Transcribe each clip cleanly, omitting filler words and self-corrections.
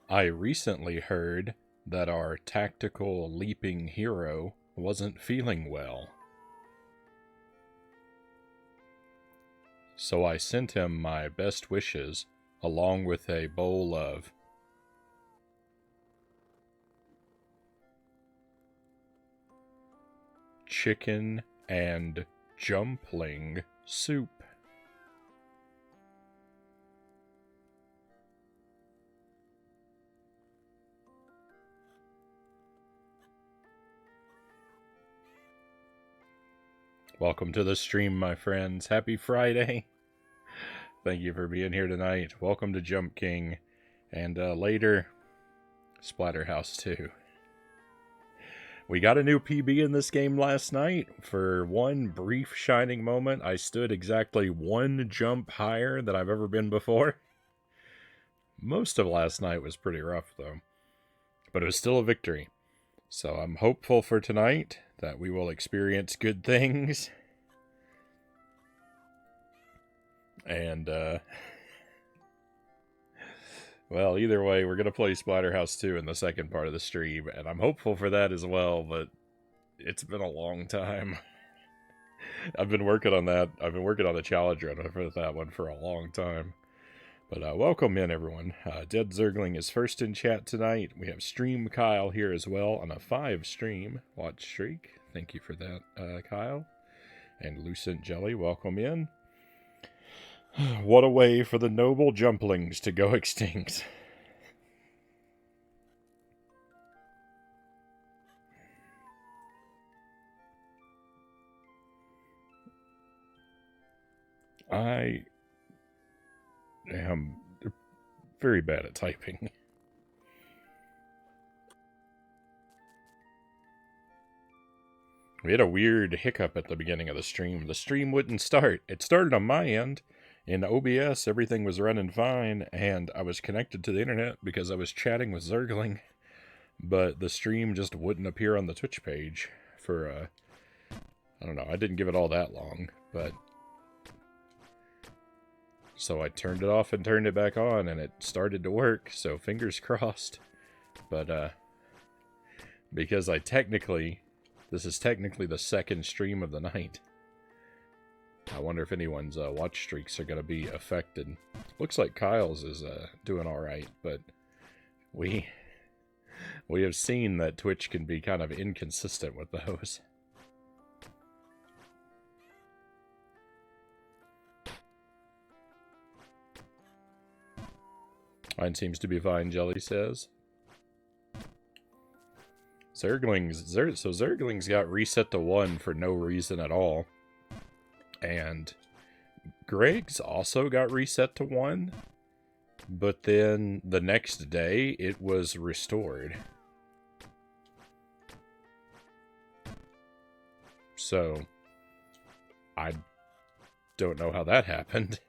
I recently heard that our tactical leaping hero wasn't feeling well. So I sent him my best wishes, along with a bowl of chicken and jumpling soup. Welcome to the stream, my friends. Happy Friday. Thank you for being here tonight. Welcome to Jump King. And later, Splatterhouse 2. We got a new PB in this game last night. For one brief shining moment, I stood exactly one jump higher than I've ever been before. Most of last night was pretty rough, though. But it was still a victory. So I'm hopeful for tonight that we will experience good things. And, well, either way, we're going to play Splatterhouse 2 in the second part of the stream, and I'm hopeful for that as well, but it's been a long time. I've been working on that. I've been working on the challenge run for that one for a long time. But welcome in, everyone. Dead Zergling is first in chat tonight. We have Stream Kyle here as well on a 5-stream watch streak. Thank you for that, Kyle. And Lucent Jelly, welcome in. What a way for the noble jumplings to go extinct. I am very bad at typing. We had a weird hiccup at the beginning of the stream. The stream wouldn't start. It started on my end. In OBS, everything was running fine, and I was connected to the internet because I was chatting with Zergling, but the stream just wouldn't appear on the Twitch page for, I don't know, I didn't give it all that long, but... So I turned it off and turned it back on, and it started to work, so fingers crossed. But, because this is technically the second stream of the night. I wonder if anyone's watch streaks are going to be affected. Looks like Kyle's is doing alright, but we have seen that Twitch can be kind of inconsistent with those. Mine seems to be fine, Jelly says. Zerglings got reset to 1 for no reason at all. And Greg's also got reset to 1, but then the next day it was restored. So, I don't know how that happened.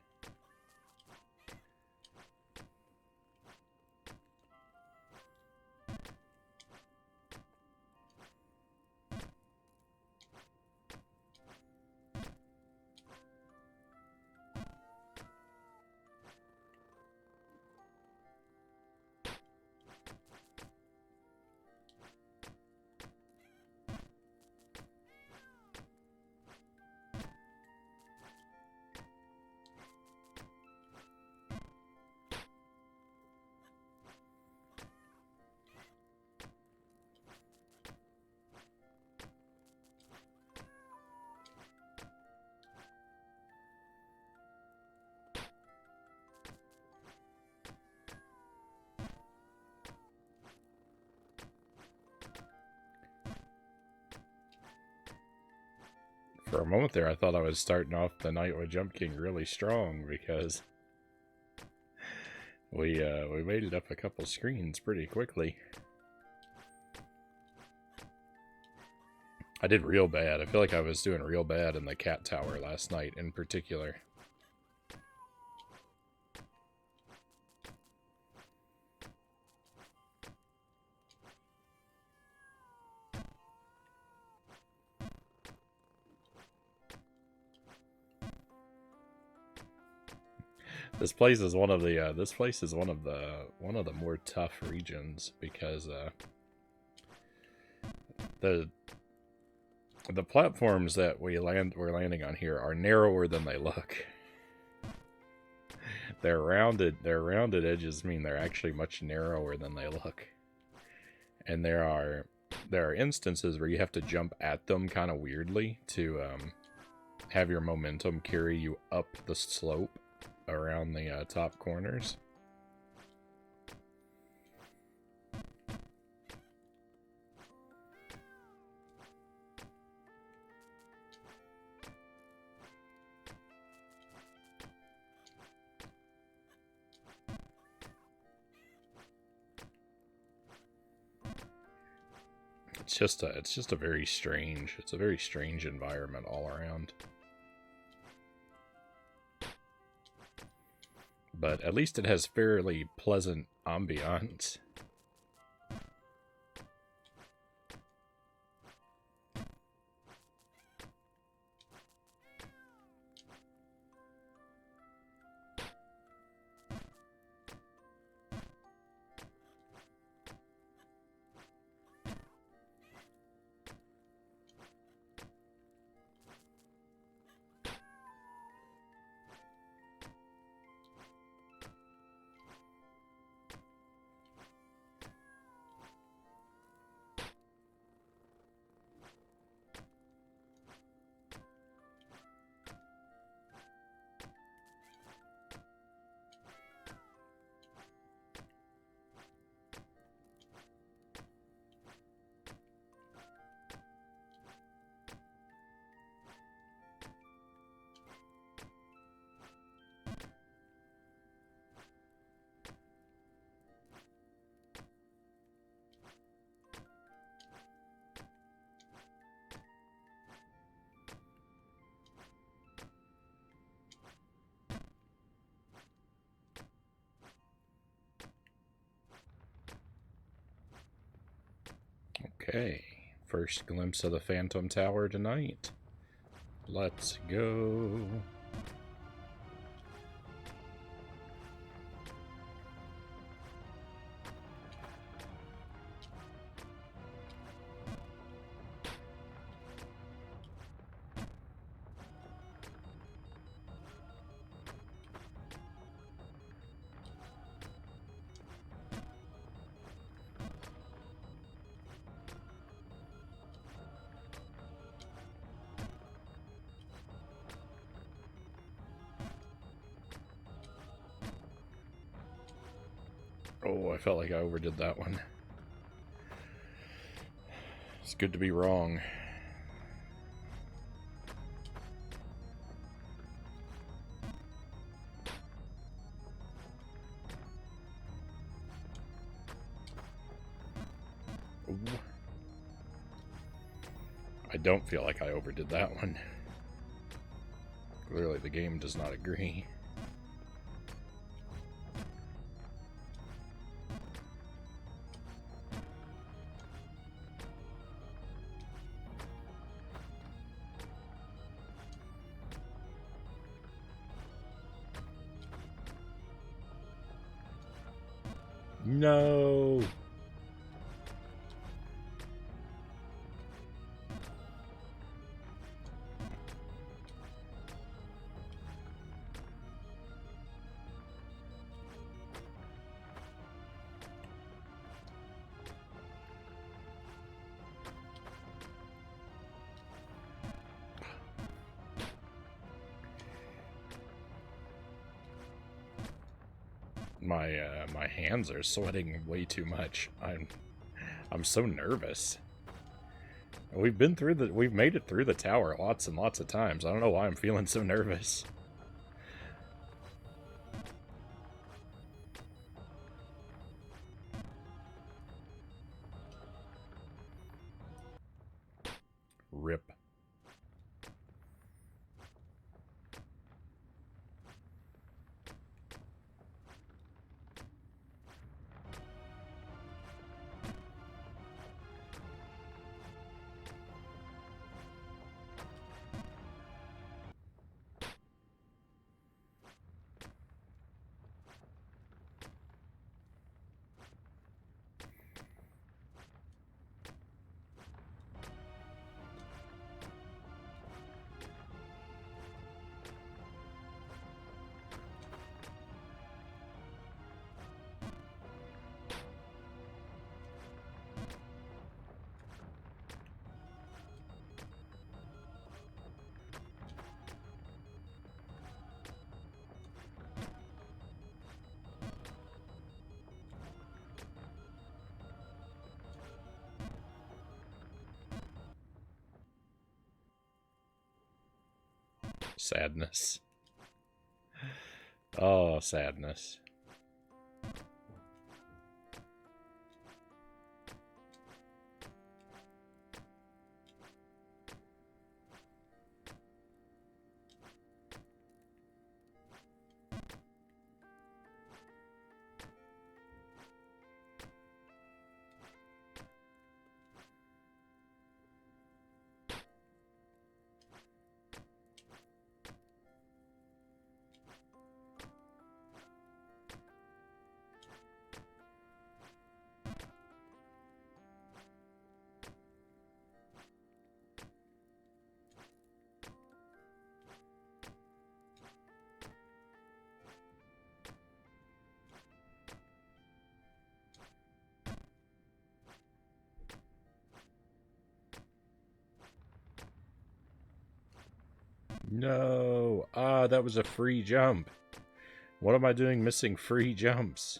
For a moment there, I thought I was starting off the night with Jump King really strong, because we made it up a couple screens pretty quickly. I did real bad. I feel like I was doing real bad in the cat tower last night in particular. This place is one of the one of the more tough regions because the platforms that we're landing on here are narrower than they look. Their rounded edges mean they're actually much narrower than they look. And there are instances where you have to jump at them kind of weirdly to have your momentum carry you up the slope around the top corners. It's just a very strange environment all around. But at least it has fairly pleasant ambiance. Okay, first glimpse of the Phantom Tower tonight. Let's go. Oh, I felt like I overdid that one. It's good to be wrong. Ooh. I don't feel like I overdid that one. Clearly the game does not agree. No. My hands are sweating way too much. I'm so nervous. We've made it through the tower lots and lots of times. I don't know why I'm feeling so nervous. Rip. Sadness. Oh, sadness. No! Ah, that was a free jump. What am I doing missing free jumps?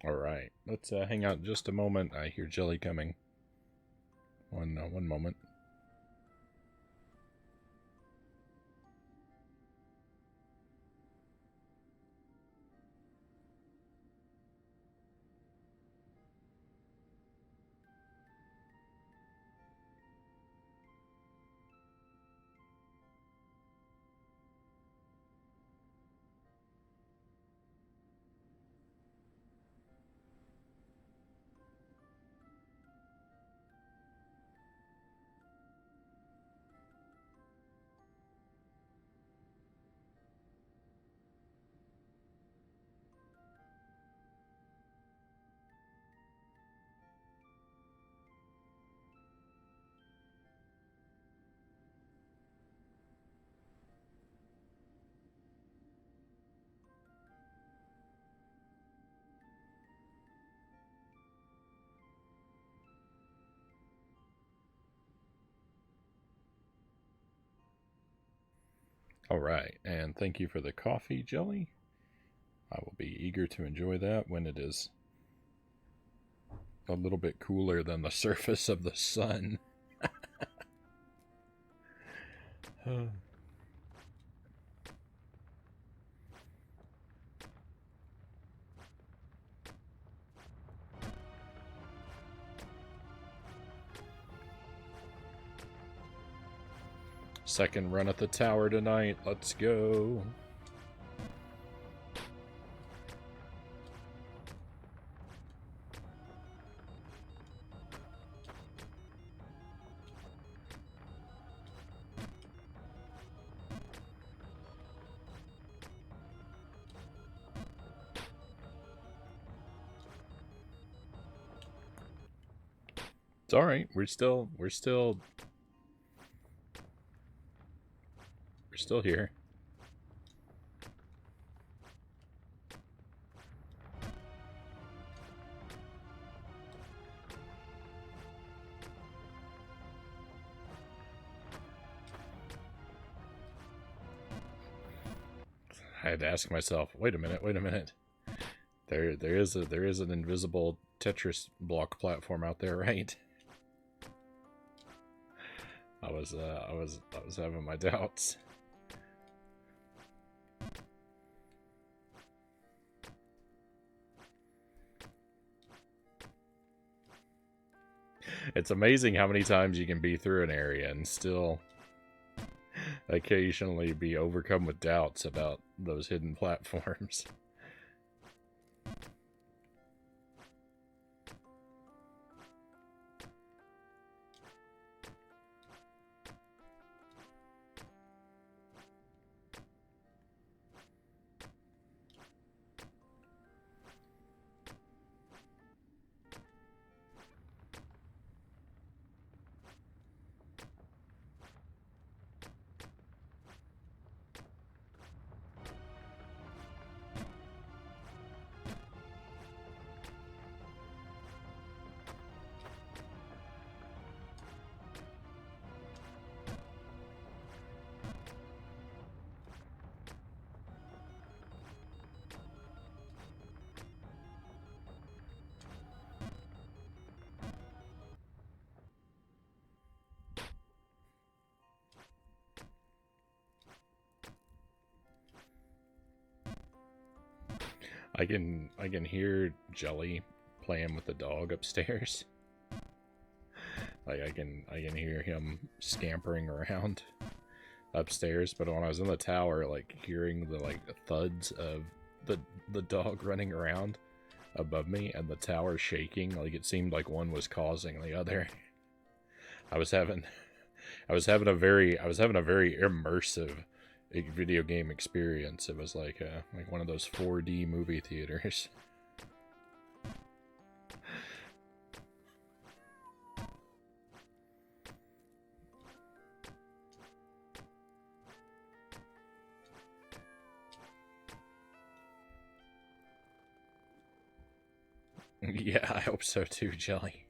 Alright, let's hang out just a moment. I hear Jelly coming. One moment. Alright, and thank you for the coffee, Jelly. I will be eager to enjoy that when it is a little bit cooler than the surface of the sun. Second run at the tower tonight. Let's go. It's alright. We're still here. I had to ask myself, wait a minute. There is an invisible Tetris block platform out there, right? I was having my doubts. It's amazing how many times you can be through an area and still occasionally be overcome with doubts about those hidden platforms. I can hear Jelly playing with the dog upstairs. Like I can hear him scampering around upstairs, but when I was in the tower, like hearing the thuds of the dog running around above me and the tower shaking, like it seemed like one was causing the other. I was having a very immersive video game experience. It was like one of those 4D movie theaters. Yeah, I hope so too, Jelly.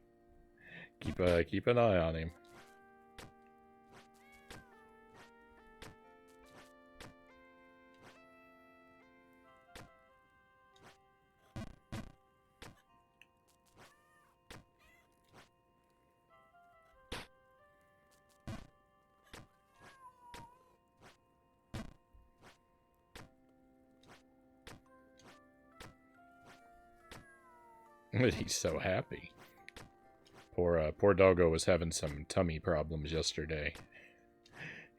Keep an eye on him. He's so happy. Poor doggo was having some tummy problems yesterday.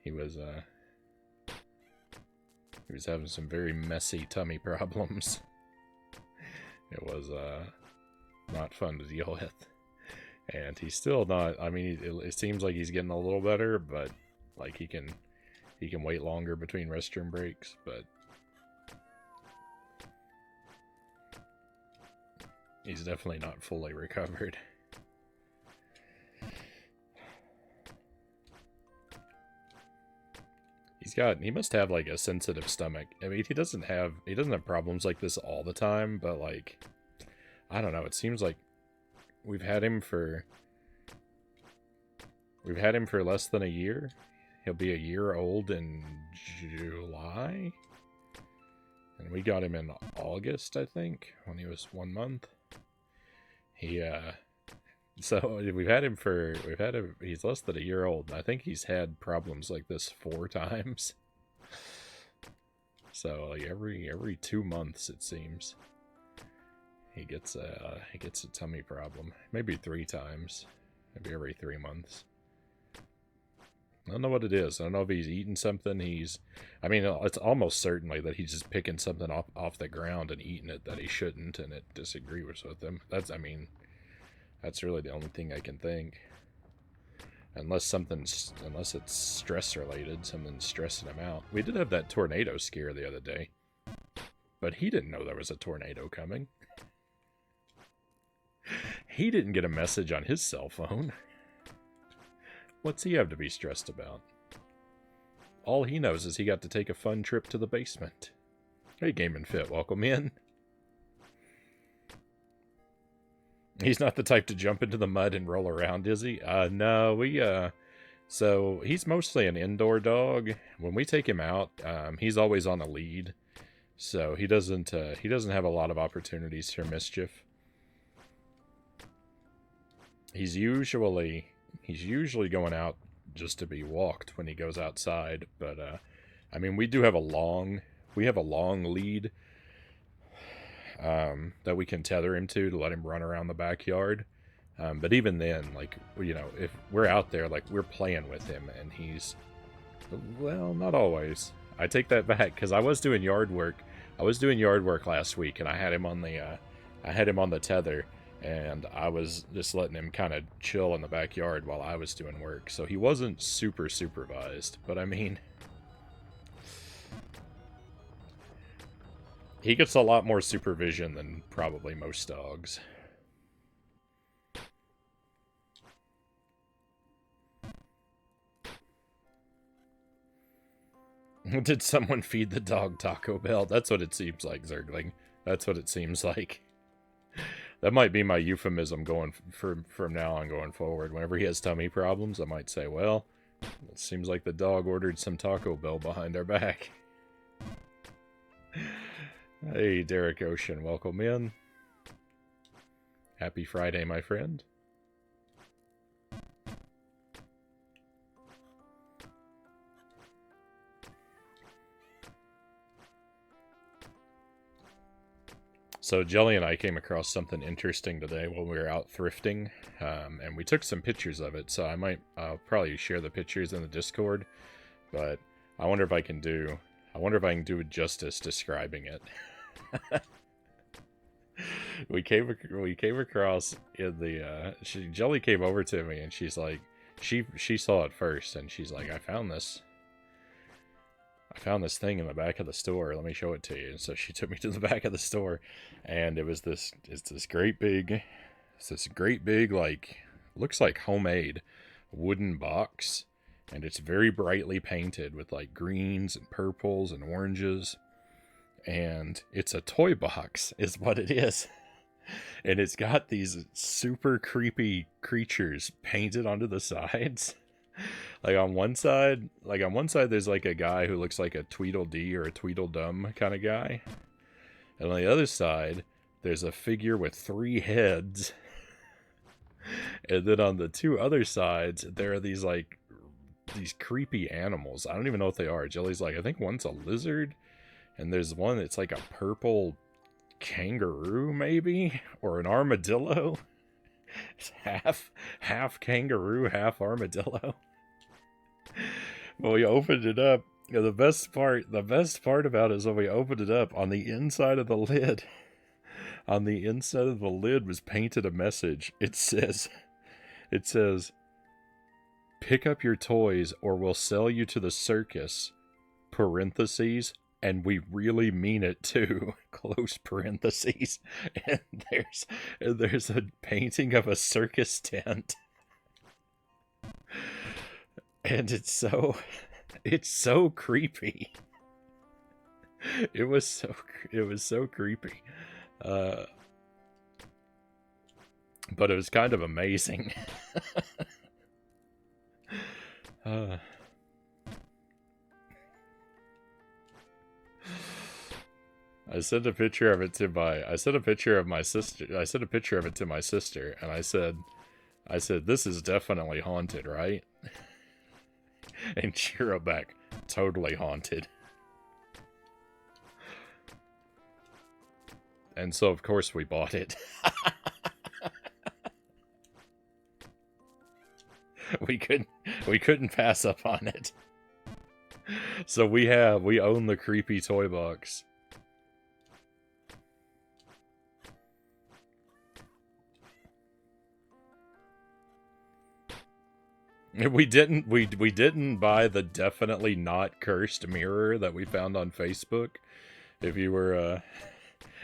He was having some very messy tummy problems. It was not fun to deal with. And he's still not, I mean, it seems like he's getting a little better, but like he can wait longer between restroom breaks, but he's definitely not fully recovered. He must have like a sensitive stomach. I mean, he doesn't have problems like this all the time, but like, I don't know, it seems like we've had him for less than a year. He'll be a year old in July. And we got him in August, I think, when he was 1 month. So he's less than a year old. I think he's had problems like this 4 times. So like every 2 months, it seems, he gets a tummy problem. Maybe 3 times. Maybe every 3 months. I don't know what it is. I don't know if he's eating something. I mean, it's almost certainly that he's just picking something off the ground and eating it that he shouldn't, and it disagrees with him. That's really the only thing I can think. Unless it's stress related, something's stressing him out. We did have that tornado scare the other day, but he didn't know there was a tornado coming. He didn't get a message on his cell phone. What's he have to be stressed about? All he knows is he got to take a fun trip to the basement. Hey, Game and Fit, welcome in. He's not the type to jump into the mud and roll around, is he? No, so he's mostly an indoor dog. When we take him out, he's always on a lead. So he doesn't have a lot of opportunities for mischief. He's usually going out just to be walked when he goes outside, but I mean, we have a long lead that we can tether him to let him run around the backyard. But even then, like, you know, if we're out there, like, we're playing with him, and he's, well, not always. I take that back, because I was doing yard work. Last week, and I had him on the tether, and I was just letting him kind of chill in the backyard while I was doing work. So he wasn't super supervised, but I mean, he gets a lot more supervision than probably most dogs. Did someone feed the dog Taco Bell? That's what it seems like, Zergling. That's what it seems like. That might be my euphemism going from now on going forward. Whenever he has tummy problems, I might say, well, it seems like the dog ordered some Taco Bell behind our back. Hey, Derek Ocean, welcome in. Happy Friday, my friend. So Jelly and I came across something interesting today when we were out thrifting, and we took some pictures of it. So I might probably share the pictures in the Discord, but I wonder if I can do justice describing it. we came across in the Jelly came over to me and she's like, she saw it first and she's like, I found this thing in the back of the store. Let me show it to you. And so she took me to the back of the store, and it's this great big, like, looks like homemade wooden box, and it's very brightly painted with like greens and purples and oranges, and it's a toy box, is what it is. And it's got these super creepy creatures painted onto the sides. Like on one side, there's like a guy who looks like a Tweedledee or a Tweedledum kind of guy. And on the other side, there's a figure with 3 heads. And then on the 2 other sides, there are these creepy animals. I don't even know what they are. Jelly's like, I think one's a lizard. And there's one that's like a purple kangaroo, maybe? Or an armadillo. It's half kangaroo, half armadillo. When we opened it up, the best part about it is when we opened it up, on the inside of the lid, was painted a message. It says, pick up your toys or we'll sell you to the circus, parentheses, and we really mean it too, close parentheses. And there's a painting of a circus tent. And it's so creepy. It was so creepy. But it was kind of amazing. I sent a picture of it to my sister, and I said, this is definitely haunted, right? And she wrote back, totally haunted. And so, of course, we bought it. We couldn't pass up on it. So we own the creepy toy box. We didn't buy the definitely not cursed mirror that we found on Facebook. If you were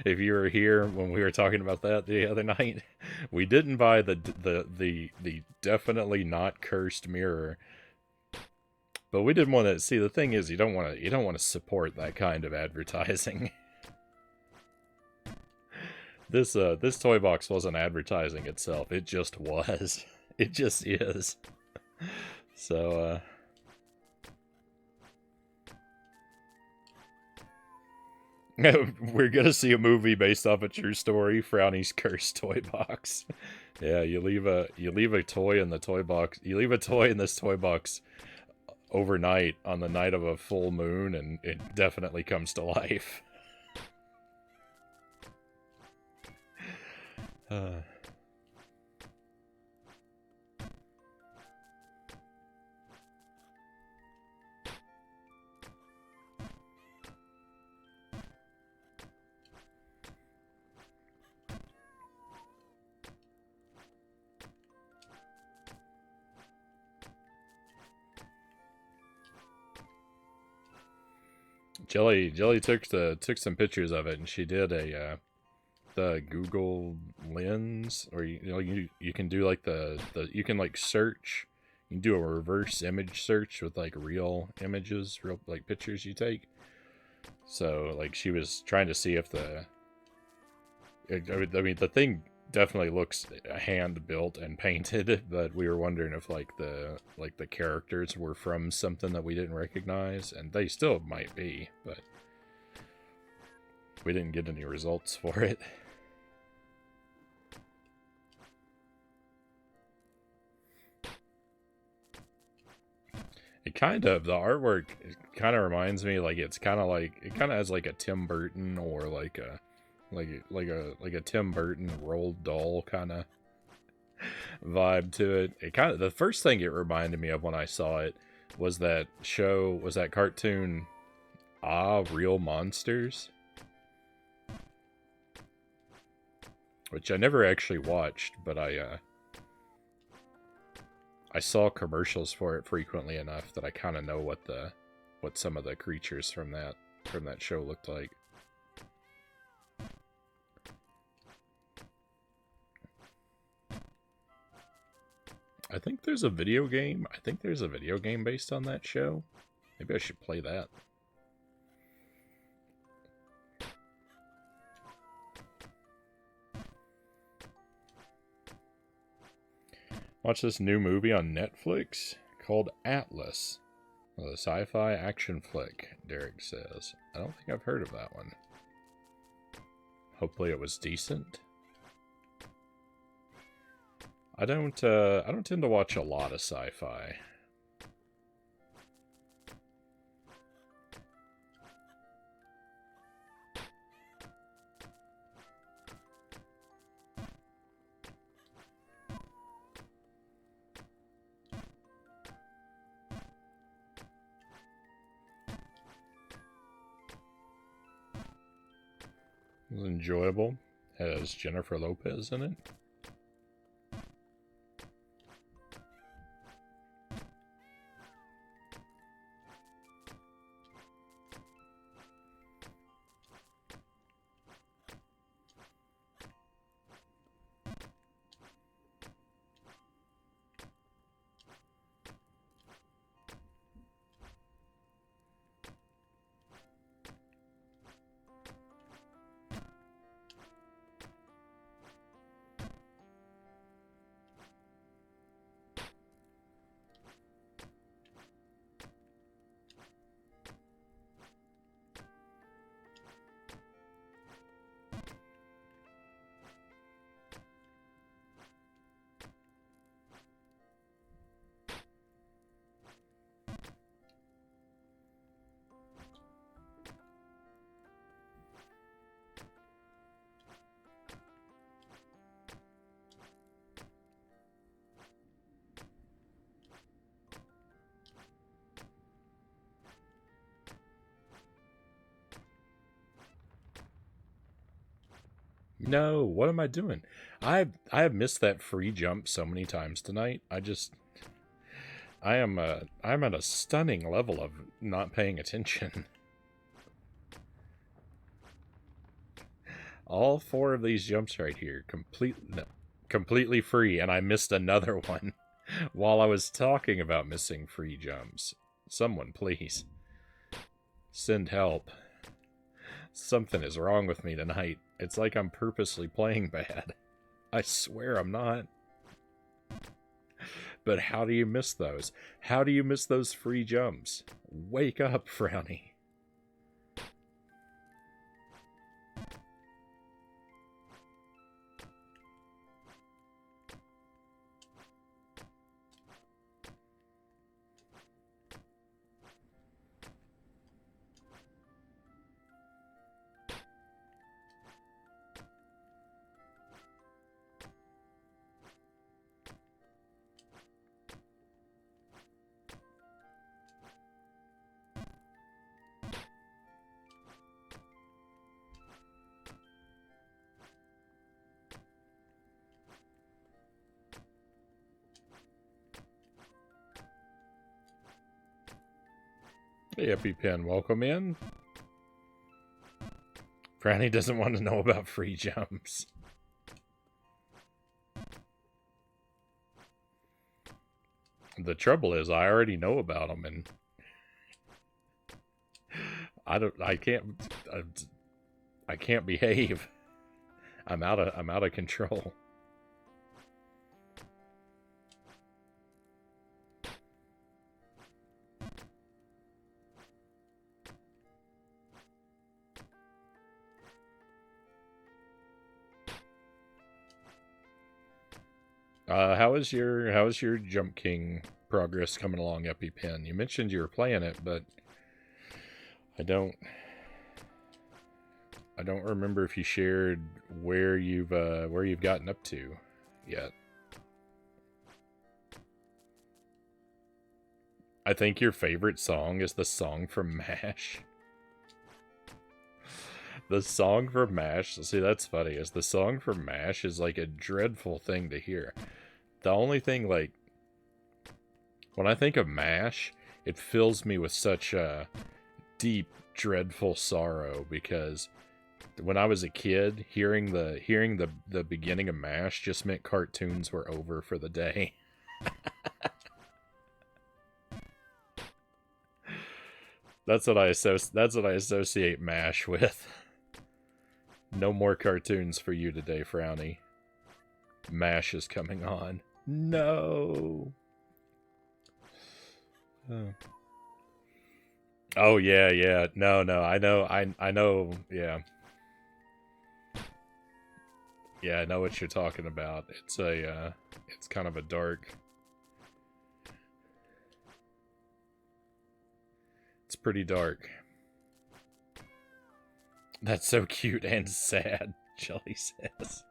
here when we were talking about that the other night, we didn't buy the definitely not cursed mirror. But we didn't want to see. The thing is, you don't want to support that kind of advertising. This toy box wasn't advertising itself. It just was. It just is. So, we're gonna see a movie based off a true story, Frownie's Cursed Toy Box. Yeah, you leave a toy in the toy box. You leave a toy in this toy box overnight on the night of a full moon, and it definitely comes to life. Jelly took some pictures of it, and she did the Google Lens, or you can do like you can like search, you can do a reverse image search with like real images, real like pictures you take. So like she was trying to see if the thing definitely looks hand built and painted, but we were wondering if like the characters were from something that we didn't recognize, and they still might be, but we didn't get any results for it. The artwork kind of reminds me, like, it kind of has like a Tim Burton or like like a Tim Burton Roald Dahl kind of vibe to it. It kind of, the first thing it reminded me of when I saw it was that cartoon Real Monsters, which I never actually watched, but I saw commercials for it frequently enough that I kind of know what some of the creatures from that show looked like. I think there's a video game. I think there's a video game based on that show. Maybe I should play that. Watch this new movie on Netflix called Atlas. A sci-fi action flick, Derek says. I don't think I've heard of that one. Hopefully it was decent. I don't tend to watch a lot of sci-fi. It was enjoyable. Has Jennifer Lopez in it. No, what am I doing? I have missed that free jump so many times tonight. I'm at a stunning level of not paying attention. All 4 of these jumps right here, completely free, and I missed another one while I was talking about missing free jumps. Someone please send help. Something is wrong with me tonight. It's like I'm purposely playing bad. I swear I'm not. But how do you miss those? How do you miss those free jumps? Wake up, Frownie. Hey, EpiPen, welcome in. Franny doesn't want to know about free jumps. The trouble is, I already know about them, and I can't behave. I'm out of control. How is your Jump King progress coming along, EpiPen? You mentioned you were playing it, but I don't I don't remember if you shared where you've gotten up to yet. I think your favorite song is the song from MASH. The song from MASH, see, that's funny, is the song from MASH is like a dreadful thing to hear. The only thing, like, when I think of MASH, it fills me with such a deep, dreadful sorrow, because when I was a kid, hearing the beginning of MASH just meant cartoons were over for the day. That's what I associate MASH with. No more cartoons for you today, Frownie. MASH is coming on. No. Oh yeah. No. I know. Yeah. Yeah, I know what you're talking about. It's it's kind of a dark. It's pretty dark. That's so cute and sad, Shelly says.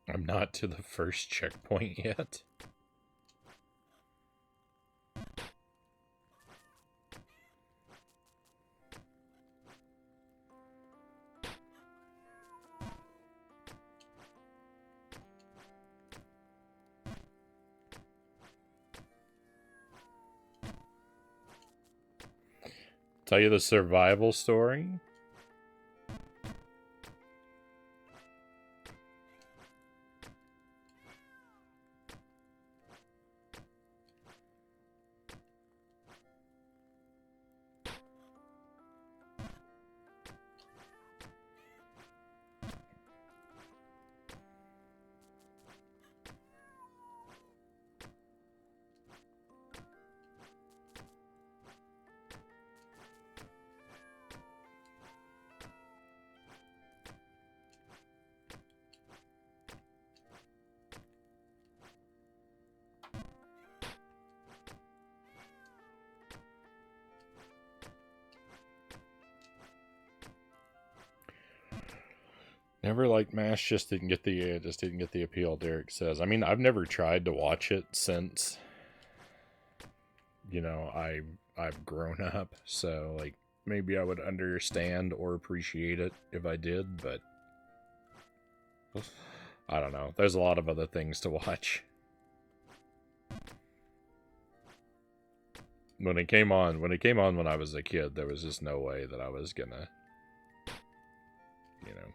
I'm not to the first checkpoint yet. Tell you the survival story? Never liked MASH, just didn't get the appeal, Derek says. I mean, I've never tried to watch it since, you know, I've grown up, so like maybe I would understand or appreciate it if I did, but I don't know. There's a lot of other things to watch. When it came on when I was a kid, there was just no way that I was gonna, you know,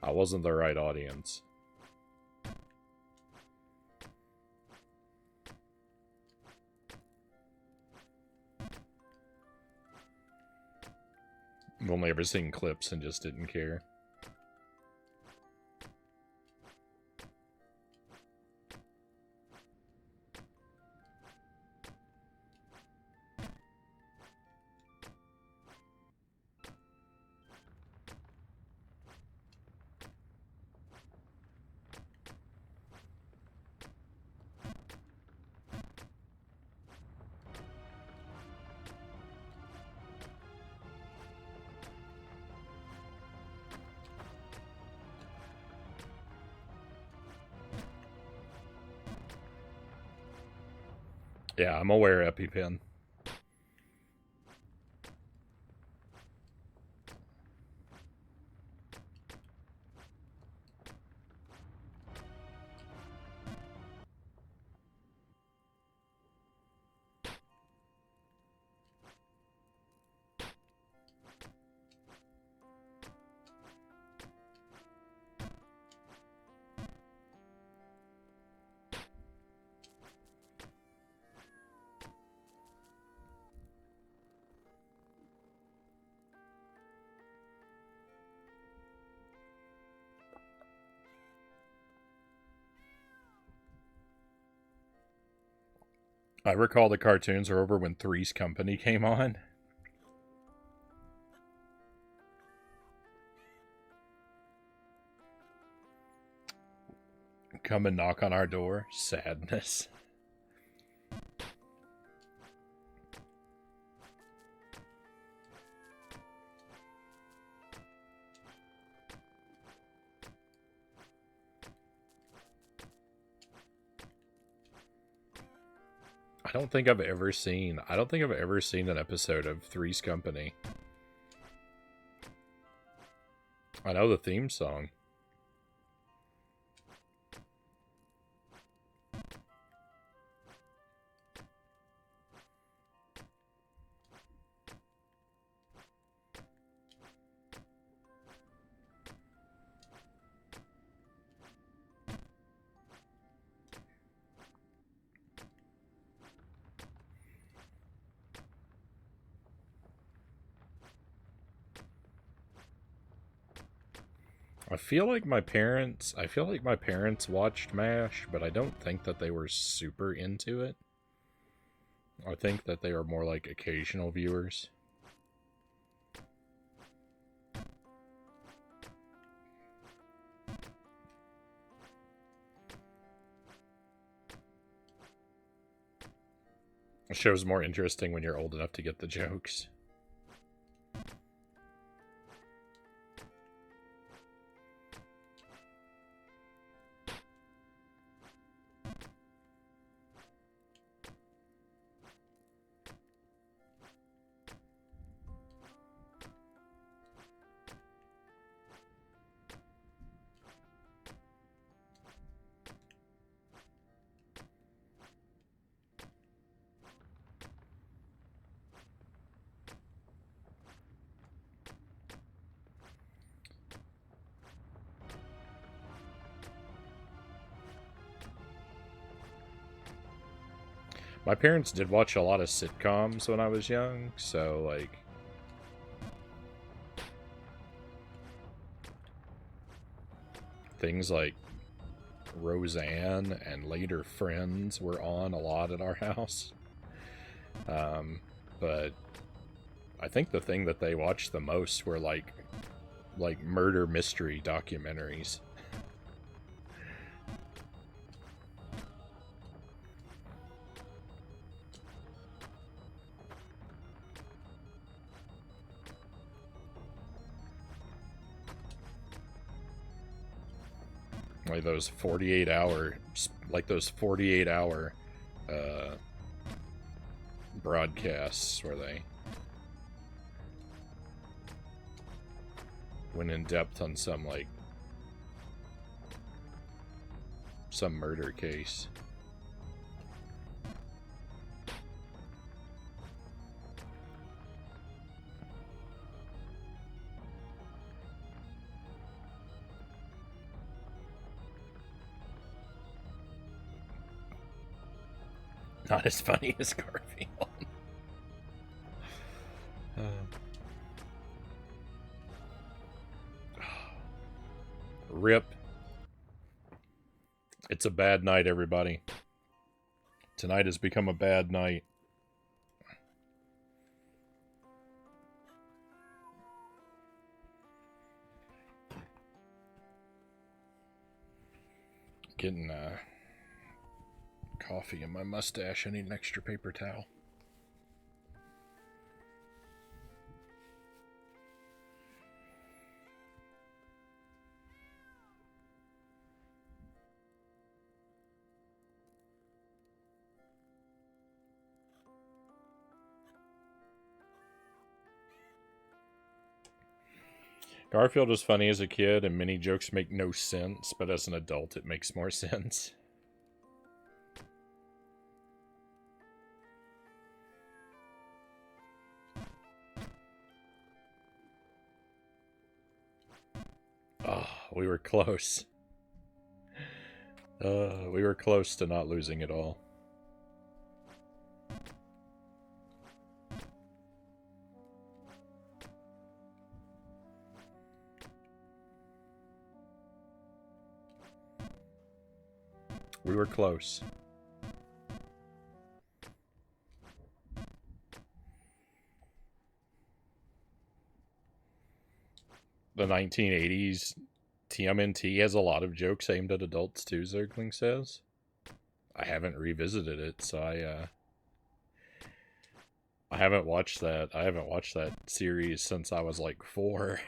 I wasn't the right audience. I've only ever seen clips and just didn't care. Yeah, I'm aware, EpiPen. I recall the cartoons were over when Three's Company came on. Come and knock on our door. Sadness. I don't think I've ever seen an episode of Three's Company. I know the theme song. I feel like my parents watched MASH, but I don't think that they were super into it. I think that they are more like occasional viewers. The show's more interesting when you're old enough to get the jokes. My parents did watch a lot of sitcoms when I was young, so, like... things like Roseanne and later Friends were on a lot at our house. But I think the thing that they watched the most were, like murder mystery documentaries. Like those 48-hour broadcasts where they went in depth on some murder case. Not as funny as Garfield. Rip. It's a bad night, everybody. Tonight has become a bad night. Getting coffee in my mustache. I need an extra paper towel. Garfield was funny as a kid, and many jokes make no sense, but as an adult, it makes more sense. Oh, we were close. We were close to not losing it all. We were close. The 1980s TMNT has a lot of jokes aimed at adults too, Zergling says. I haven't revisited it, so I haven't watched that. I haven't watched that series since I was like 4.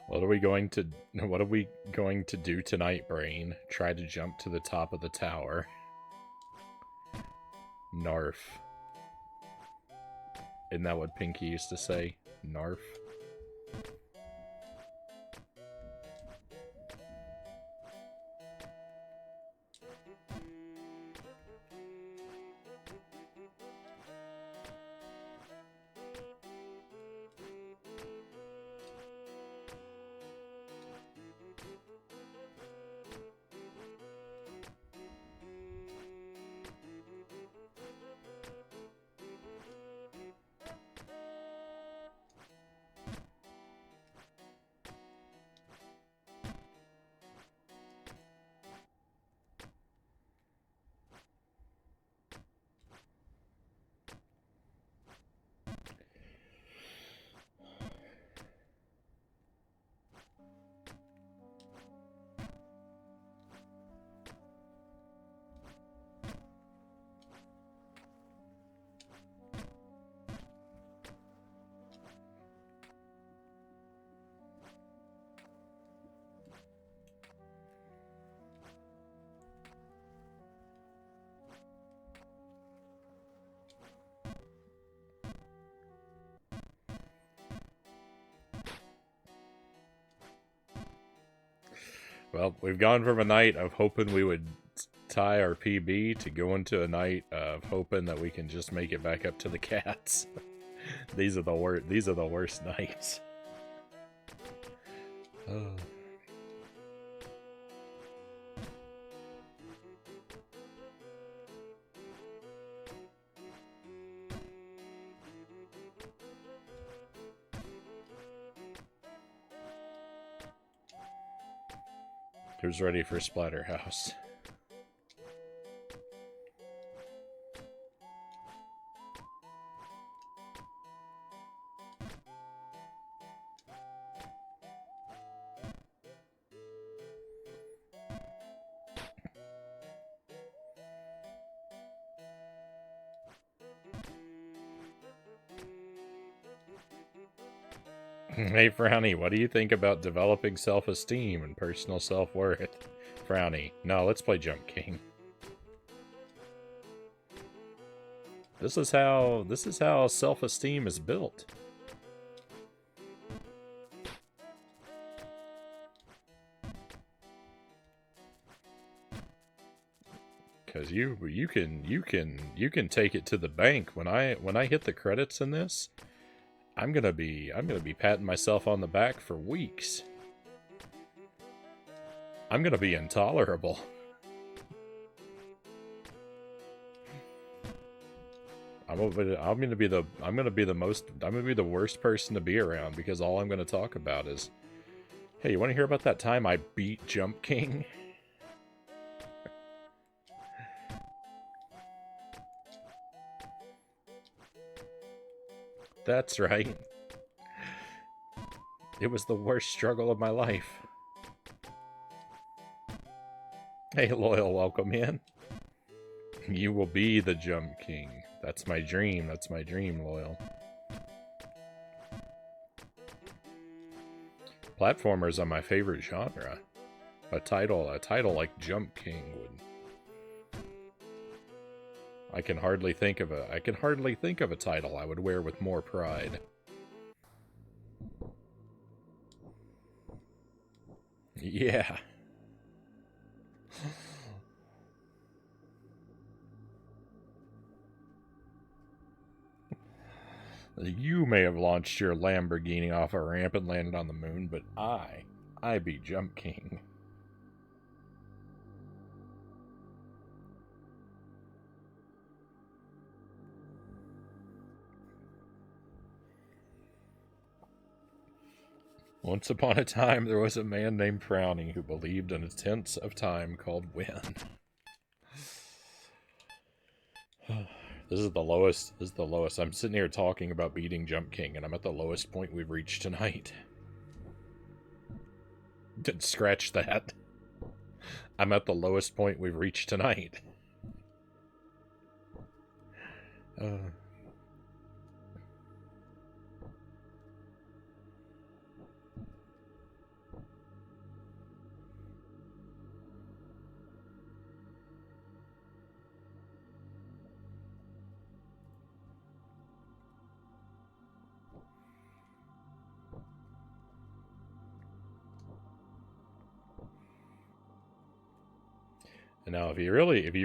What are we going to do tonight, Brain? Try to jump to the top of the tower. Narf. Isn't that what Pinky used to say? Narf. Well, we've gone from a night of hoping we would tie our PB to go into a night of hoping that we can just make it back up to the cats. These are the worst nights. Oh. Who's ready for Splatterhouse? Hey, Frownie, what do you think about developing self-esteem and personal self-worth? Frownie, no, let's play Jump King. This is how self-esteem is built. Because you can take it to the bank. When I hit the credits in this, I'm gonna be patting myself on the back for weeks. I'm gonna be intolerable. I'm gonna be the worst person to be around, because all I'm gonna talk about is, hey, you want to hear about that time I beat Jump King? That's right. It was the worst struggle of my life. Hey, Loyal, welcome in. You will be the Jump King. That's my dream. That's my dream, Loyal. Platformers are my favorite genre. A title like Jump King would. I can hardly think of a title I would wear with more pride. Yeah. You may have launched your Lamborghini off a ramp and landed on the moon, but I be Jump King. Once upon a time, there was a man named Frownie who believed in a tense of time called when. This is the lowest. This is the lowest. I'm sitting here talking about beating Jump King, and I'm at the lowest point we've reached tonight. Didn't scratch that. I'm at the lowest point we've reached tonight. Now, if you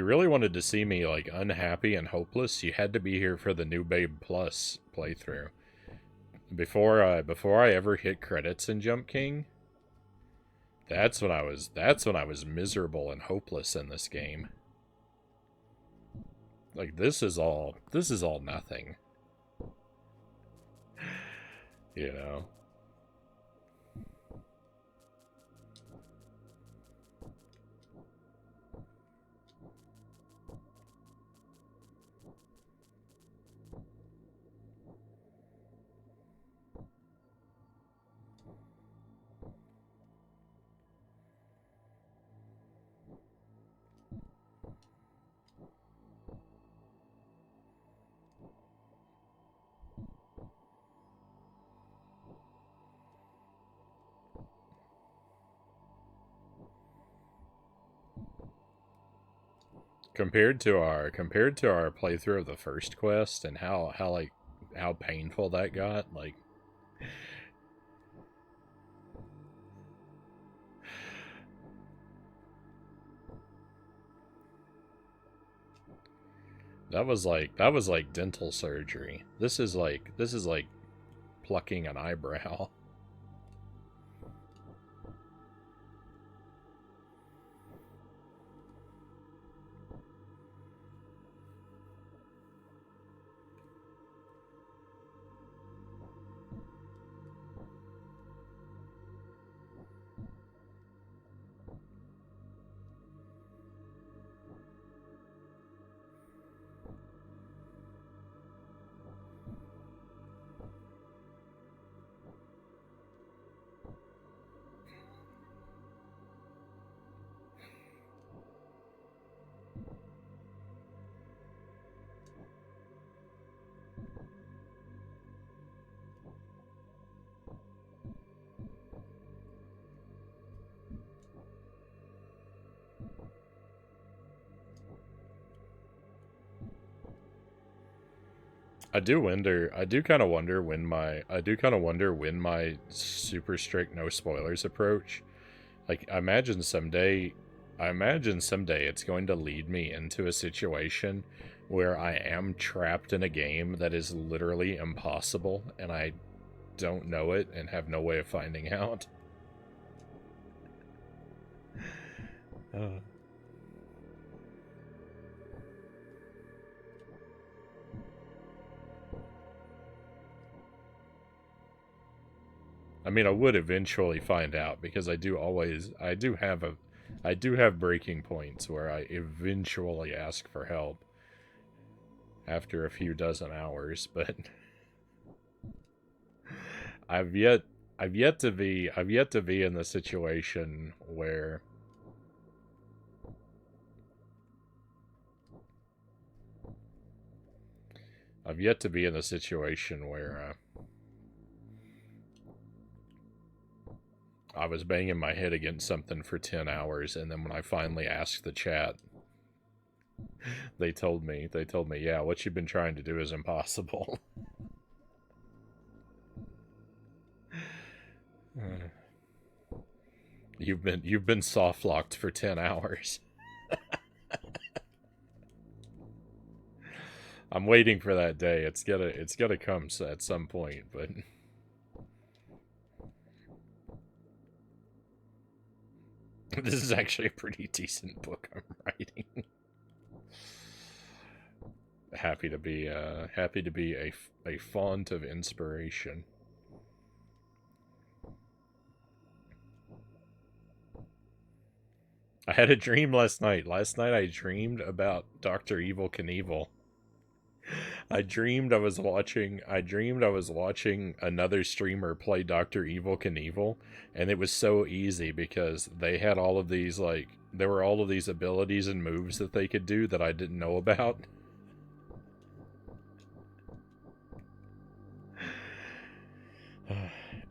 really wanted to see me like unhappy and hopeless, you had to be here for the New Babe Plus playthrough. Before I ever hit credits in Jump King, that's when I was miserable and hopeless in this game. Like this is all nothing. You know. Compared to our playthrough of the first quest and how painful that got, like that was like dental surgery. This is like plucking an eyebrow. I do kind of wonder when my super strict no spoilers approach. Like I imagine someday it's going to lead me into a situation where I am trapped in a game that is literally impossible and I don't know it and have no way of finding out. I mean, I would eventually find out because I do have breaking points where I eventually ask for help after a few dozen hours, but I've yet to be in the situation where I've yet to be in a situation where I was banging my head against something for 10 hours, and then when I finally asked the chat, they told me, yeah, what you've been trying to do is impossible. You've been soft locked for 10 hours. I'm waiting for that day. It's gonna come at some point, but this is actually a pretty decent book I'm writing. Happy to be a font of inspiration. I had a dream last night. Last night I dreamed about Dr. Evil Knievel. I dreamed I was watching another streamer play Dr. Evil Knievel, and it was so easy because they had all of these, like, there were all of these abilities and moves that they could do that I didn't know about.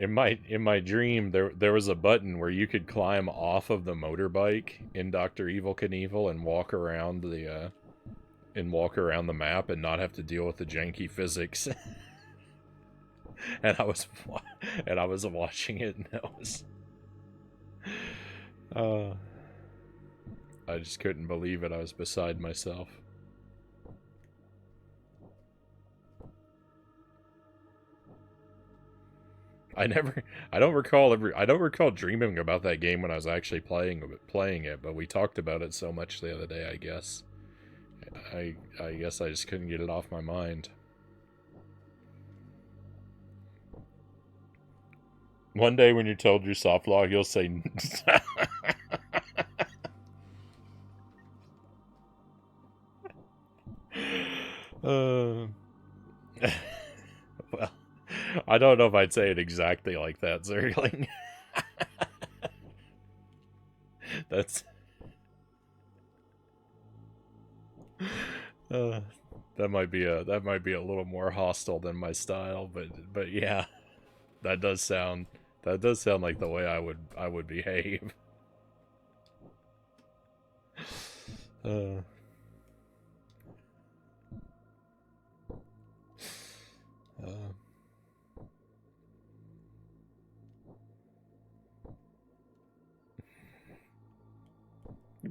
In my dream, there was a button where you could climb off of the motorbike in Dr. Evil Knievel and walk around the map and not have to deal with the janky physics. and I was watching it, and I just couldn't believe it. I was beside myself. I don't recall dreaming about that game when I was actually playing it, but we talked about it so much the other day, I guess. I guess I just couldn't get it off my mind. One day when you're told you're soft log, you'll say well, I don't know if I'd say it exactly like that, Zergling. That's that might be a little more hostile than my style, but yeah, that does sound like the way I would behave.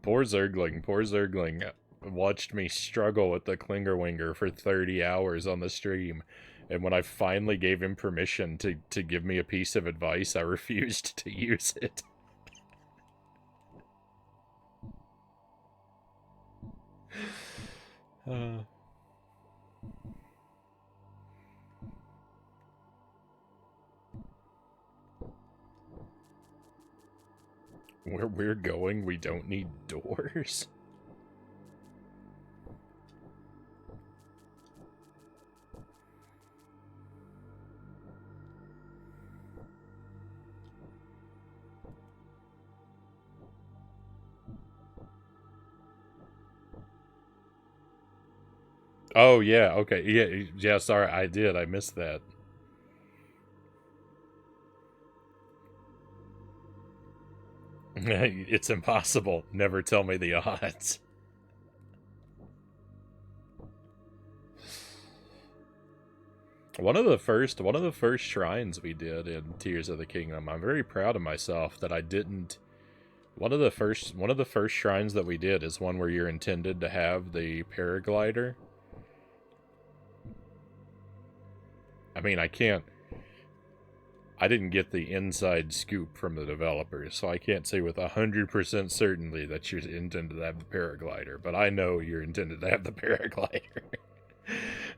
Poor Zergling watched me struggle with the Klingerwinger for 30 hours on the stream, and when I finally gave him permission to give me a piece of advice, I refused to use it. Where we're going, we don't need doors. Oh, yeah, okay, yeah, sorry, I missed that. It's impossible. Never tell me the odds. One of the first shrines we did in Tears of the Kingdom, I'm very proud of myself that I didn't. One of the first shrines that we did is one where you're intended to have the paraglider. I mean, I didn't get the inside scoop from the developers, so I can't say with 100% certainty that you're intended to have the paraglider, but I know you're intended to have the paraglider.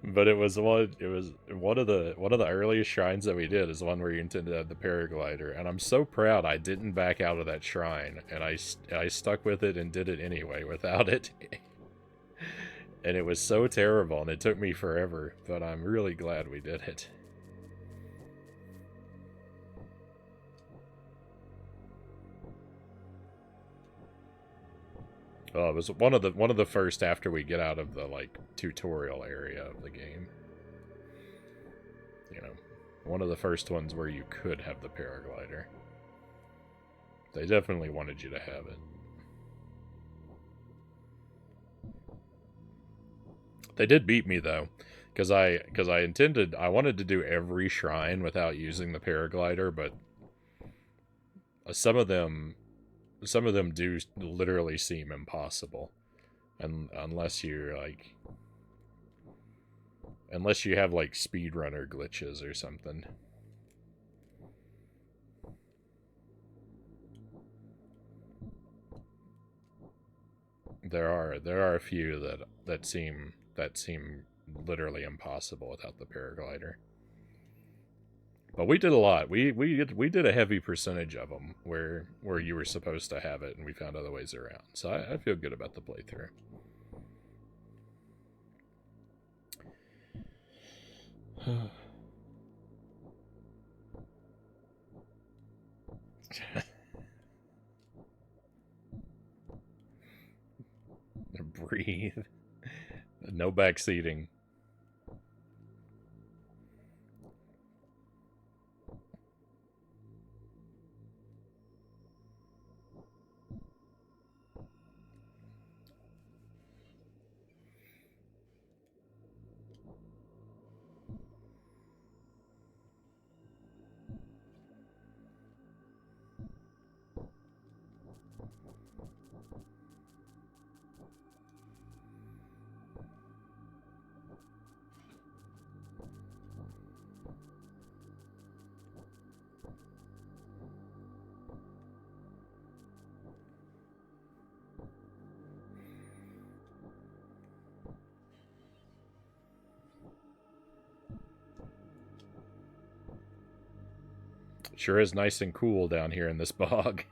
But it was one of the earliest shrines that we did is one where you intended to have the paraglider, and I'm so proud I didn't back out of that shrine, and I stuck with it and did it anyway without it. And it was so terrible, and it took me forever, but I'm really glad we did it. It was one of the first after we get out of the, like, tutorial area of the game. you know, one of the first ones where you could have the paraglider. They definitely wanted you to have it. They did beat me though, because I wanted to do every shrine without using the paraglider, but some of them do literally seem impossible, and unless you have like speedrunner glitches or something. There are a few that seem literally impossible without the paraglider. But we did a lot. We did a heavy percentage of them where you were supposed to have it, and we found other ways around. So I feel good about the playthrough. Breathe. No backseating. Sure is nice and cool down here in this bog.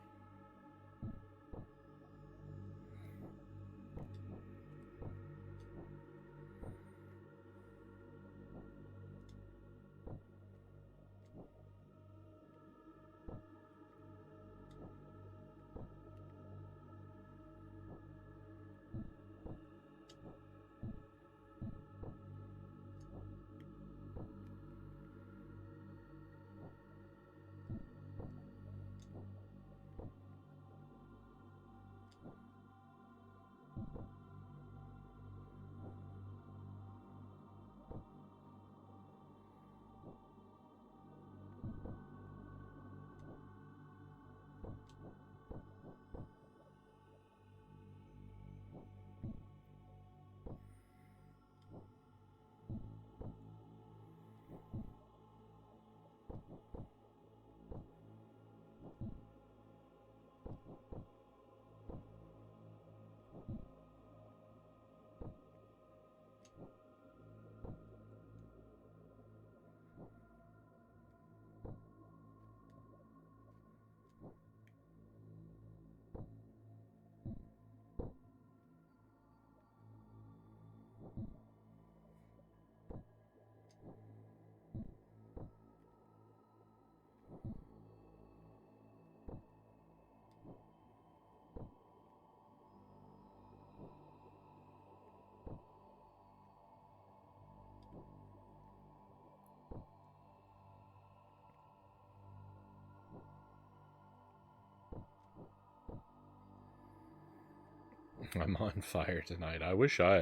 I'm on fire tonight. I wish I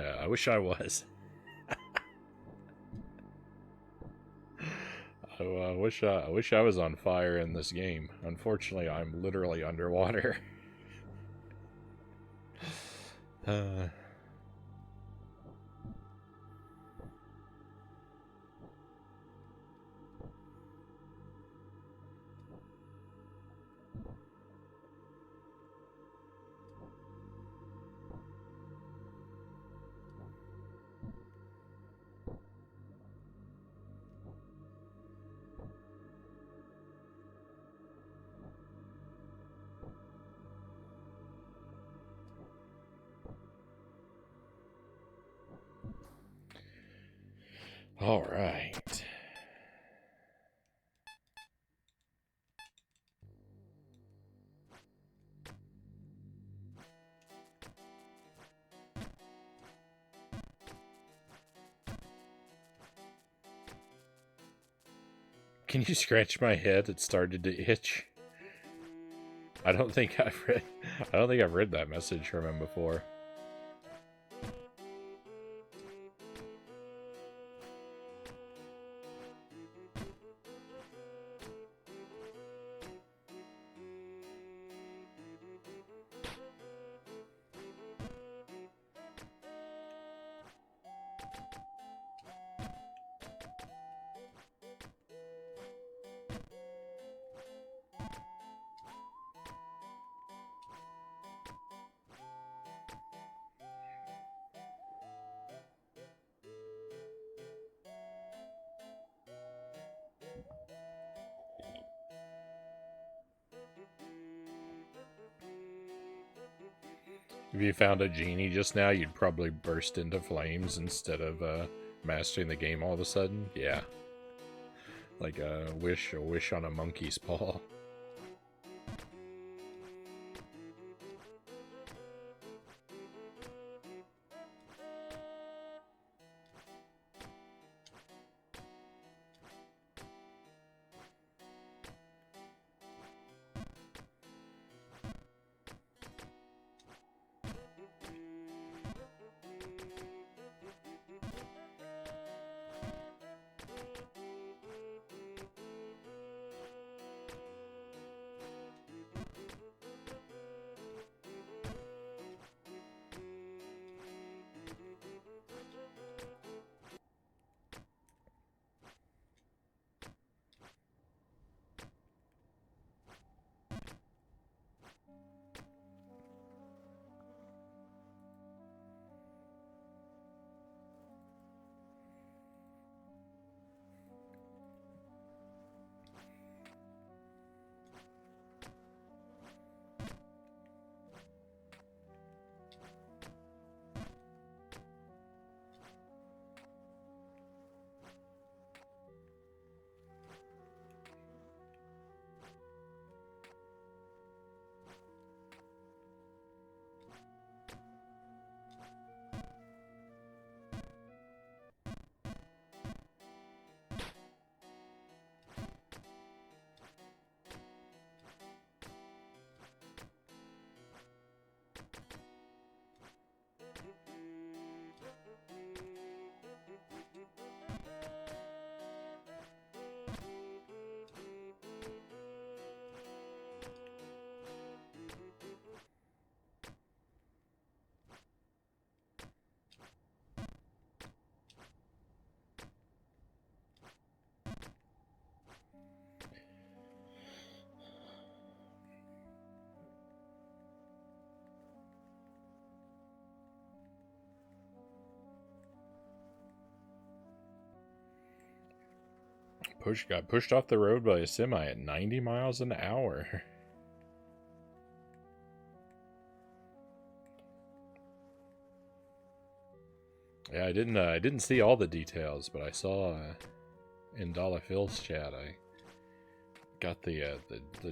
was. I wish I was on fire in this game. Unfortunately, I'm literally underwater. All right. Can you scratch my head? It started to itch. I don't think I've read that message from him before. If you found a genie just now, you'd probably burst into flames instead of mastering the game all of a sudden. Yeah. Like a wish on a monkey's paw. Got pushed off the road by a semi at 90 miles an hour. Yeah, I didn't see all the details, but I saw in Dollar Phil's chat. I got the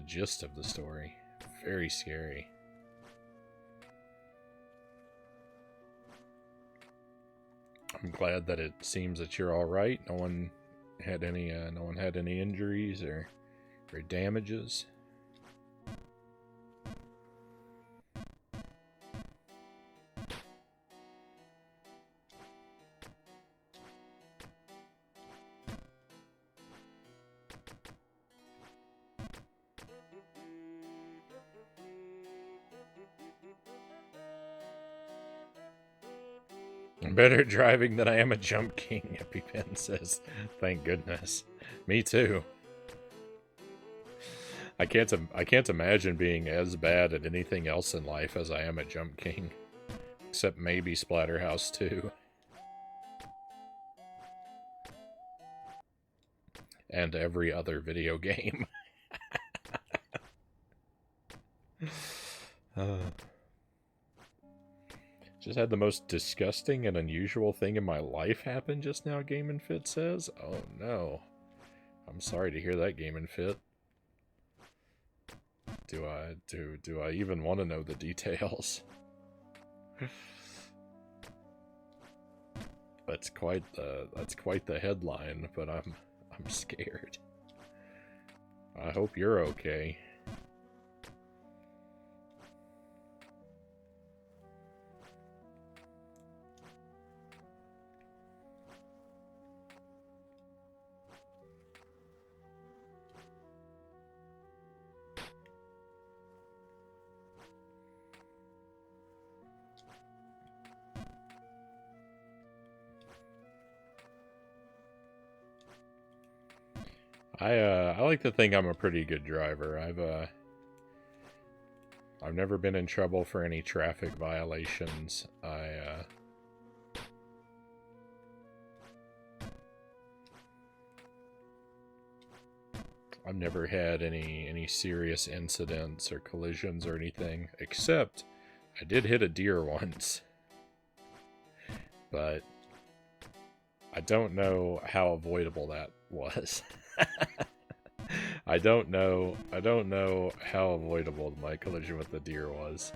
gist of the story. Very scary. I'm glad that it seems that you're all right. No one had any injuries or damages. I'm better driving than I am a jump king, EpiPen says. Thank goodness. Me too. I can't imagine being as bad at anything else in life as I am at Jump King. Except maybe Splatterhouse 2. And every other video game. Just had the most disgusting and unusual thing in my life happen just now, Game & Fit says. Oh no. I'm sorry to hear that, Game & Fit. Do I even want to know the details? That's quite the headline, but I'm scared. I hope you're okay. I like to think I'm a pretty good driver. I've never been in trouble for any traffic violations. I've never had any serious incidents or collisions or anything, except I did hit a deer once. But I don't know how avoidable that was. I don't know how avoidable my collision with the deer was.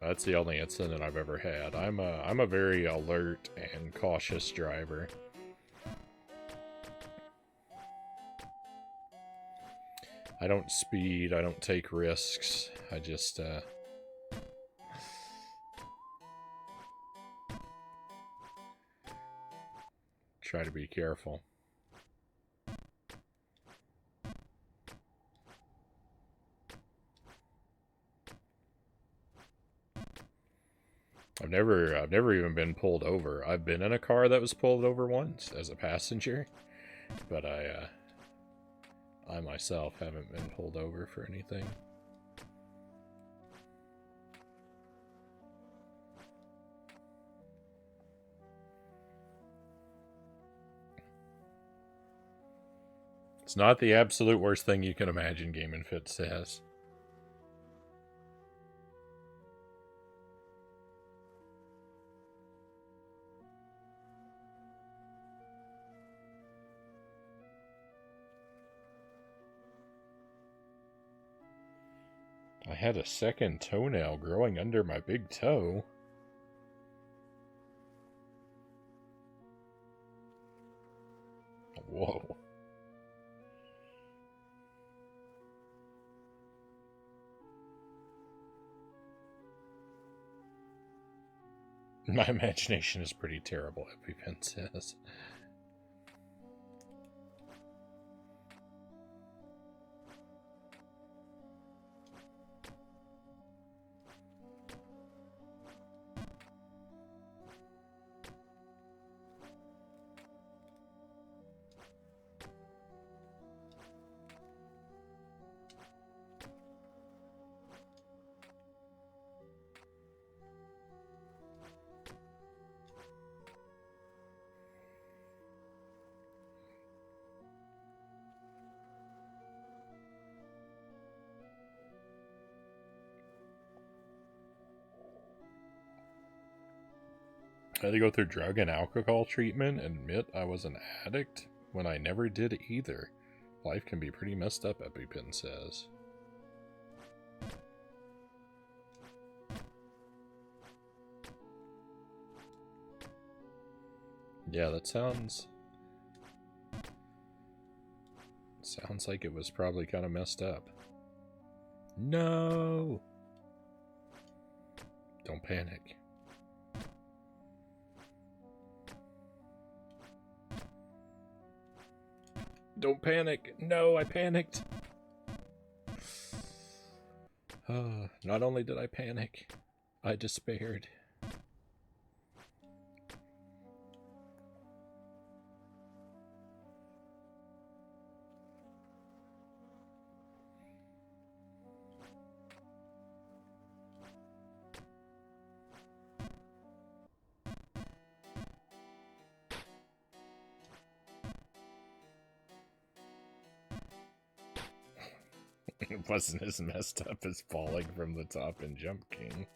That's the only incident I've ever had. I'm a very alert and cautious driver. I don't speed, I don't take risks. I just try to be careful. I've never even been pulled over. I've been in a car that was pulled over once as a passenger, but I myself haven't been pulled over for anything. It's not the absolute worst thing you can imagine, Game and Fit says. I had a second toenail growing under my big toe. Whoa. My imagination is pretty terrible, EpiPen says. I had to go through drug and alcohol treatment and admit I was an addict when I never did either. Life can be pretty messed up, EpiPen says. Yeah, that sounds like it was probably kind of messed up. No! Don't panic. Don't panic. No, I panicked. Not only did I panic, I despaired. It wasn't as messed up as falling from the top in Jump King.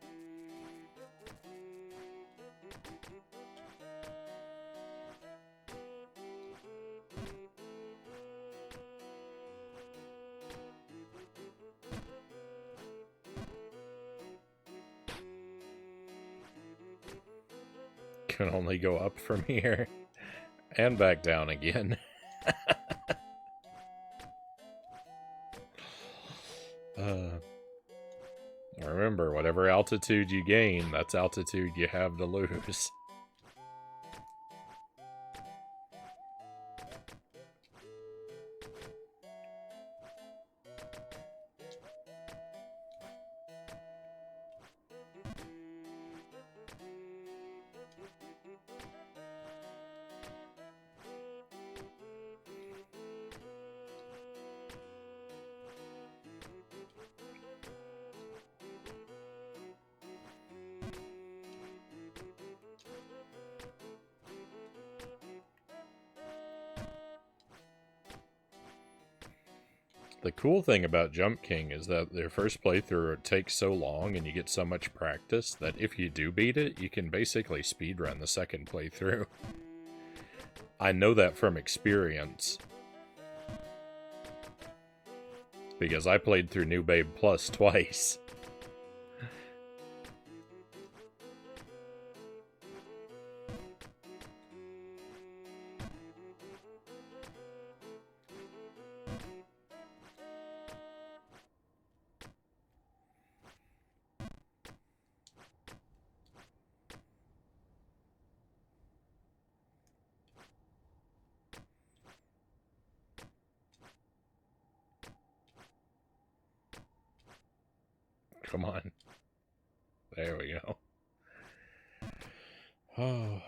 can only go up from here. And back down again. Remember, whatever altitude you gain, that's altitude you have to lose. The cool thing about Jump King is that their first playthrough takes so long and you get so much practice that if you do beat it, you can basically speedrun the second playthrough. I know that from experience. Because I played through New Babe Plus twice. Come on. There we go. Oh.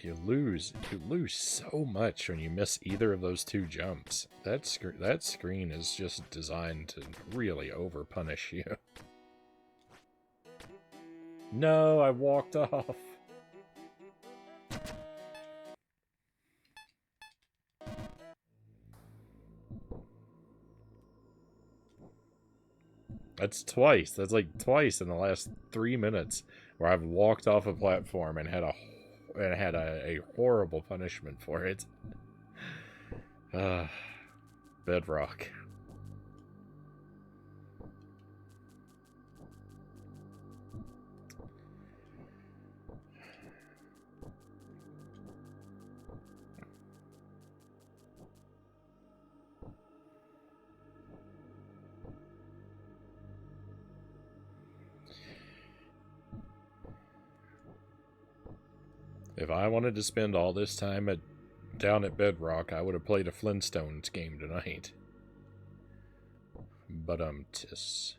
You lose so much when you miss either of those two jumps. That screen is just designed to really over-punish you. No, I walked off. That's twice. That's like twice in the last 3 minutes where I've walked off a platform and had a horrible punishment for it. Bedrock. If I wanted to spend all this time down at Bedrock, I would have played a Flintstones game tonight. But tis.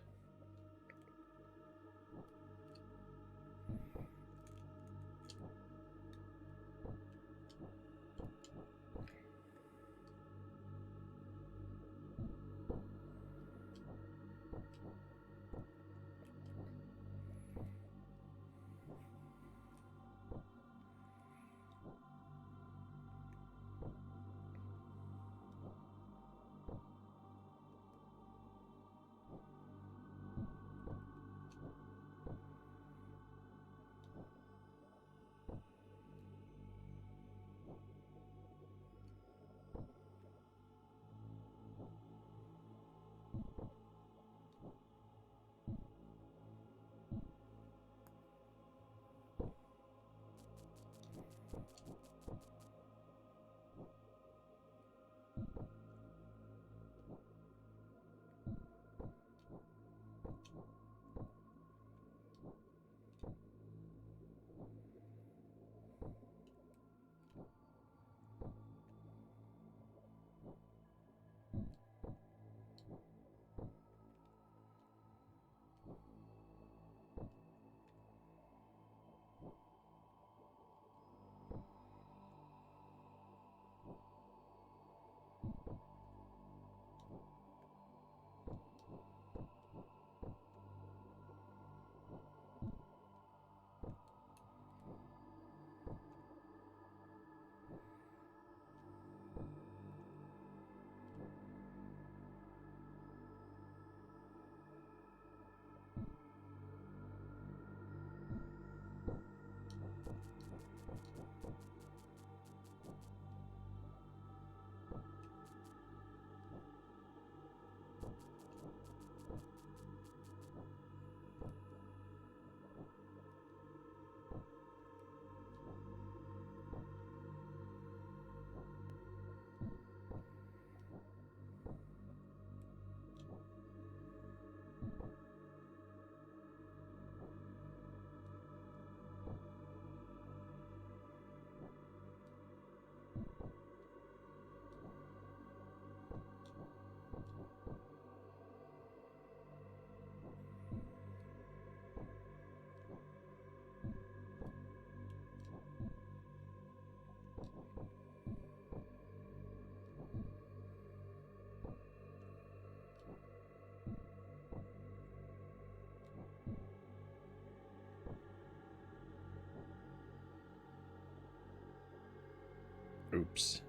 Oops.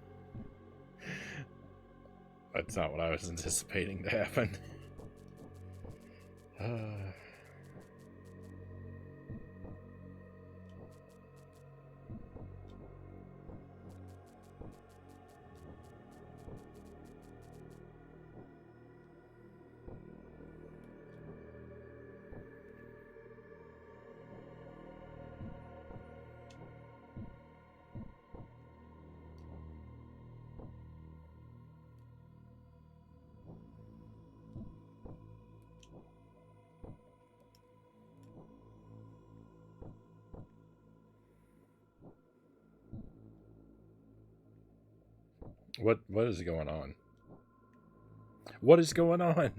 That's not what I was anticipating to happen. What is going on? What is going on?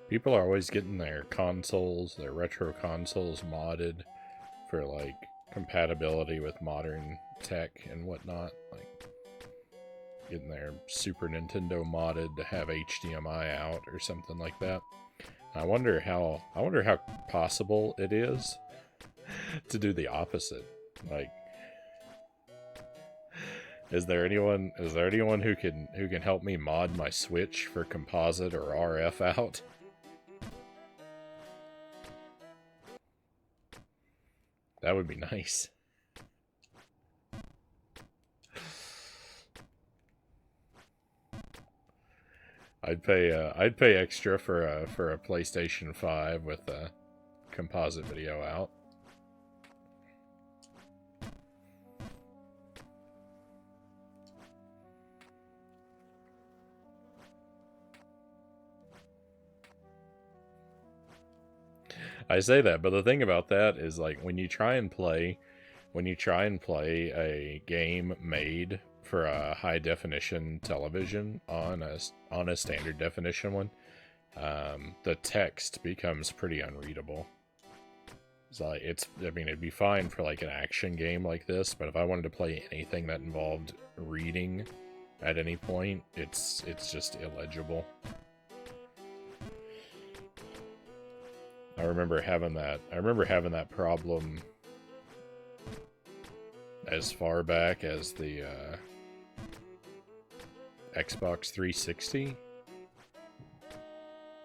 People are always getting their consoles, their retro consoles modded for like compatibility with modern tech and whatnot. Like getting their Super Nintendo modded to have HDMI out or something like that. I wonder how possible it is to do the opposite. Like, is there anyone who can help me mod my Switch for composite or RF out? That would be nice. I'd pay extra for a PlayStation 5 with a composite video out. I say that, but the thing about that is like when you try and play a game made for a high definition television on a standard definition one, the text becomes pretty unreadable. I mean, it'd be fine for like an action game like this, but if I wanted to play anything that involved reading at any point, it's just illegible. I remember having that problem as far back as the Xbox 360.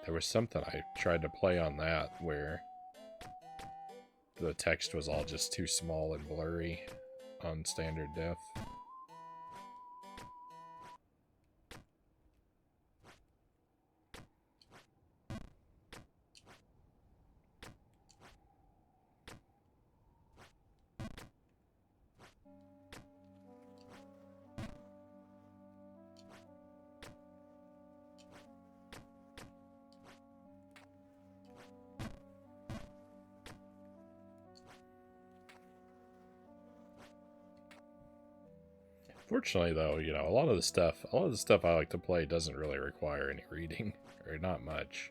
There was something I tried to play on that where the text was all just too small and blurry on standard def. Fortunately, though, you know, a lot of the stuff I like to play doesn't really require any reading, or not much.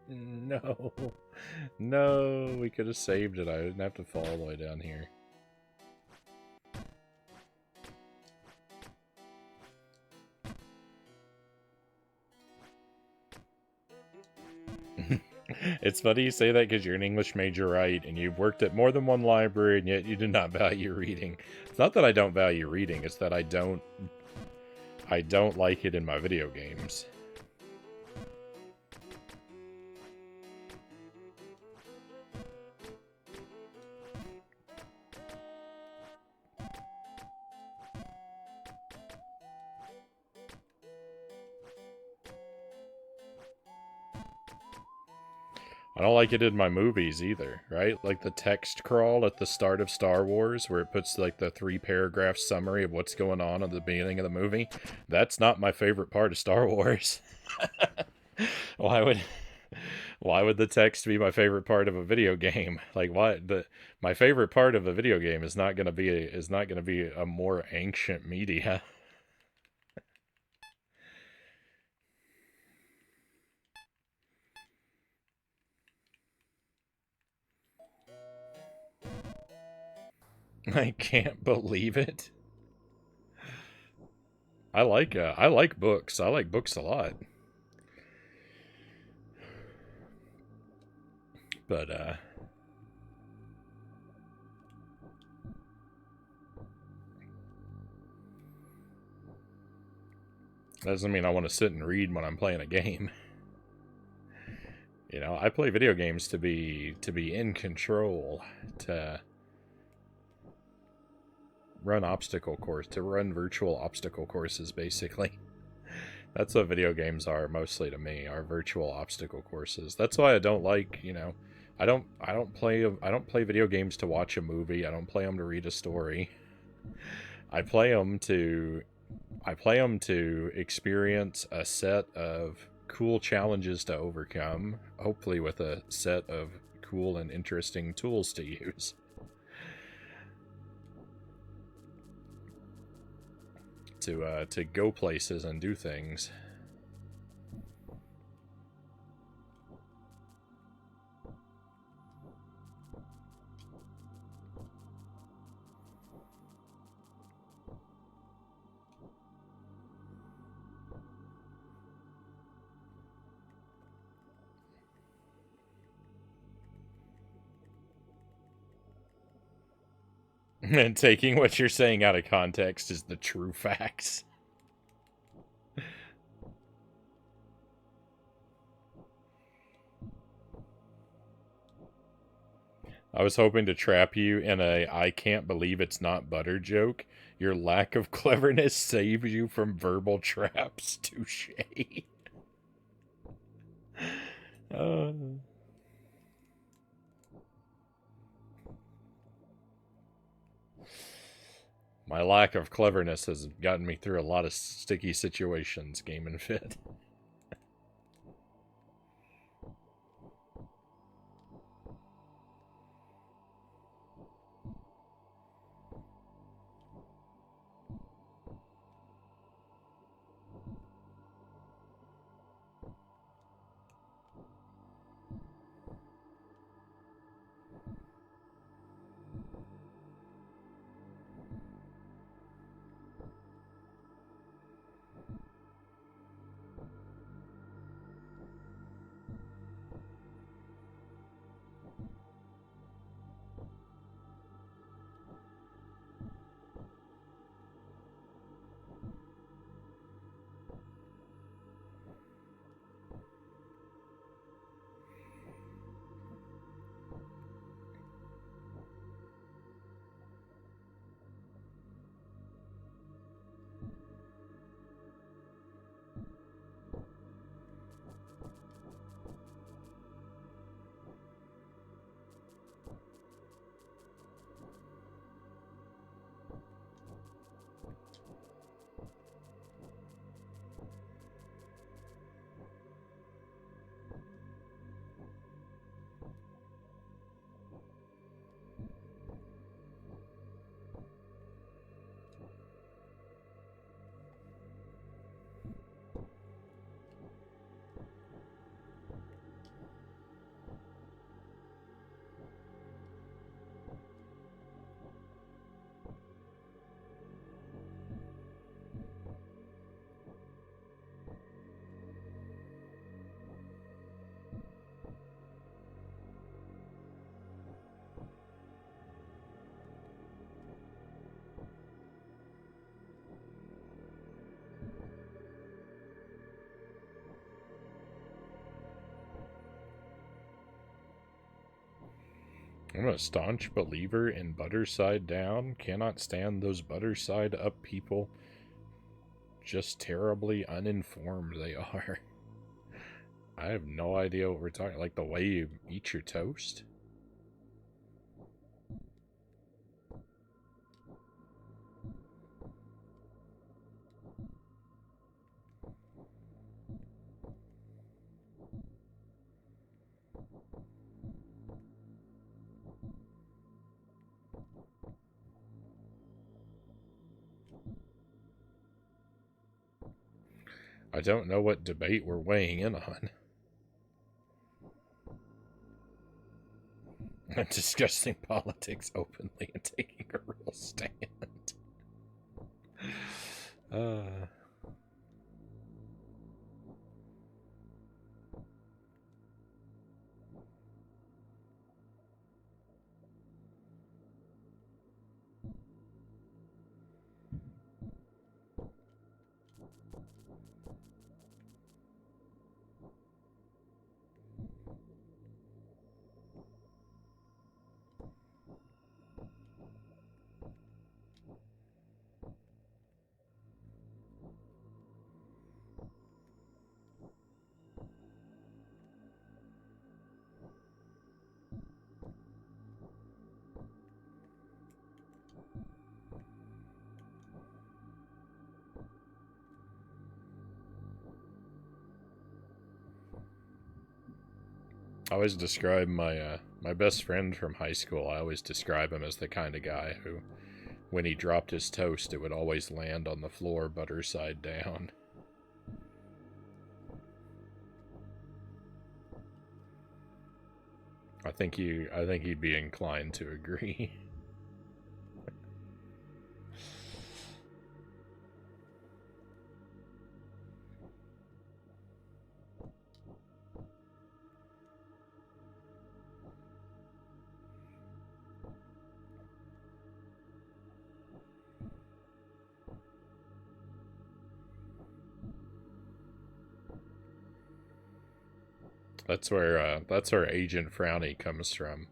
No. No, we could have saved it. I didn't have to fall all the way down here. It's funny you say that because you're an English major, right? And you've worked at more than one library, and yet you do not value reading. It's not that I don't value reading, it's that I don't like it in my video games. I don't like it in my movies either, right? Like the text crawl at the start of Star Wars, where it puts like the 3-paragraph summary of what's going on at the beginning of the movie. That's not my favorite part of Star Wars. Why would the text be my favorite part of a video game? Like, my favorite part of a video game is not gonna be a more ancient media. I can't believe it. I like books. I like books a lot. But doesn't mean I want to sit and read when I'm playing a game. You know, I play video games to be in control, to run virtual obstacle courses, basically. That's what video games are mostly to me, are virtual obstacle courses. That's why I don't like, you know, I don't play video games to watch a movie. I don't play them to read a story. I play them to experience a set of cool challenges to overcome, hopefully with a set of cool and interesting tools to use. To go places and do things. And taking what you're saying out of context is the true facts. I was hoping to trap you in a "I can't believe it's not butter" joke. Your lack of cleverness saves you from verbal traps. Touche. Uh, my lack of cleverness has gotten me through a lot of sticky situations, Game and Fit. I'm a staunch believer in butter side down. Cannot stand those butter side up people. Just terribly uninformed they are. I have no idea what we're talking. Like the way you eat your toast? I don't know what debate we're weighing in on. I'm discussing politics openly and taking a real stand. uh, I always describe my best friend from high school. I always describe him as the kind of guy who, when he dropped his toast, it would always land on the floor butter side down. I think he'd be inclined to agree. That's where Agent Frownie comes from.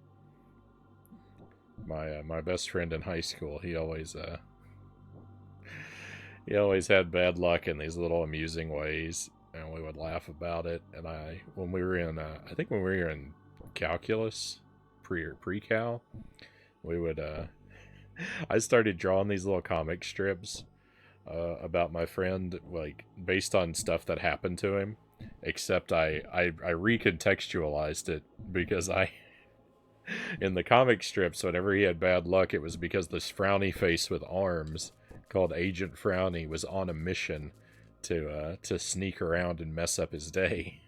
My best friend in high school, he always had bad luck in these little amusing ways. and we would laugh about it. And when we were in, I think when we were in calculus, pre-cal, we would, I started drawing these little comic strips about my friend, like based on stuff that happened to him. Except I recontextualized it because in the comic strips, whenever he had bad luck, it was because this frowny face with arms called Agent Frownie was on a mission to sneak around and mess up his day.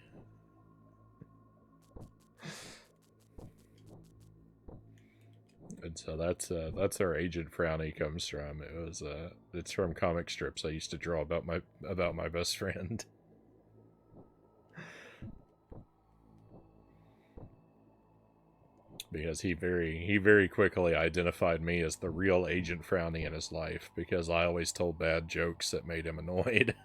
And so that's where Agent Frownie comes from. It's from comic strips I used to draw about my best friend. Because he very quickly identified me as the real Agent Frownie in his life, because I always told bad jokes that made him annoyed.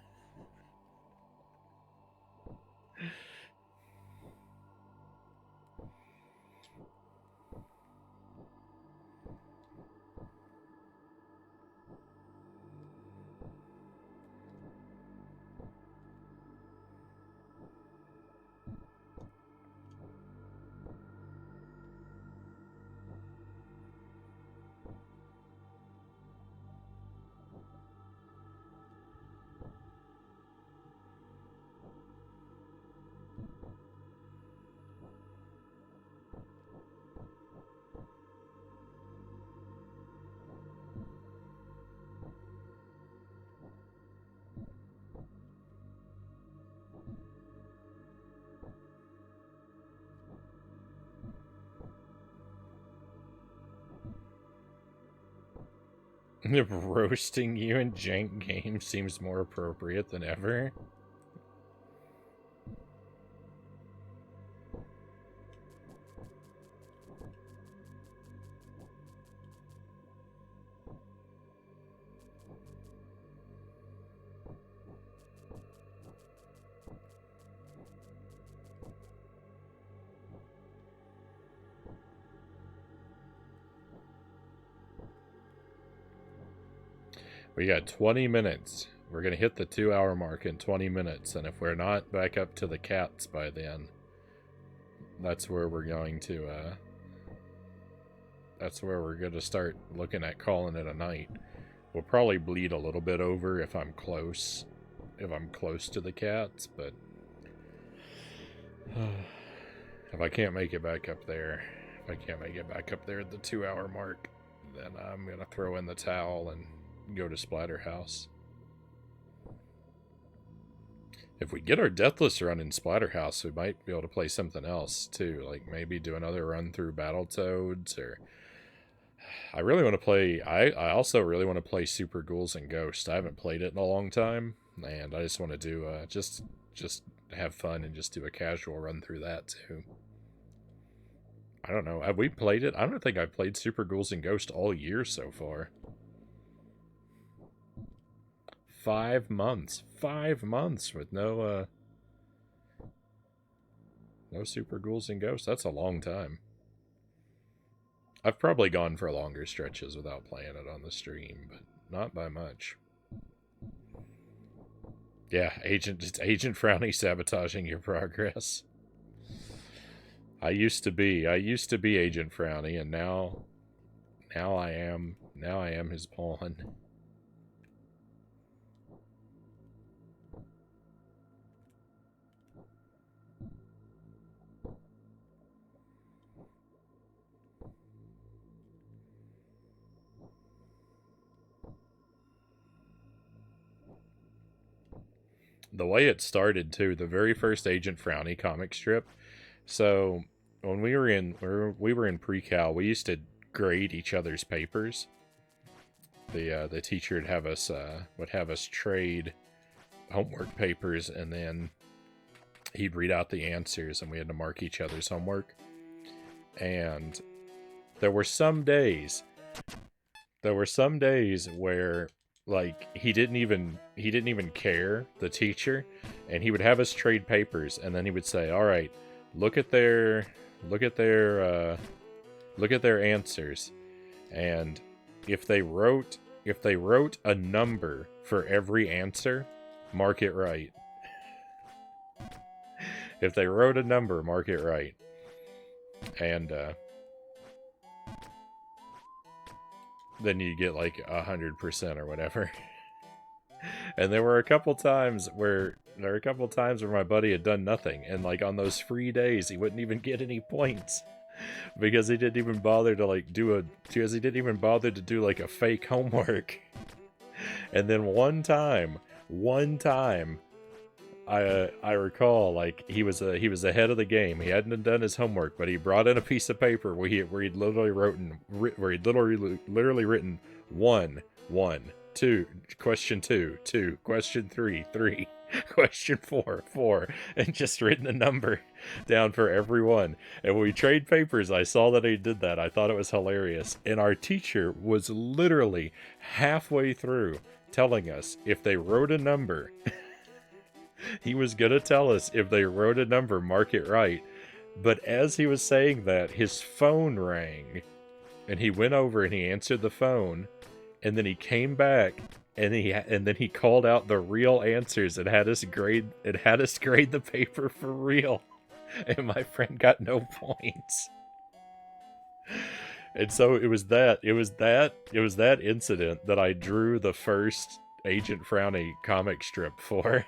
Roasting you in jank games seems more appropriate than ever. We got 20 minutes. We're going to hit the 2-hour mark in 20 minutes, and if we're not back up to the cats by then, that's where we're going to, that's where we're going to start looking at calling it a night. We'll probably bleed a little bit over if I'm close to the cats, but if I can't make it back up there, at the 2-hour mark, then I'm going to throw in the towel and go to Splatterhouse. If we get our Deathless run in Splatterhouse, we might be able to play something else too, like maybe do another run through Battletoads, or I really want to play. I also really want to play Super Ghouls and Ghosts. I haven't played it in a long time, and I just want to do just have fun and just do a casual run through that too. I don't know. Have we played it? I don't think I've played Super Ghouls and Ghosts all year so far. 5 months. 5 months with no Super Ghouls and Ghosts. That's a long time. I've probably gone for longer stretches without playing it on the stream, but not by much. Yeah, it's Agent Frownie sabotaging your progress. I used to be Agent Frownie, and now I am his pawn. The way it started too, the very first Agent Frownie comic strip. So when we were in pre-cal, we used to grade each other's papers. The teacher would have us trade homework papers, and then he'd read out the answers, and we had to mark each other's homework. And there were some days where, like, he didn't even care, the teacher, and he would have us trade papers, and then he would say, "All right, look at their answers, and if they wrote a number for every answer, mark it right." If they wrote a number, mark it right. And then you get like 100% or whatever. And there were a couple times where my buddy had done nothing, and like on those free days he wouldn't even get any points because he didn't even bother to do like a fake homework. And then one time I recall, like, he was ahead of the game. He hadn't done his homework, but he brought in a piece of paper where he'd literally written 1, 1, 2, question 2, 2, question 3, 3, question 4, 4, and just written a number down for every one. And when we trade papers, I saw that he did that. I thought it was hilarious. And our teacher was literally halfway through telling us if they wrote a number. He was gonna tell us if they wrote a number, mark it right. But as he was saying that, his phone rang. And he went over and he answered the phone. And then he came back and then he called out the real answers and had us grade the paper for real. And my friend got no points. And so it was that incident that I drew the first Agent Frownie comic strip for.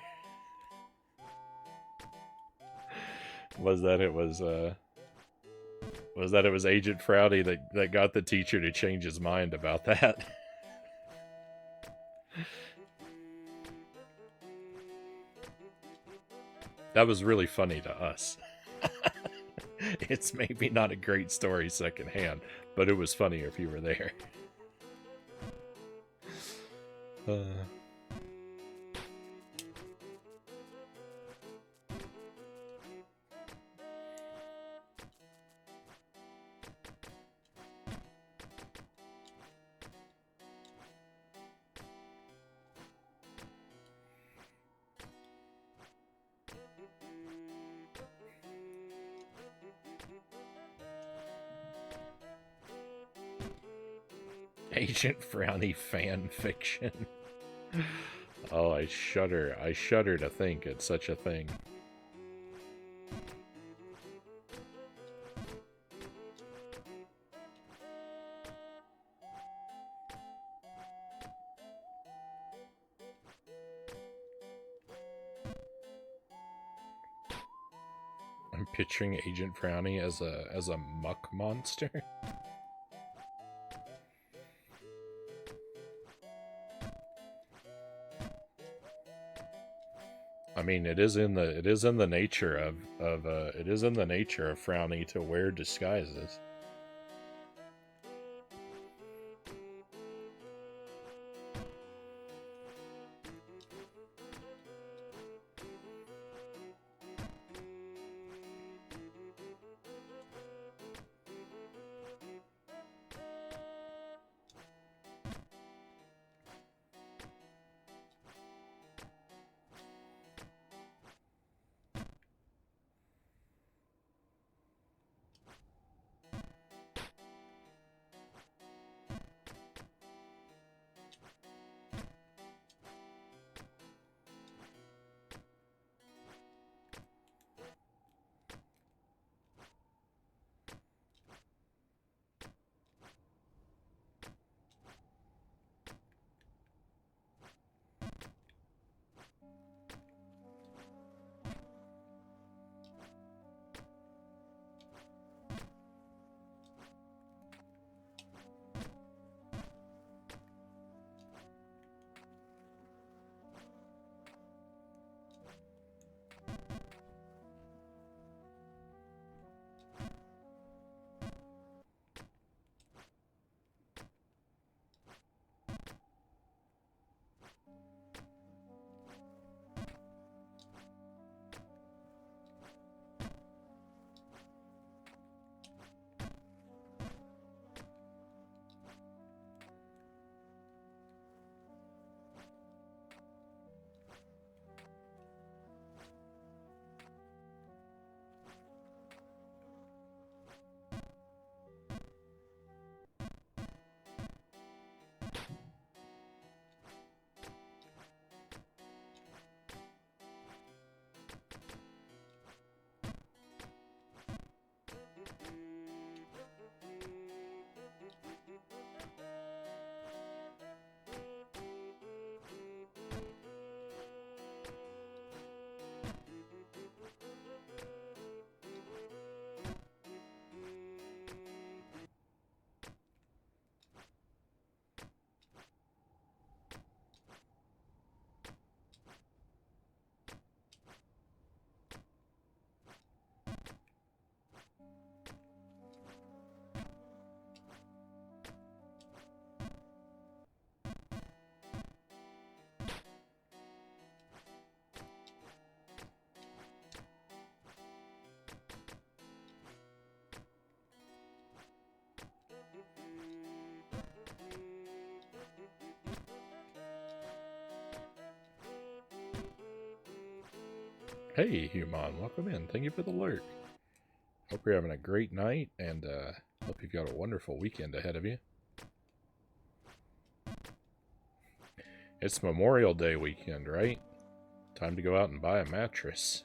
was that it was Agent Frownie that got the teacher to change his mind about that. That was really funny to us. It's maybe not a great story secondhand, but it was funny if you were there. Agent Frownie fan fiction. Oh, I shudder. I shudder to think it's such a thing. I'm picturing Agent Frownie as a muck monster. I mean, it is in the nature of Frownie to wear disguises. Hey, Human, welcome in. Thank you for the lurk. Hope you're having a great night, and hope you've got a wonderful weekend ahead of you. It's Memorial Day weekend, right? Time to go out and buy a mattress.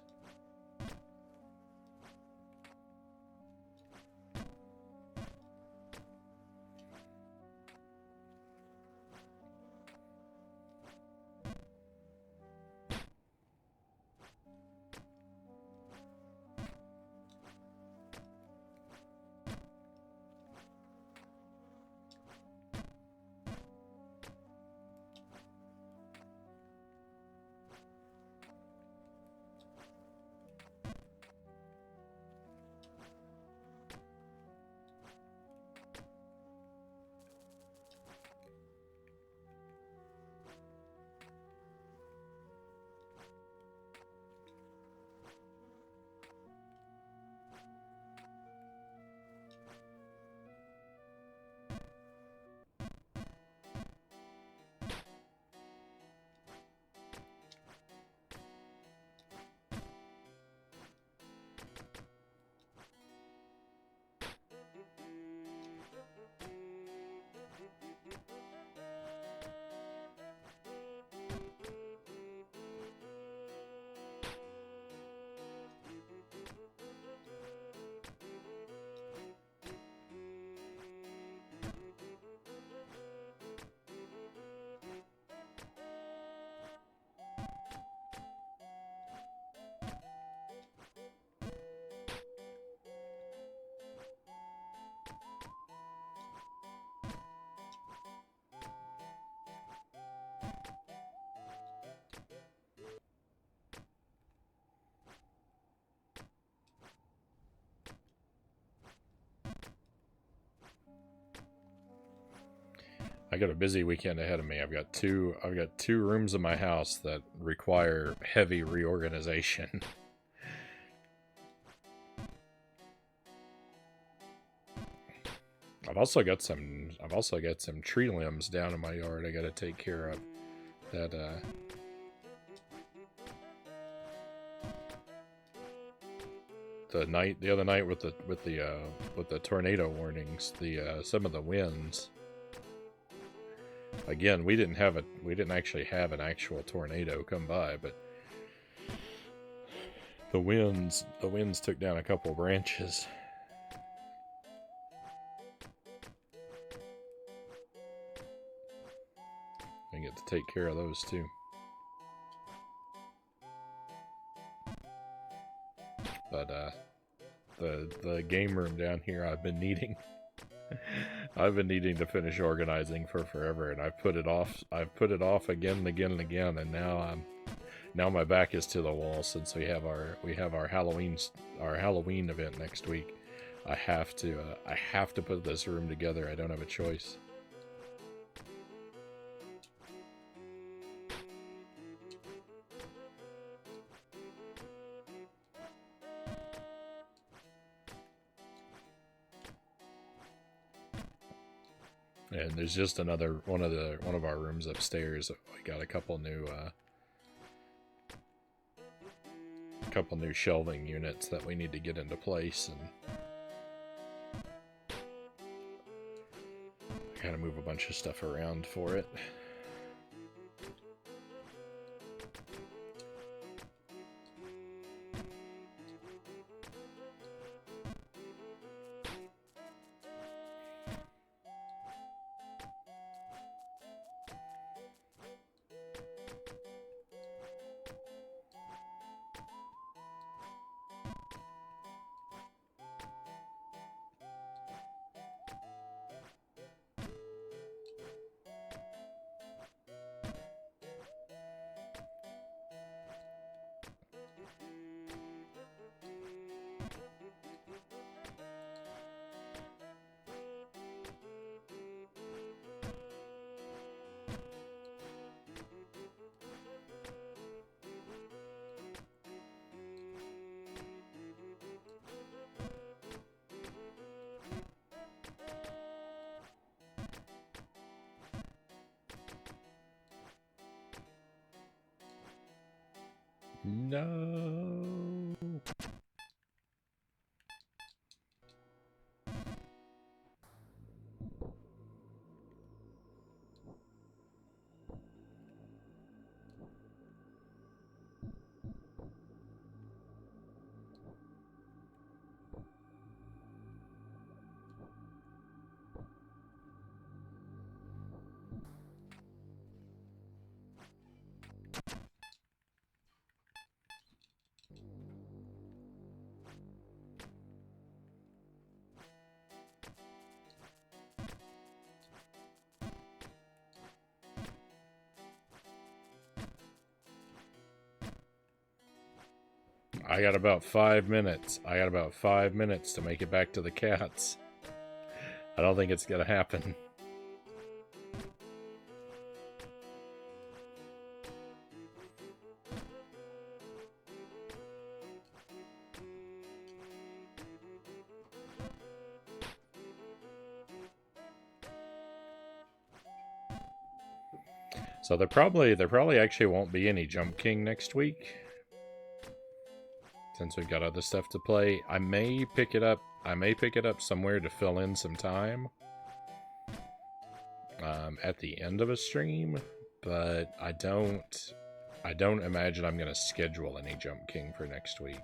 I got a busy weekend ahead of me. I've got two rooms in my house that require heavy reorganization. I've also got some tree limbs down in my yard I got to take care of. That the other night with the tornado warnings, some of the winds. Again, we didn't actually have an actual tornado come by, but the winds took down a couple branches. I get to take care of those too. But the game room down here, I've been needing to finish organizing for forever, and I've put it off again and again and again, and now my back is to the wall since we have our Halloween event next week. I have to put this room together. I don't have a choice. And there's just another one of our rooms upstairs. We got a couple new shelving units that we need to get into place, and I gotta move a bunch of stuff around for it. No. I got about 5 minutes. I got about 5 minutes to make it back to the cats. I don't think it's gonna happen. So there probably actually won't be any Jump King next week, since we've got other stuff to play. I may pick it up. I may pick it up somewhere to fill in some time at the end of a stream, but I don't imagine I'm gonna schedule any Jump King for next week.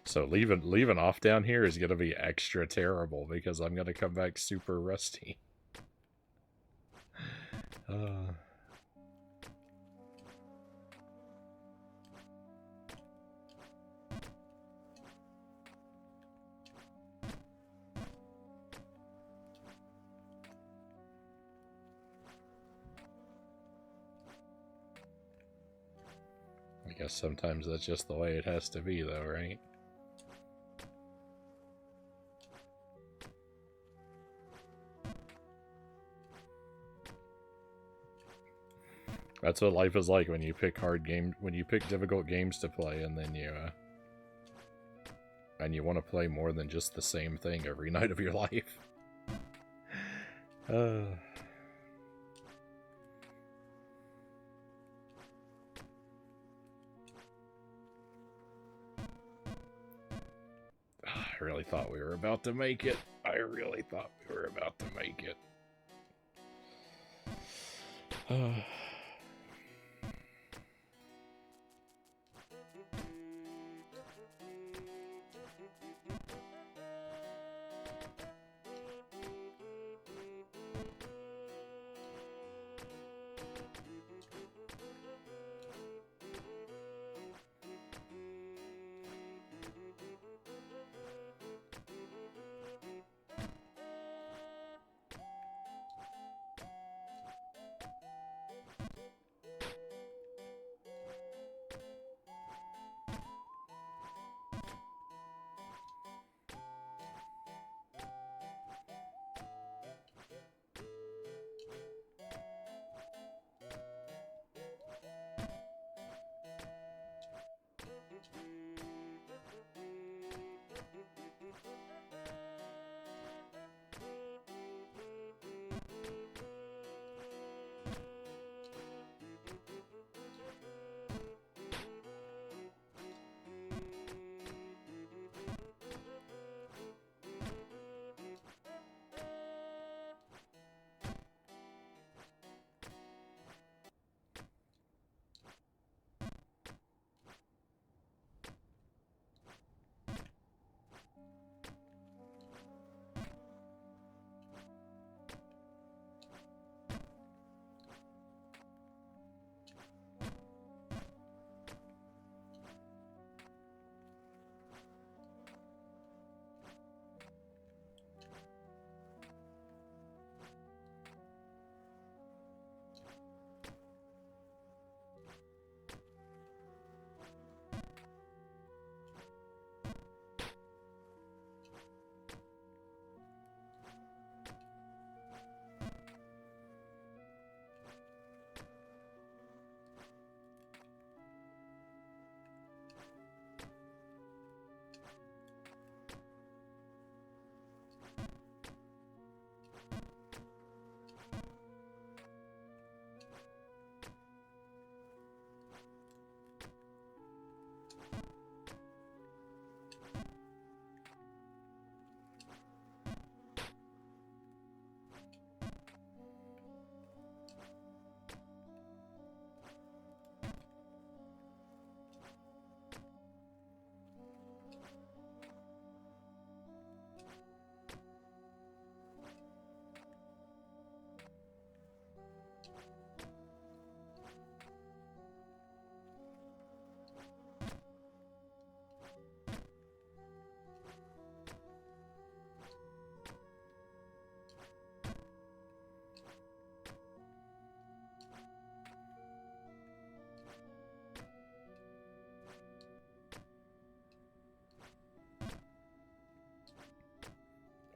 So leaving off down here is gonna be extra terrible because I'm gonna come back super rusty. I guess sometimes that's just the way it has to be, though, right? That's what life is like when you pick difficult games to play, and then you want to play more than just the same thing every night of your life. I really thought we were about to make it. I really thought we were about to make it.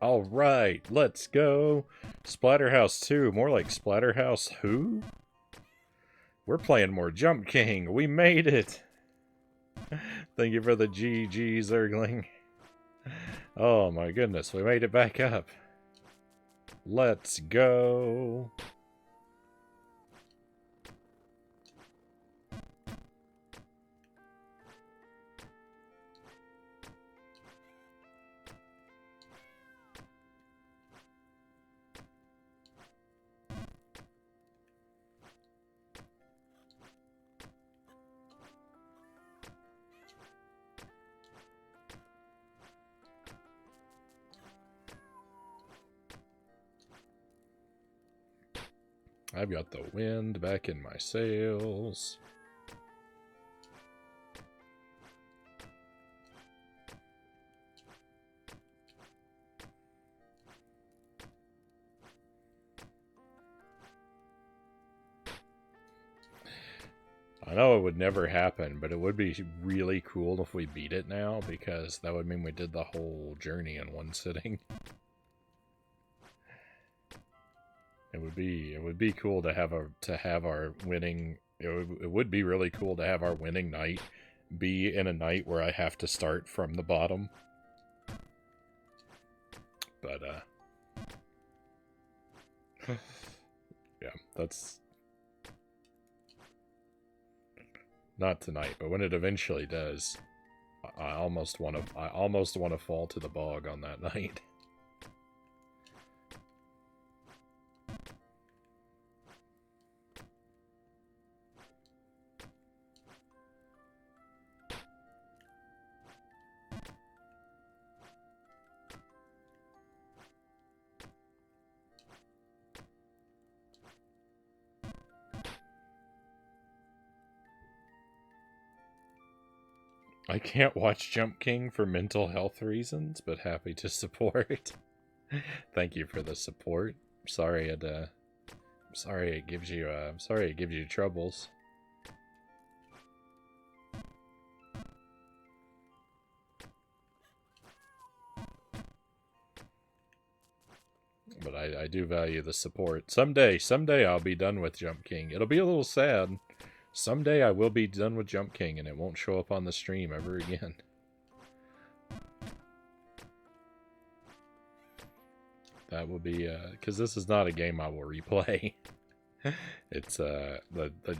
Alright, let's go. Splatterhouse 2, more like Splatterhouse who? We're playing more Jump King. We made it. Thank you for the GG, Zergling. Oh my goodness, we made it back up. Let's go. I've got the wind back in my sails. I know it would never happen, but it would be really cool if we beat it now, because that would mean we did the whole journey in one sitting. It would be cool to have our winning. It would be really cool to have our winning night be in a night where I have to start from the bottom. But yeah, that's not tonight. But when it eventually does, I almost want to fall to the bog on that night. I can't watch Jump King for mental health reasons, but happy to support. Thank you for the support. Sorry it gives you troubles. But I do value the support. Someday I'll be done with Jump King. It'll be a little sad. Someday I will be done with Jump King and it won't show up on the stream ever again. That will be, because this is not a game I will replay. It's, the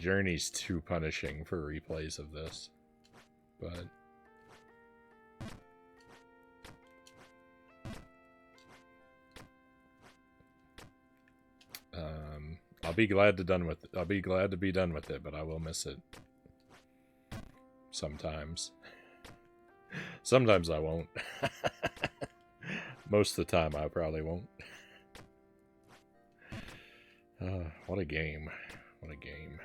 journey's too punishing for replays of this. But I'll be glad to be done with it, but I will miss it. Sometimes. Sometimes I won't. Most of the time I probably won't. What a game. What a game.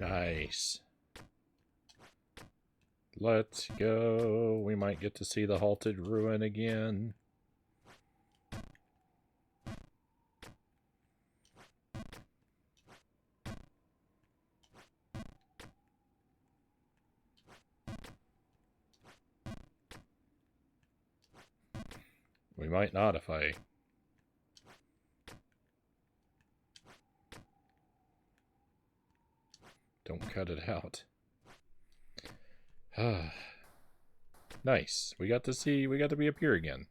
Nice. Let's go. We might get to see the halted ruin again. We might not if I... don't cut it out. Nice. We got to be up here again.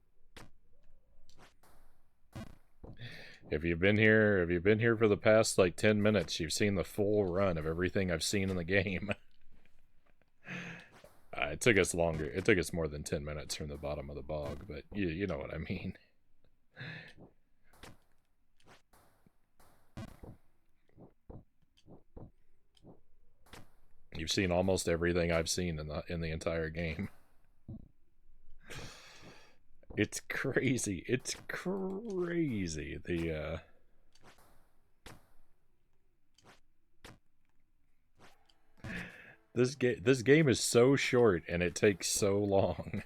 If you've been here for the past like 10 minutes, you've seen the full run of everything I've seen in the game. It took us longer. It took us more than 10 minutes from the bottom of the bog, but you know what I mean. You've seen almost everything I've seen in the entire game. It's crazy. It's crazy. This game is so short and it takes so long.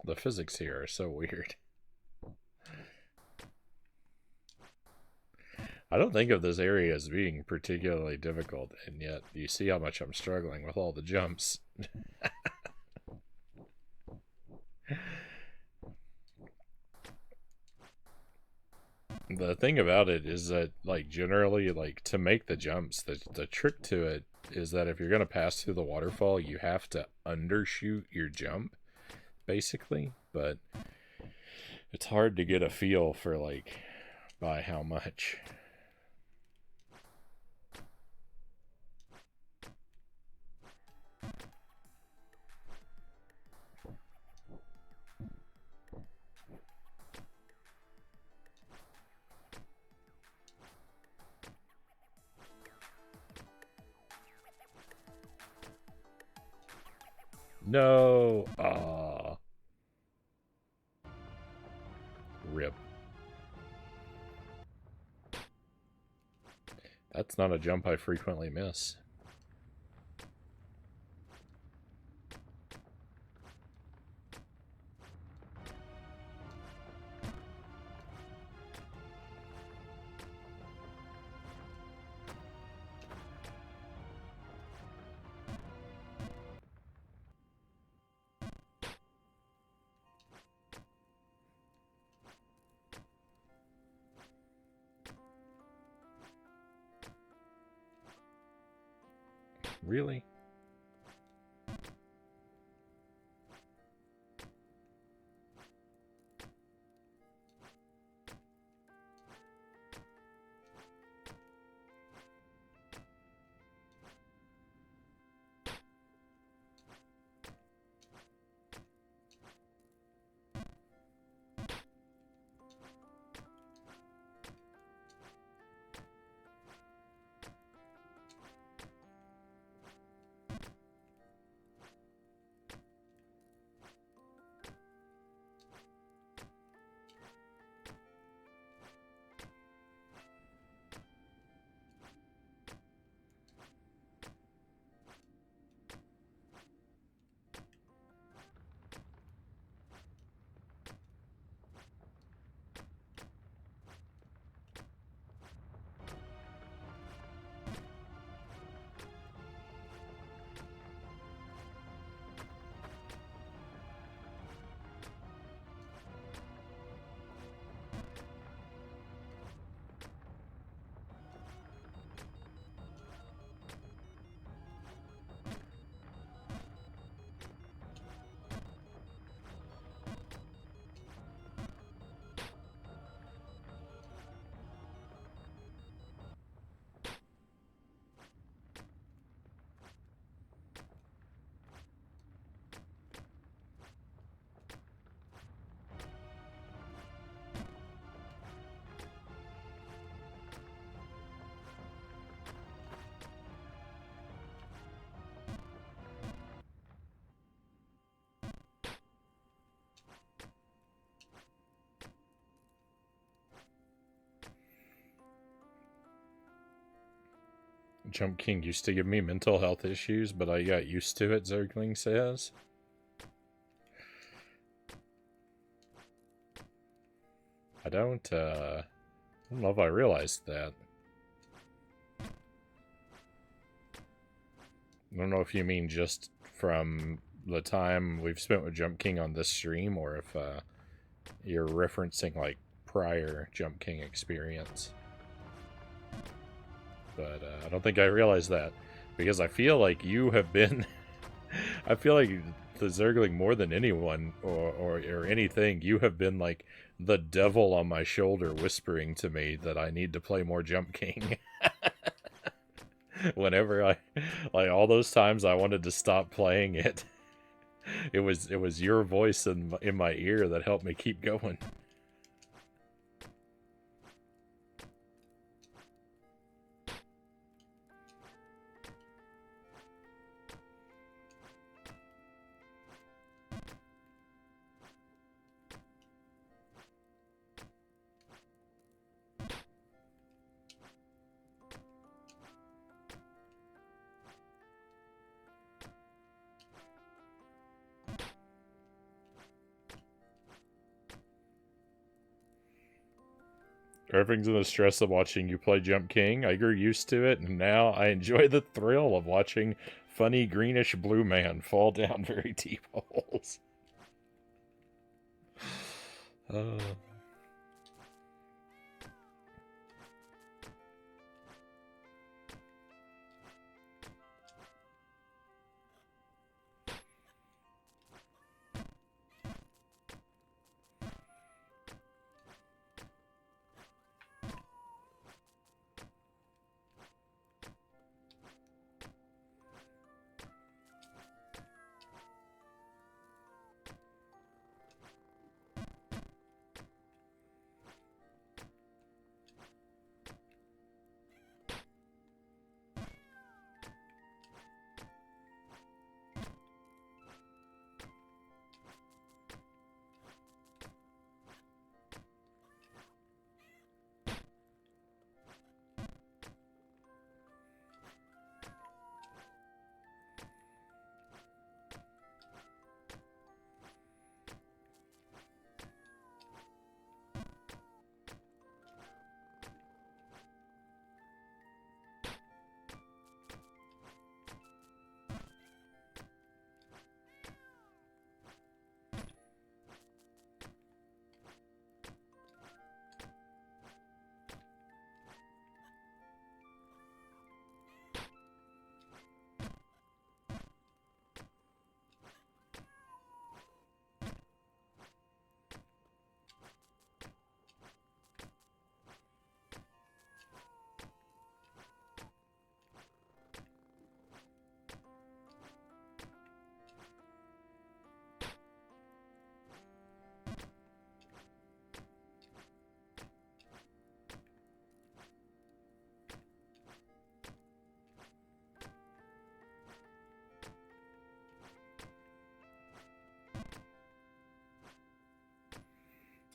The physics here are so weird. I don't think of this area as being particularly difficult, and yet you see how much I'm struggling with all the jumps. The thing about it is that, like, generally, like, to make the jumps, the trick to it is that if you're going to pass through the waterfall, you have to undershoot your jump, basically, but it's hard to get a feel for, like, by how much. No! Ah. Rip. That's not a jump I frequently miss. Really? Jump King used to give me mental health issues, but I got used to it, Zergling says. I don't know if I realized that. I don't know if you mean just from the time we've spent with Jump King on this stream, or if you're referencing, like, prior Jump King experience. But I don't think I realized that, because I feel like you have been... I feel like the Zergling, more than anyone or anything, you have been like the devil on my shoulder whispering to me that I need to play more Jump King. Whenever like all those times I wanted to stop playing it, it was your voice in my ear that helped me keep going. Everything's in the stress of watching you play Jump King. I grew used to it, and now I enjoy the thrill of watching funny greenish blue man fall down very deep holes.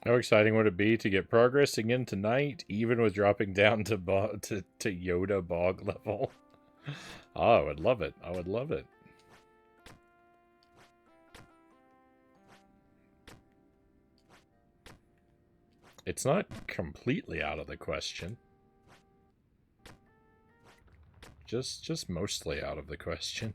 How exciting would it be to get progress again tonight, even with dropping down to Yoda bog level? Oh, I would love it. I would love it. It's not completely out of the question. Just mostly out of the question.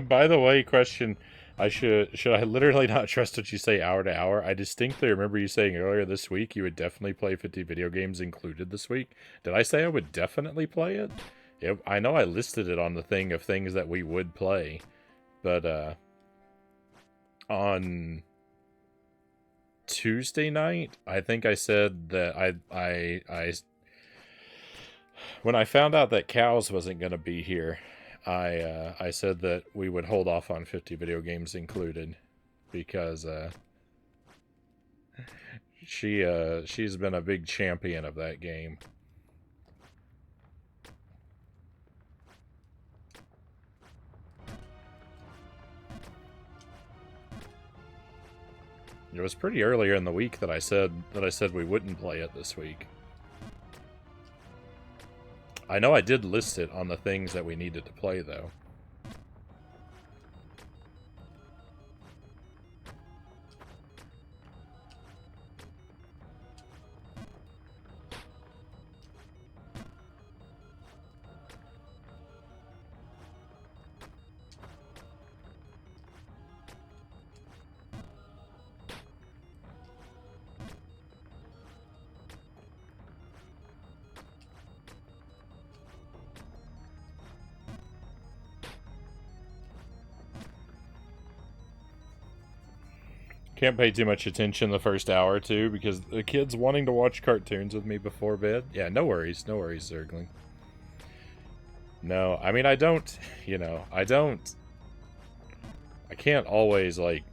By the way, question: should I literally not trust what you say hour to hour? I distinctly remember you saying earlier this week you would definitely play 50 video games included this week. Did I say I would definitely play it? I know I listed it on the thing of things that we would play, but on Tuesday night, I think I said that when I found out that Cows wasn't going to be here, I said that we would hold off on 50 video games included because she's been a big champion of that game. It was pretty earlier in the week that I said we wouldn't play it this week. I know I did list it on the things that we needed to play, though. Can't pay too much attention the first hour or two because the kid's wanting to watch cartoons with me before bed. Yeah, no worries, Zergling. No, I mean, I don't, I can't always, like,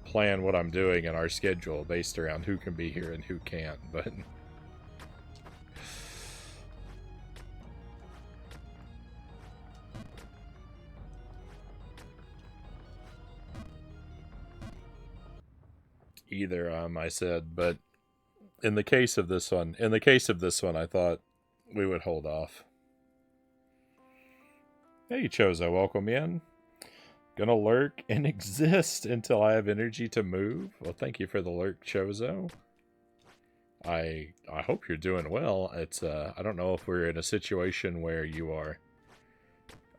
plan what I'm doing in our schedule based around who can be here and who can't, but... Either, I said, but in the case of this one, I thought we would hold off. Hey, Chozo, welcome in. Gonna lurk and exist until I have energy to move. Well, thank you for the lurk, Chozo. I hope you're doing well. It's I don't know if we're in a situation where you are.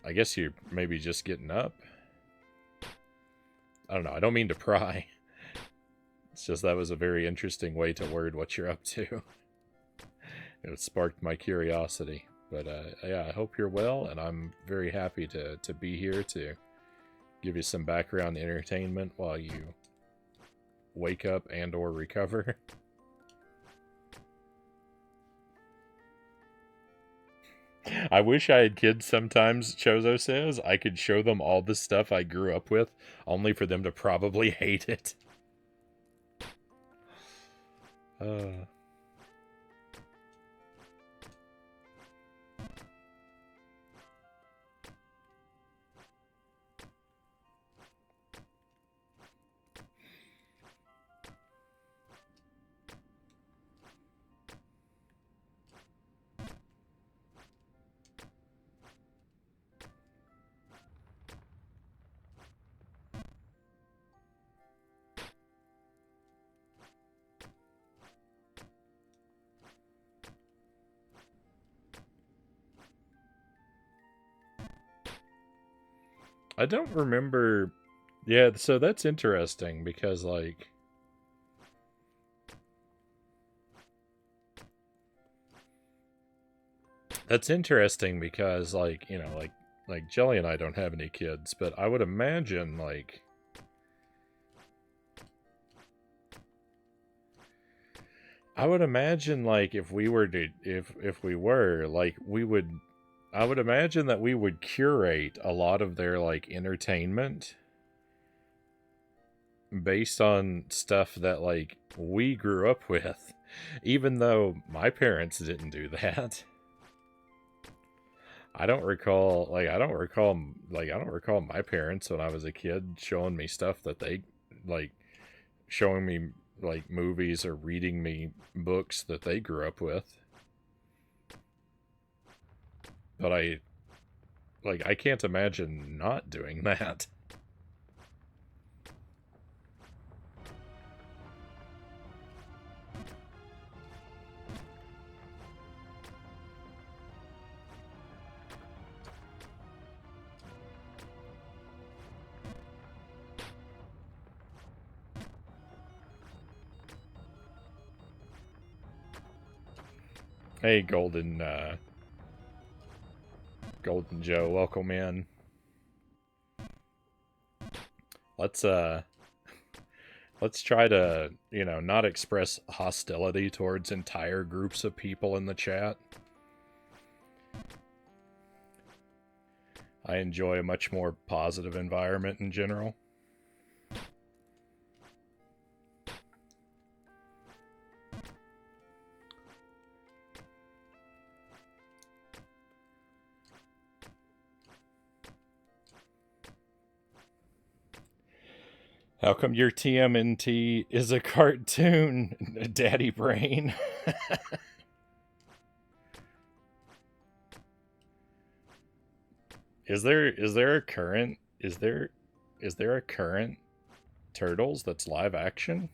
I guess you're maybe just getting up. I don't know. I don't mean to pry. It's just that was a very interesting way to word what you're up to. It sparked my curiosity. But yeah, I hope you're well, and I'm very happy to be here to give you some background entertainment while you wake up and or recover. I wish I had kids sometimes, Chozo says. I could show them all the stuff I grew up with, only for them to probably hate it. I don't remember. Yeah, so that's interesting because, like, like Jelly and I don't have any kids, but I would imagine, like, if we were to, if we were, like, I would imagine that we would curate a lot of their, like, entertainment based on stuff that, like, we grew up with, even though my parents didn't do that. I don't recall my parents when I was a kid showing me stuff that they, like, showing me, like, movies or reading me books that they grew up with. But I can't imagine not doing that. Hey, Golden Golden Joe, welcome in. Let's try to, not express hostility towards entire groups of people in the chat. I enjoy a much more positive environment in general. How come your TMNT is a cartoon, Daddy Brain? Is there a current Turtles that's live action?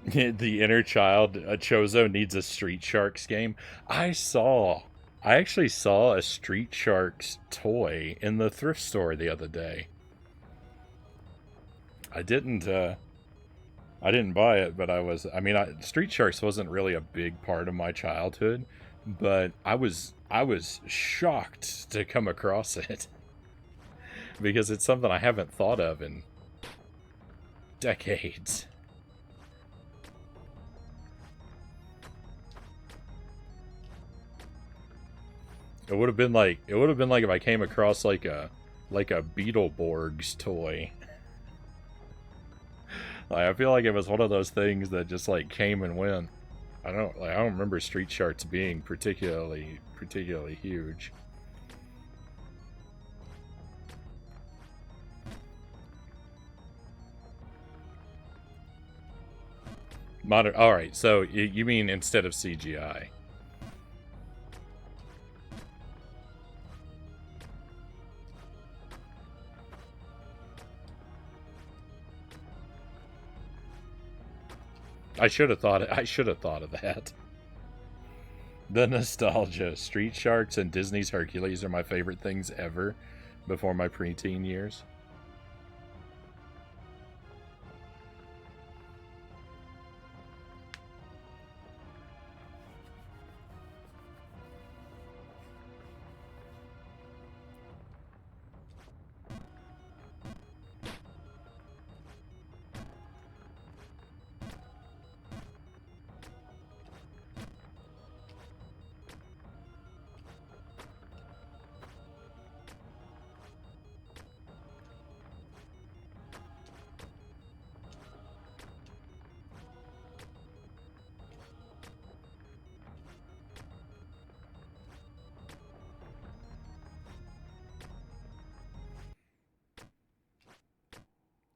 The inner child, Chozo needs a Street Sharks game. I actually saw a Street Sharks toy in the thrift store the other day. I didn't buy it, but Street Sharks wasn't really a big part of my childhood, but I was shocked to come across it because it's something I haven't thought of in decades. It would have been like if I came across like a Beetleborgs toy. I feel like it was one of those things that just like came and went. I don't remember Street Sharks being particularly huge. Modern. All right, so you mean instead of CGI? I should have thought of that. The nostalgia. Street Sharks and Disney's Hercules are my favorite things ever before my preteen years.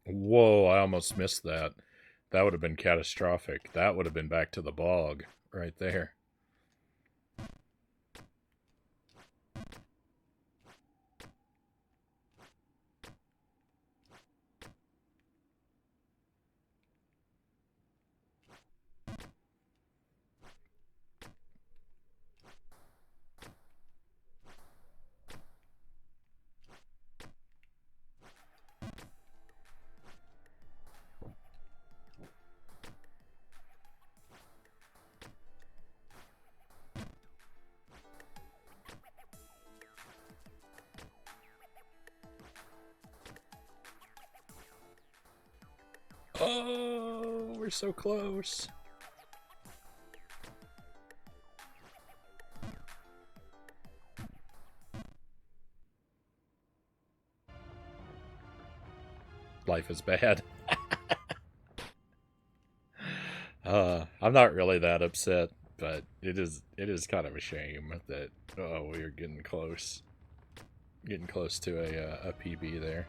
Whoa, I almost missed that. That would have been catastrophic. That would have been back to the bog right there. Oh, we're so close. Life is bad. I'm not really that upset, but it is kind of a shame that we're getting close to a PB there.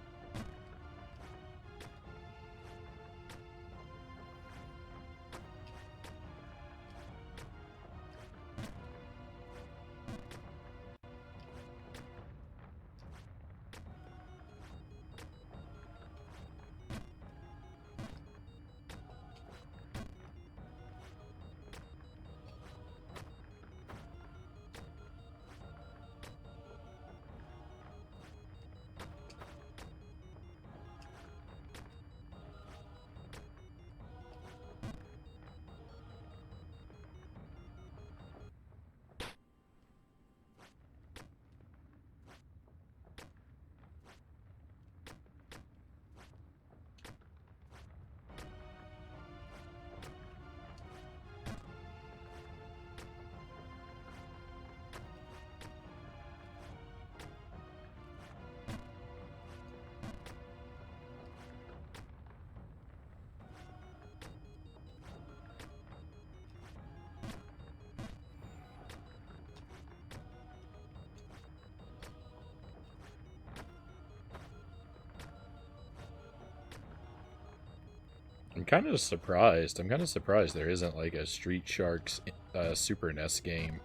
I'm kind of surprised. I'm kind of surprised there isn't like a Street Sharks Super NES game.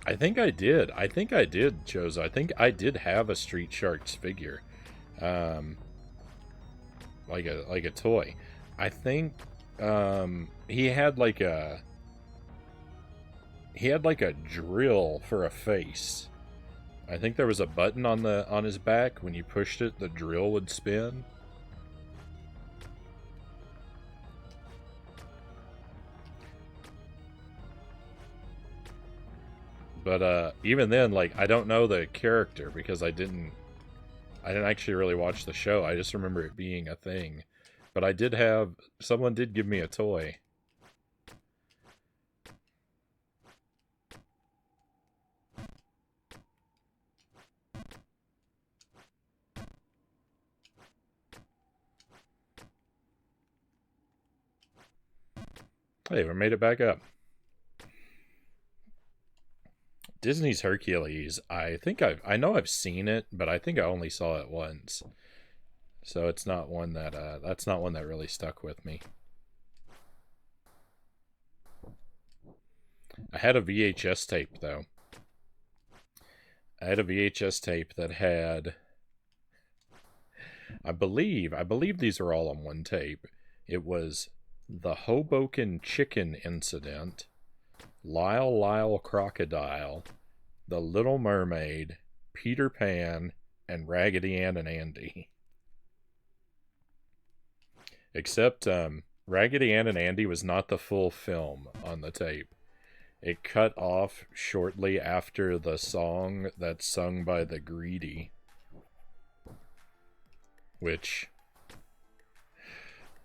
I think I did. I think I did, Chozo. I think I did have a Street Sharks figure. Um, like a toy. I think he had like a drill for a face. I think there was a button on his back. When you pushed it, the drill would spin. But even then, like, I don't know the character because I didn't actually really watch the show. I just remember it being a thing. But I did have someone did give me a toy. Hey, we made it back up. Disney's Hercules. I know I've seen it, but I think I only saw it once. So it's not one that that's not one that really stuck with me. I had a VHS tape though. I had a VHS tape that had I believe these are all on one tape. It was the Hoboken Chicken Incident, Lyle Lyle Crocodile, The Little Mermaid, Peter Pan, and Raggedy Ann and Andy. Except Raggedy Ann and Andy was not the full film on the tape. It cut off shortly after the song that's sung by the Greedy. Which,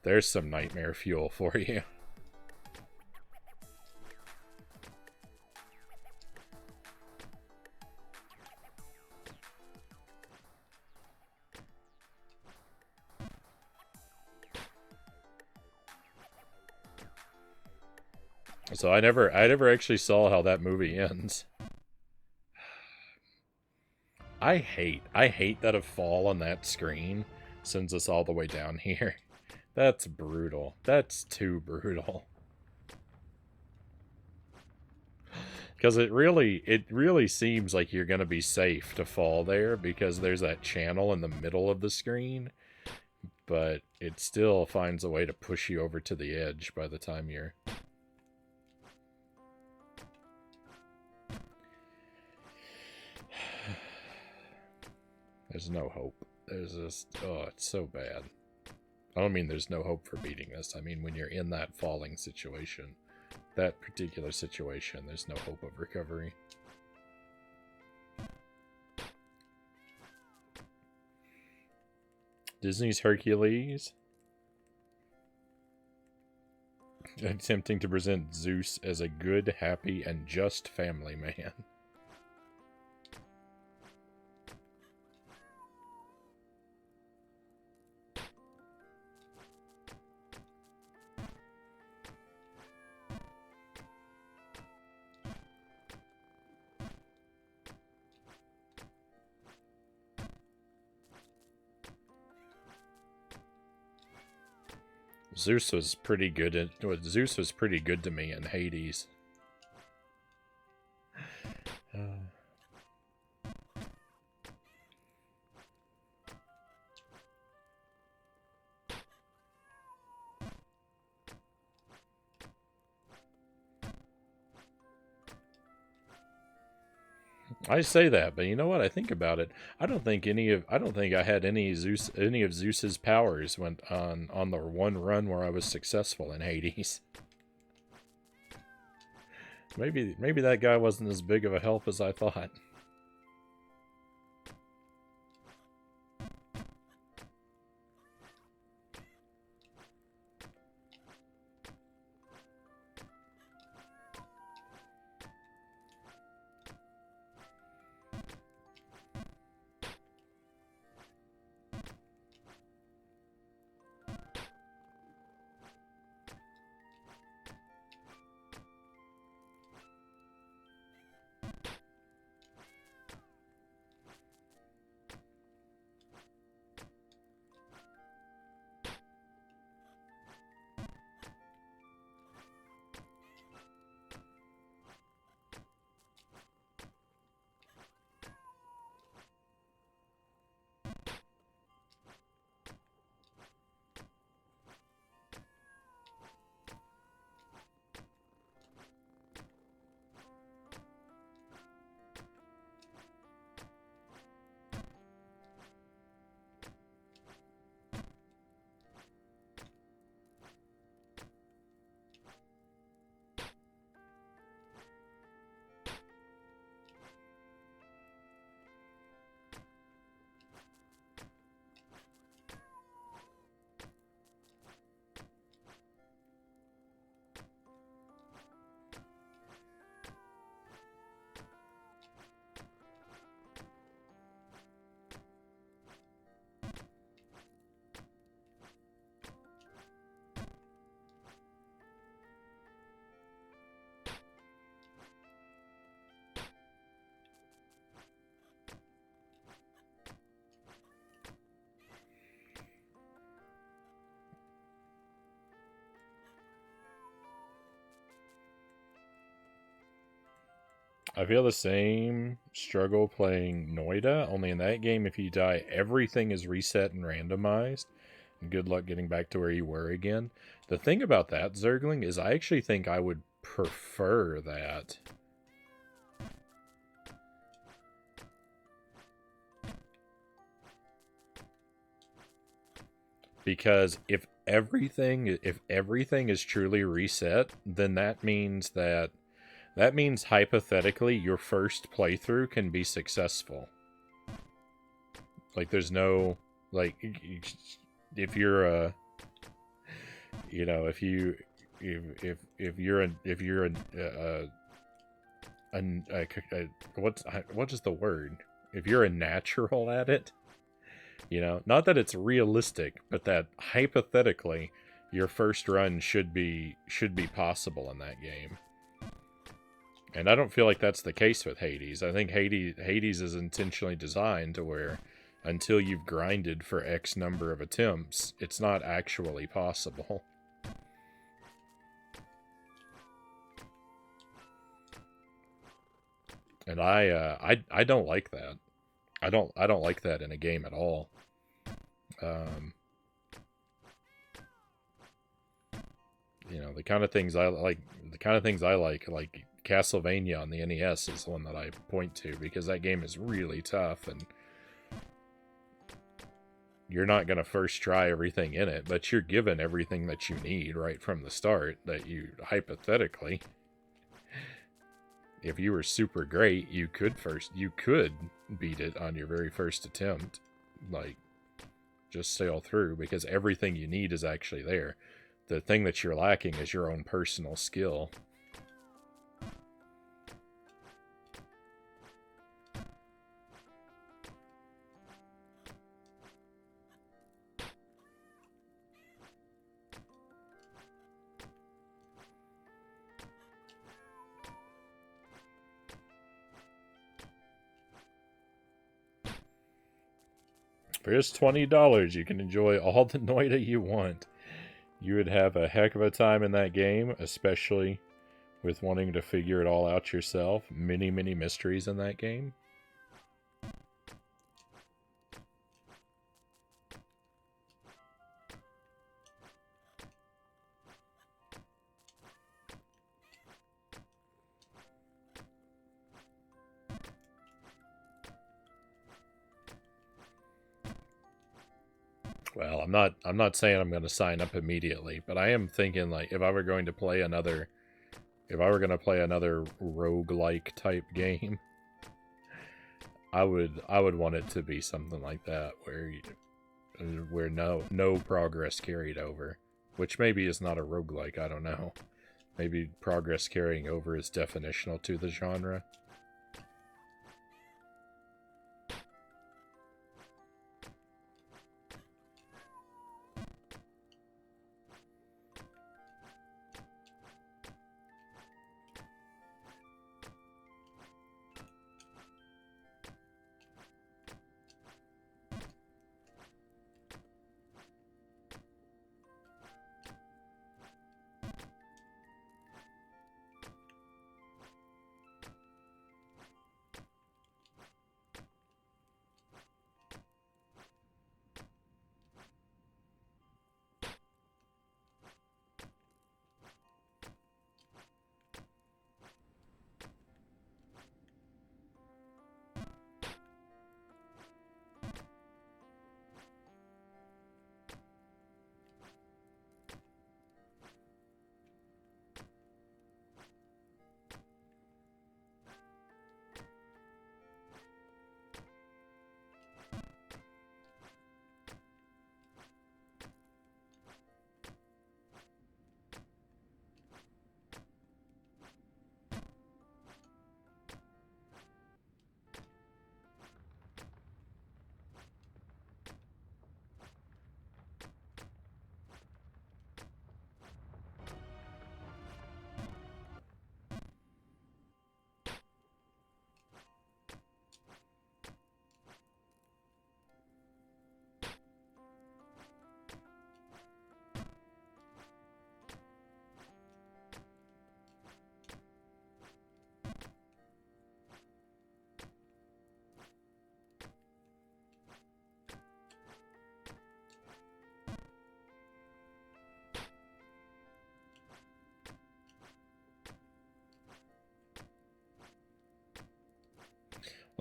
there's some nightmare fuel for you. So I never actually saw how that movie ends. I hate that a fall on that screen sends us all the way down here. That's brutal. That's too brutal. Because it really seems like you're gonna be safe to fall there because there's that channel in the middle of the screen, but it still finds a way to push you over to the edge by the time you're. There's no hope. There's just, oh, it's so bad. I don't mean there's no hope for beating this. I mean when you're in that falling situation, that particular situation, there's no hope of recovery. Disney's Hercules. Attempting to present Zeus as a good, happy, and just family man. Zeus was pretty good to me in Hades. I say that, but you know what? I think about it. I don't think I had any of Zeus's powers went on the one run where I was successful in Hades. Maybe that guy wasn't as big of a help as I thought. I feel the same struggle playing Noida, only in that game, if you die, everything is reset and randomized. And good luck getting back to where you were again. The thing about that, Zergling, is I actually think I would prefer that. Because if everything is truly reset, then that means hypothetically your first playthrough can be successful. Like there's no like if you're a you know if you're what is the word, if you're a natural at it, not that it's realistic, but that hypothetically your first run should be possible in that game. And I don't feel like that's the case with Hades. I think Hades is intentionally designed to where until you've grinded for X number of attempts, it's not actually possible. And I don't like that. I don't like that in a game at all. The kind of things I like, like Castlevania on the NES is the one that I point to, because that game is really tough, and you're not going to first try everything in it, but you're given everything that you need right from the start, that you, hypothetically, if you were super great, you could beat it on your very first attempt. Like, just sail through, because everything you need is actually there. The thing that you're lacking is your own personal skill. For just $20, you can enjoy all the Noida you want. You would have a heck of a time in that game, especially with wanting to figure it all out yourself. Many, many mysteries in that game. Well, I'm not saying I'm going to sign up immediately, but I am thinking, like, if I were going to play another roguelike type game, I would want it to be something like that, where no progress carried over, which maybe is not a roguelike, I don't know. Maybe progress carrying over is definitional to the genre.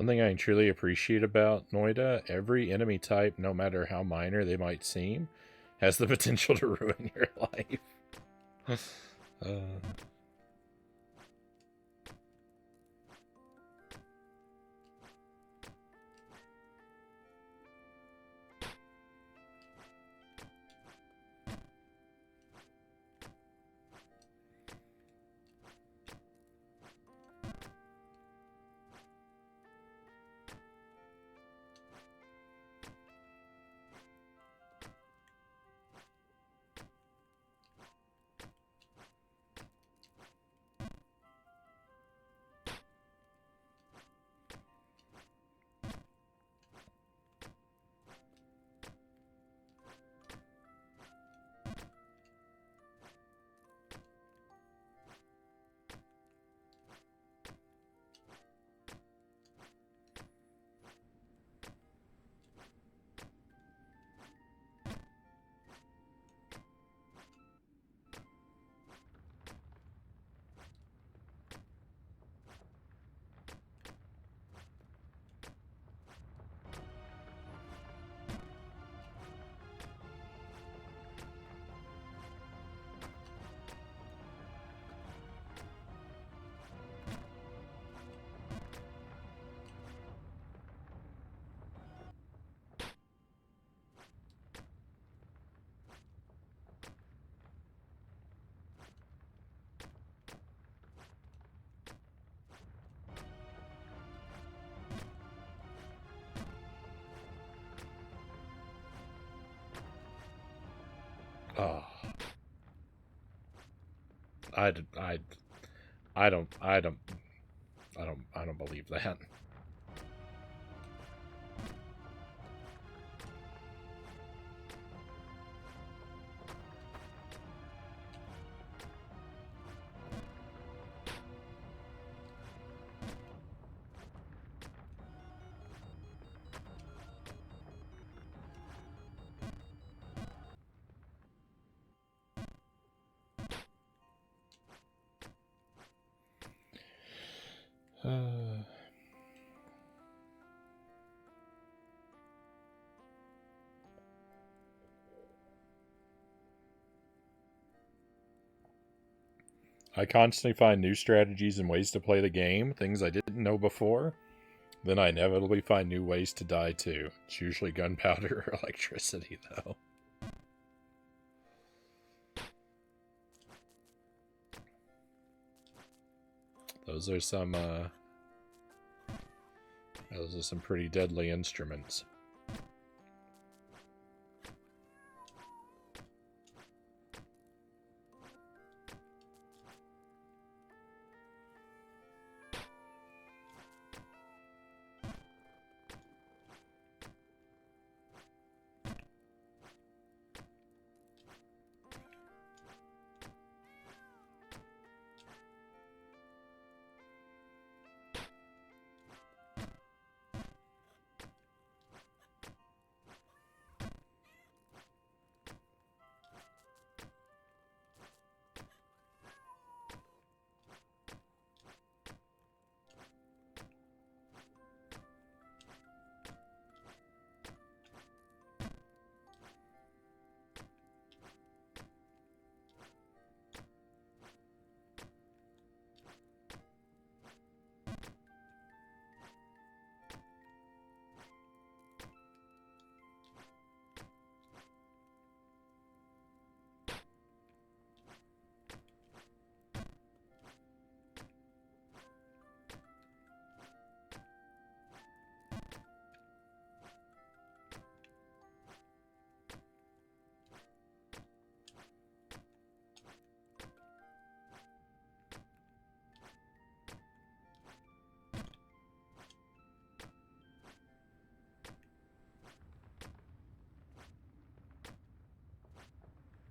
One thing I truly appreciate about Noida, every enemy type, no matter how minor they might seem, has the potential to ruin your life. Oh, I don't believe that. I constantly find new strategies and ways to play the game, things I didn't know before. Then I inevitably find new ways to die too. It's usually gunpowder or electricity, though. Those are some pretty deadly instruments.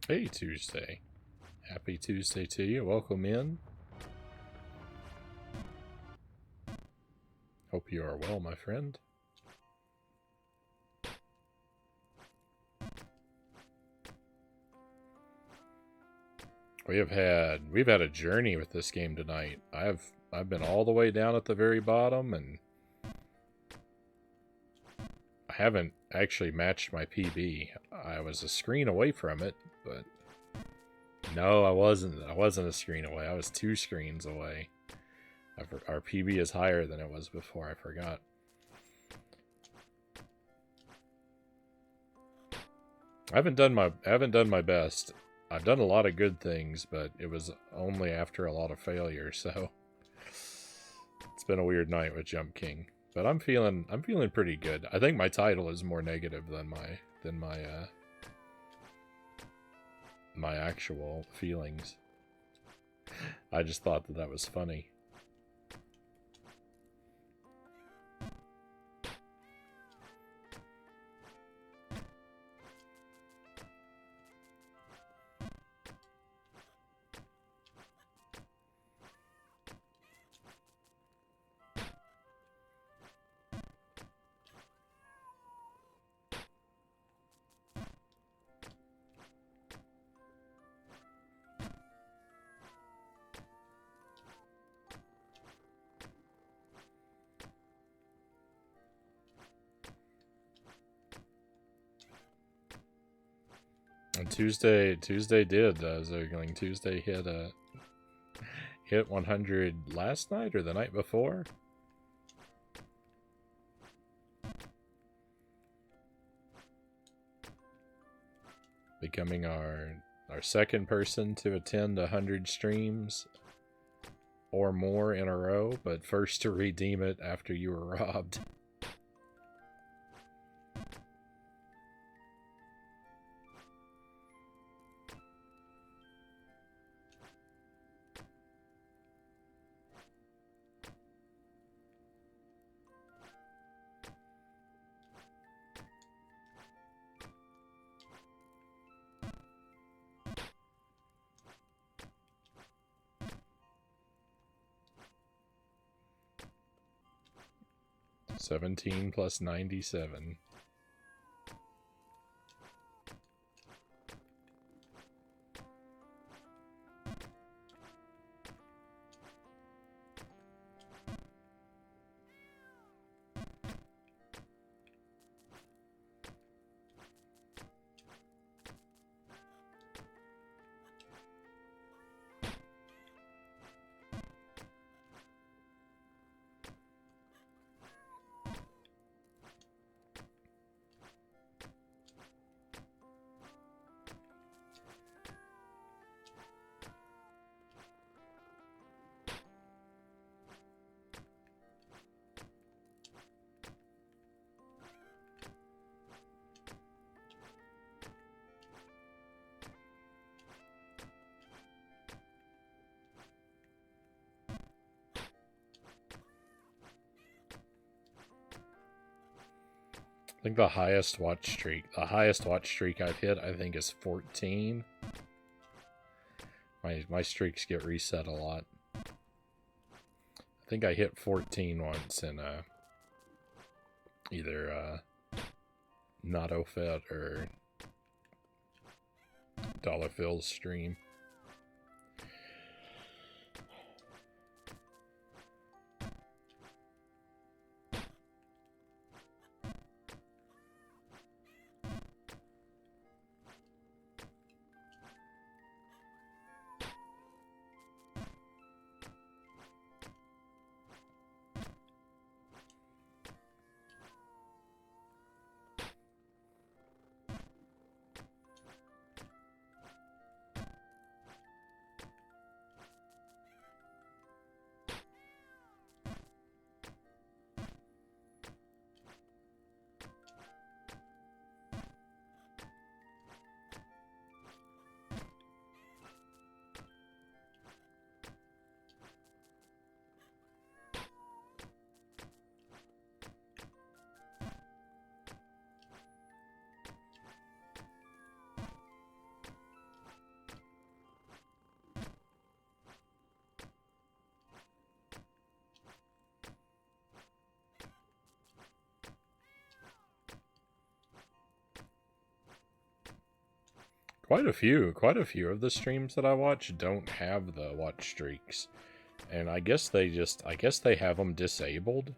Hey, Tuesday. Happy Tuesday to you. Welcome in. Hope you are well, my friend. We've had a journey with this game tonight. I've been all the way down at the very bottom, and haven't actually matched my PB. I was a screen away from it, but no, I wasn't. I wasn't a screen away. I was 2 screens away. Our PB is higher than it was before. I forgot. I haven't done my best. I've done a lot of good things, but it was only after a lot of failure. So it's been a weird night with Jump King. But I'm feeling pretty good. I think my title is more negative than my actual feelings. I just thought that was funny. And Tuesday did. Zergling Tuesday hit 100 last night or the night before. Becoming our second person to attend 100 streams or more in a row, but first to redeem it after you were robbed. $17 plus $97. I think the highest watch streak I've hit, I think, is 14. My streaks get reset a lot. I think I hit 14 once in either Not Ofet or Dollar Phil's stream. Quite a few of the streams that I watch don't have the watch streaks. And I guess they have them disabled.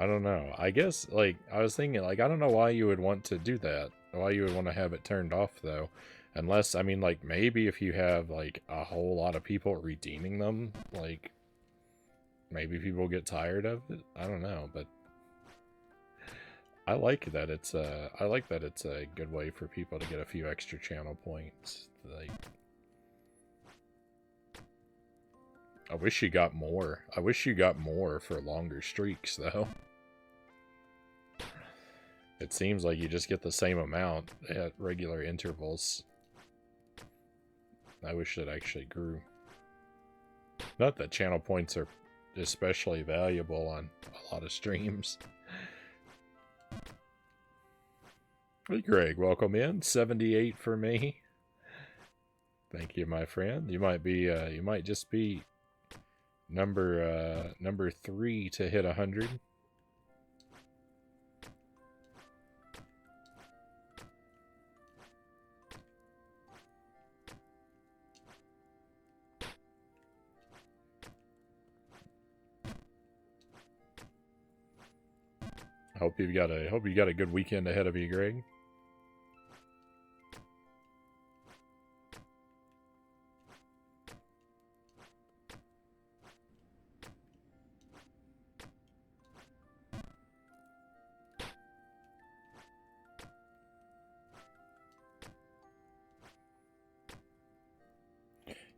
I don't know. I guess, like, I was thinking, like, I don't know why you would want to do that. Why you would want to have it turned off, though. Unless, I mean, like, maybe if you have, like, a whole lot of people redeeming them, like, maybe people get tired of it. I don't know, but I like that it's a good way for people to get a few extra channel points. Like, I wish you got more. I wish you got more for longer streaks, though. It seems like you just get the same amount at regular intervals. I wish it actually grew. Not that channel points are especially valuable on a lot of streams. Hey Greg, welcome in. 78 for me. Thank you, my friend. You might be you might just be number 3 to hit 100. I hope you got a good weekend ahead of you, Greg.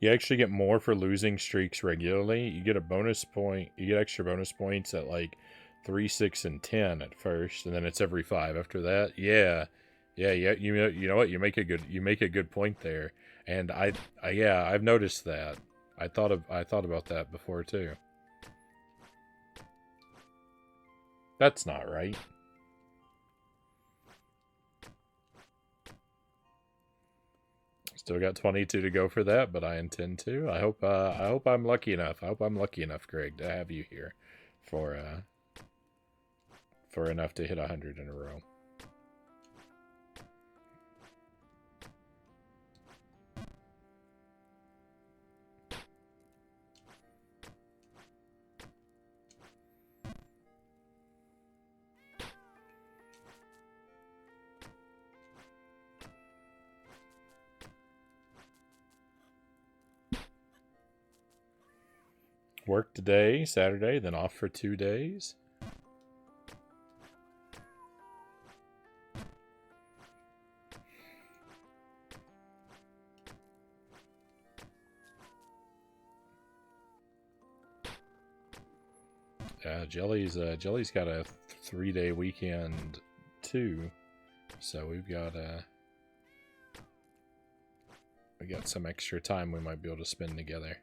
You actually get more for losing streaks regularly. You get a bonus point. You get extra bonus points at like 3, 6, and 10 at first, and then it's every 5 after that. Yeah. You know what? You make a good point there, and yeah, I've noticed that. I thought about that before too. That's not right. Still got 22 to go for that, but I intend to. I hope I'm lucky enough. I hope I'm lucky enough, Greg, to have you here for enough to hit 100 in a row. Work today, Saturday, then off for 2 days. Jelly's got a 3-day weekend too, so we got some extra time we might be able to spend together.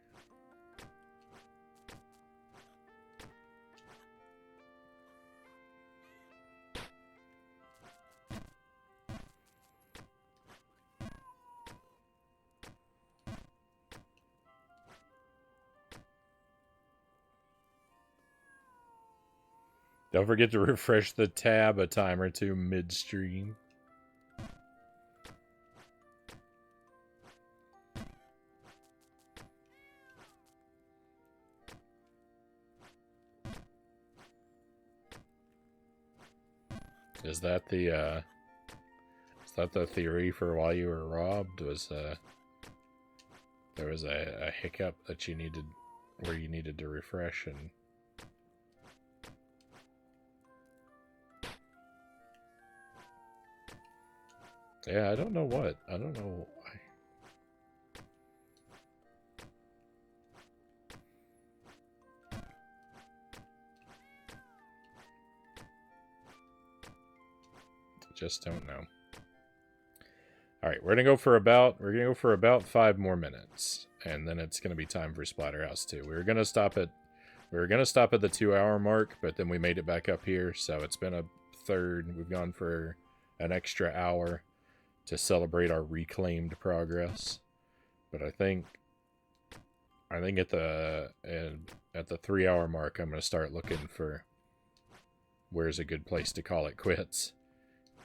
Don't forget to refresh the tab a time or two midstream. Is that the theory for why you were robbed? Was there was a hiccup that you needed, where you needed to refresh and... Yeah, I don't know what. I don't know why. Just don't know. All right, we're gonna go for about 5 more minutes, and then it's gonna be time for Splatterhouse 2. We were gonna stop at the 2-hour mark, but then we made it back up here, so it's been a third. We've gone for an extra hour to celebrate our reclaimed progress. But I think at the 3-hour mark, I'm gonna start looking for where's a good place to call it quits.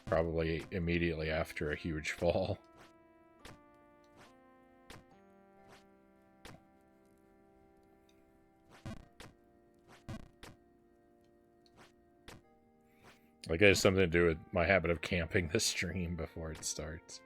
Probably immediately after a huge fall. Like it has something to do with my habit of camping the stream before it starts.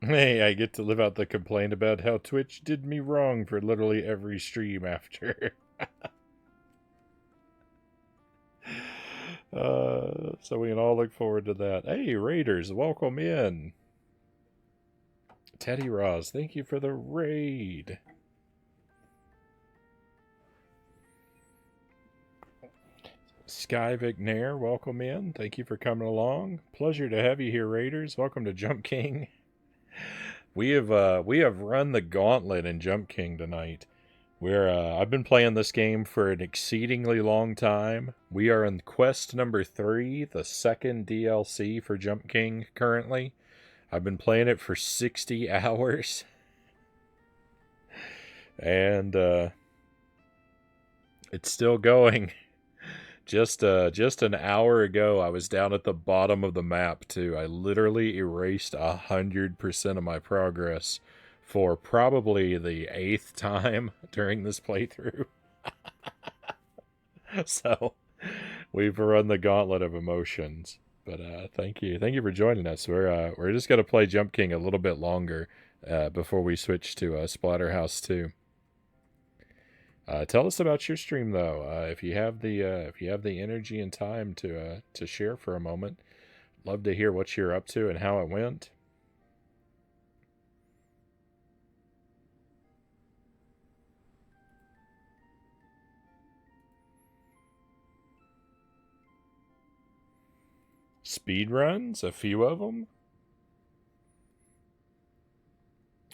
Hey, I get to live out the complaint about how Twitch did me wrong for literally every stream after. So we can all look forward to that. Hey, Raiders, welcome in. Teddy Roz, thank you for the raid. Sky Vignair, welcome in. Thank you for coming along. Pleasure to have you here, Raiders. Welcome to Jump King. We have run the gauntlet in Jump King tonight. I've been playing this game for an exceedingly long time. We are in quest number 3, the second DLC for Jump King currently. I've been playing it for 60 hours. And it's still going. Just an hour ago, I was down at the bottom of the map too. I literally erased 100% of my progress for probably the 8th time during this playthrough. So we've run the gauntlet of emotions. But thank you for joining us. We're just gonna play Jump King a little bit longer before we switch to Splatterhouse 2. Tell us about your stream, though. If you have the energy and time to share for a moment, love to hear what you're up to and how it went. Speed runs, a few of them.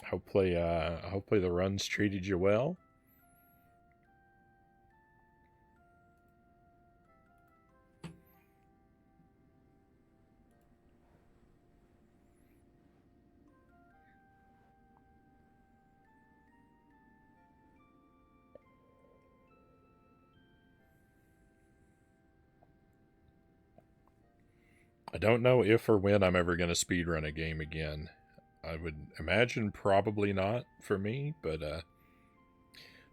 Hopefully the runs treated you well. I don't know if or when I'm ever going to speedrun a game again. I would imagine probably not for me, but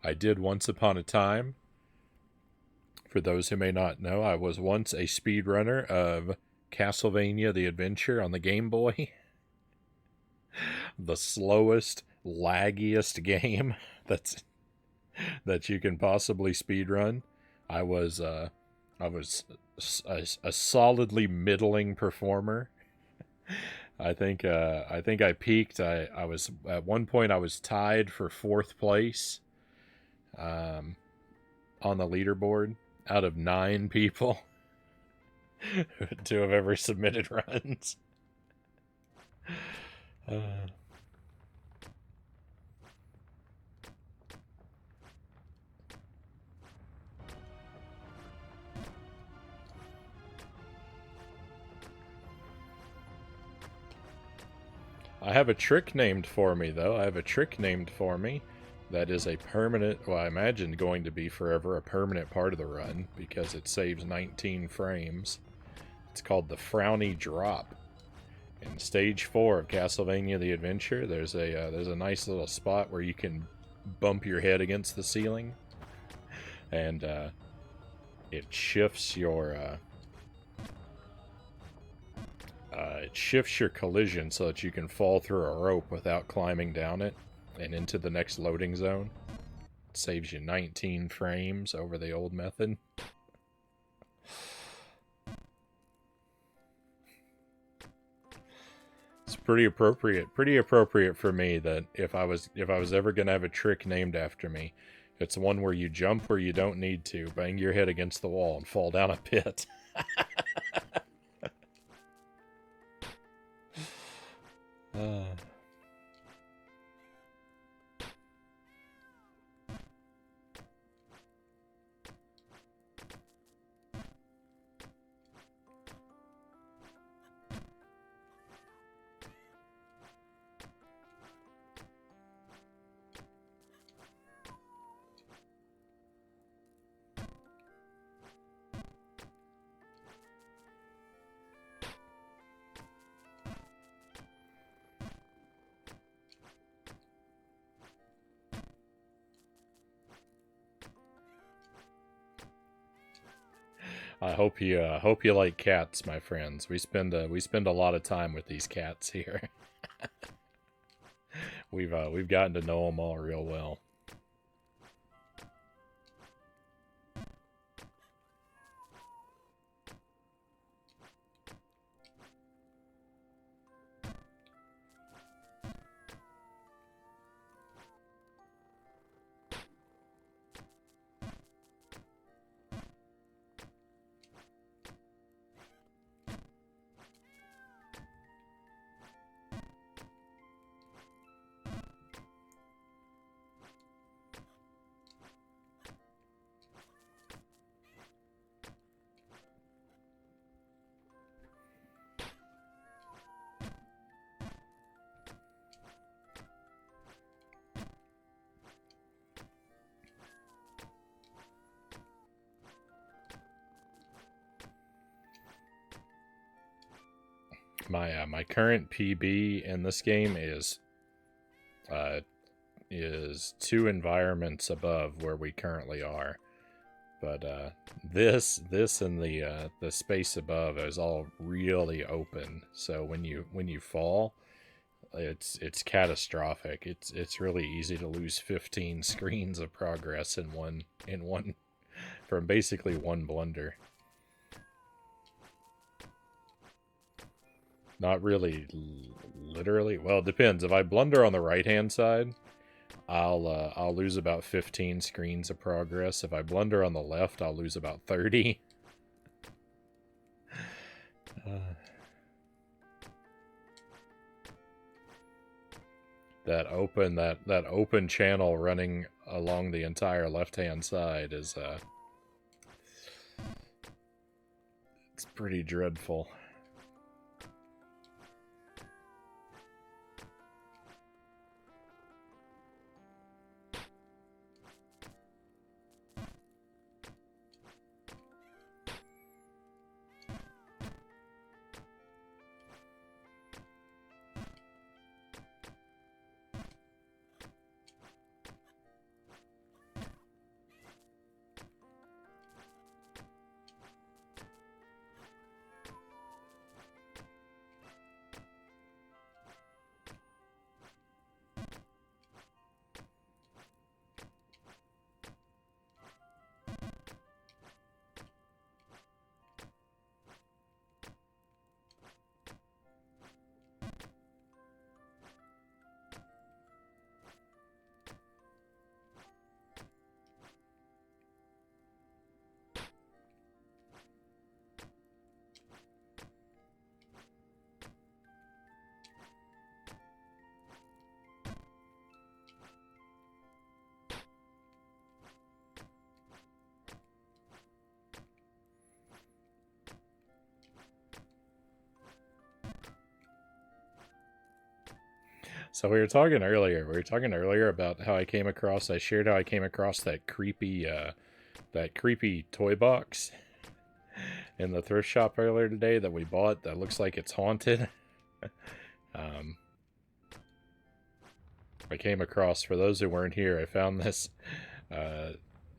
I did once upon a time. For those who may not know, I was once a speedrunner of Castlevania the Adventure on the Game Boy. The slowest, laggiest game that you can possibly speedrun. I was a solidly middling performer. I think I peaked. I was at one point I was tied for fourth place um, on the leaderboard out of 9 people to have ever submitted runs. Uh, I have a trick named for me, though. I have a trick named for me that is a permanent, well, I imagine going to be forever a permanent part of the run because it saves 19 frames. It's called the Frownie Drop. In Stage 4 of Castlevania the Adventure, there's a nice little spot where you can bump your head against the ceiling, and it shifts your collision so that you can fall through a rope without climbing down it and into the next loading zone. It saves you 19 frames over the old method. It's pretty appropriate for me that if I was ever gonna have a trick named after me, it's one where you jump where you don't need to, bang your head against the wall, and fall down a pit. uh. I hope you like cats, my friends. We spend a lot of time with these cats here. We've gotten to know them all real well. My current PB in this game is 2 environments above where we currently are. But this and the space above is all really open. So when you fall, it's catastrophic. It's really easy to lose 15 screens of progress in one from basically one blunder. Not really literally. Well, it depends. If I blunder on the right-hand side, I'll lose about 15 screens of progress. If I blunder on the left, I'll lose about 30. That open channel running along the entire left-hand side is it's pretty dreadful. So we were talking earlier. We were talking earlier about how I came across. I shared how I came across that creepy toy box in the thrift shop earlier today that we bought. That looks like it's haunted. um, I came across. For those who weren't here, I found this.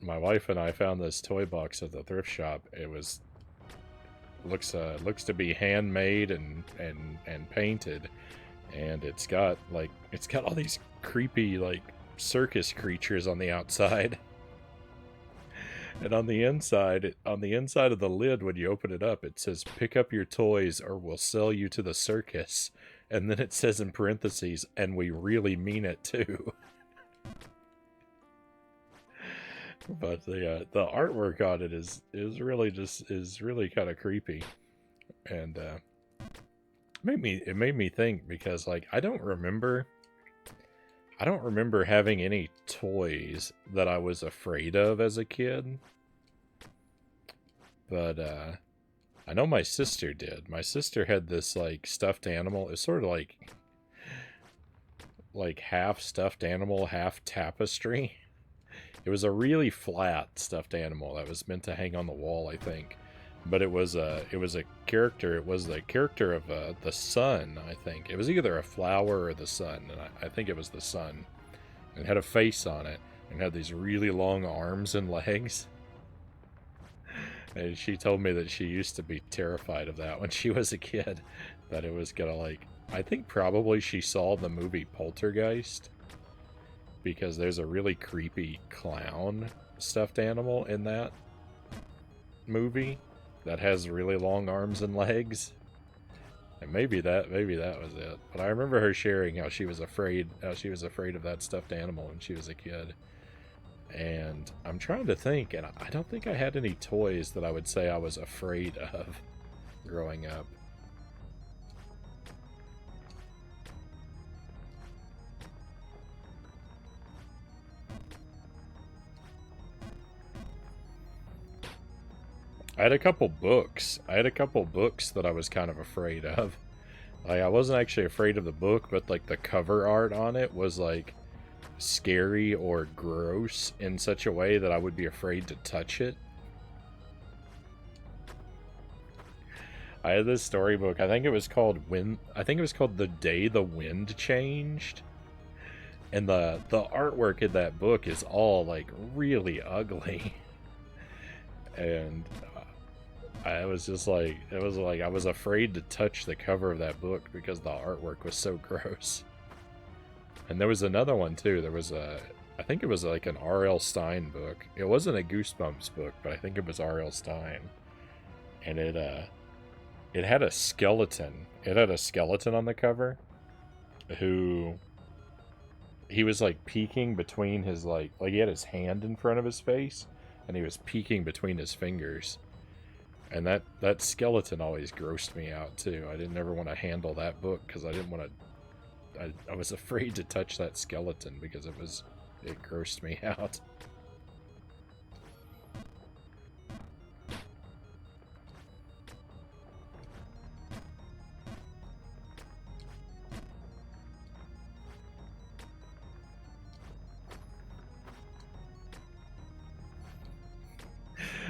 My wife and I found this toy box at the thrift shop. It was looks to be handmade and painted, and it's got all these creepy like circus creatures on the outside. And on the inside of the lid, when you open it up, it says, "Pick up your toys or we'll sell you to the circus." And then it says in parentheses, "And we really mean it too." But the artwork on it is really kind of creepy, and it made me think, because like I don't remember having any toys that I was afraid of as a kid. But I know my sister did. My sister had this like stuffed animal. It's sort of like half stuffed animal, half tapestry. It was a really flat stuffed animal that was meant to hang on the wall, I think. But it was a character. It was the character of the sun, I think. It was either a flower or the sun, and I think it was the sun. And it had a face on it, and had these really long arms and legs. And she told me that she used to be terrified of that when she was a kid. That it was gonna like... I think probably she saw the movie Poltergeist, because there's a really creepy clown stuffed animal in that movie that has really long arms and legs. And maybe that was it. But I remember her sharing how she was afraid of that stuffed animal when she was a kid. And I'm trying to think, and I don't think I had any toys that I would say I was afraid of growing up. I had a couple books. That I was kind of afraid of. Like, I wasn't actually afraid of the book, but like the cover art on it was like scary or gross in such a way that I would be afraid to touch it. I had this storybook. I think it was called The Day the Wind Changed. And the artwork in that book is all like really ugly. And I was just like, I was afraid to touch the cover of that book because the artwork was so gross. And there was another one too. There was I think it was like an R.L. Stine book. It wasn't a Goosebumps book, but I think it was R.L. Stine. And it had a skeleton. It had a skeleton on the cover who... he was like peeking between his like he had his hand in front of his face, and he was peeking between his fingers. And that skeleton always grossed me out too. I didn't ever want to handle that book because I didn't want to... I was afraid to touch that skeleton because it grossed me out.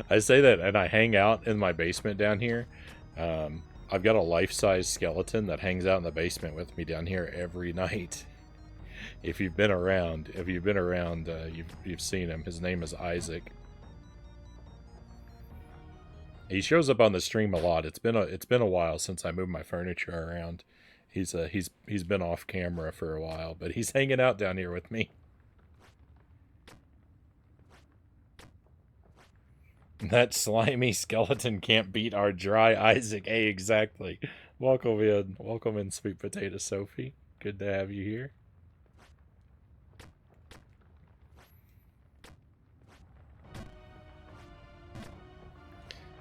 I say that, and I hang out in my basement down here. I've got a life-size skeleton that hangs out in the basement with me down here every night. If you've been around, you've seen him. His name is Isaac. He shows up on the stream a lot. It's been a while since I moved my furniture around. He's been off camera for a while, but he's hanging out down here with me. That slimy skeleton can't beat our dry Isaac. Hey, exactly. Welcome in, sweet potato Sophie. Good to have you here.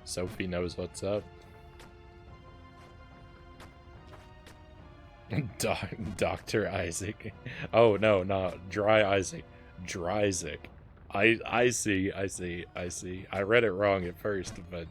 Sophie knows what's up. Dr. Isaac. Oh, no, Dry Isaac. Dryzik. I see. I read it wrong at first, but...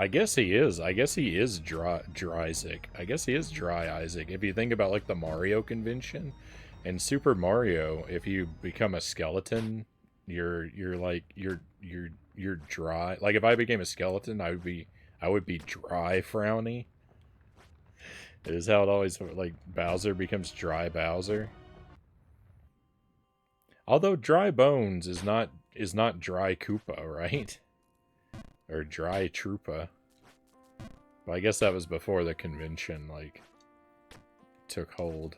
I guess he is. I guess he is dry Isaac. I guess he is dry Isaac. If you think about like the Mario convention, in Super Mario, if you become a skeleton, you're like you're dry. Like if I became a skeleton, I would be dry Frownie. Is how it always like Bowser becomes dry Bowser. Although dry bones is not dry Koopa, right? Or dry Troopa. Well, I guess that was before the convention, like, took hold.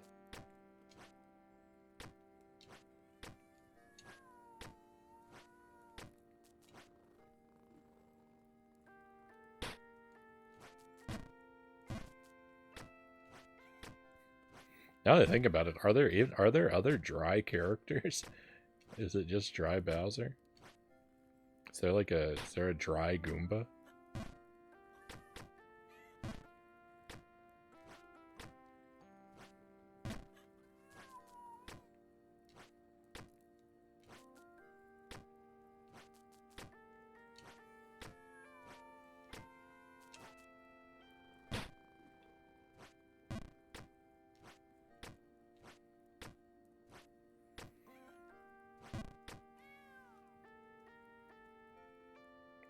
Now that I think about it, are there other dry characters? Is it just dry Bowser? Is there a dry Goomba?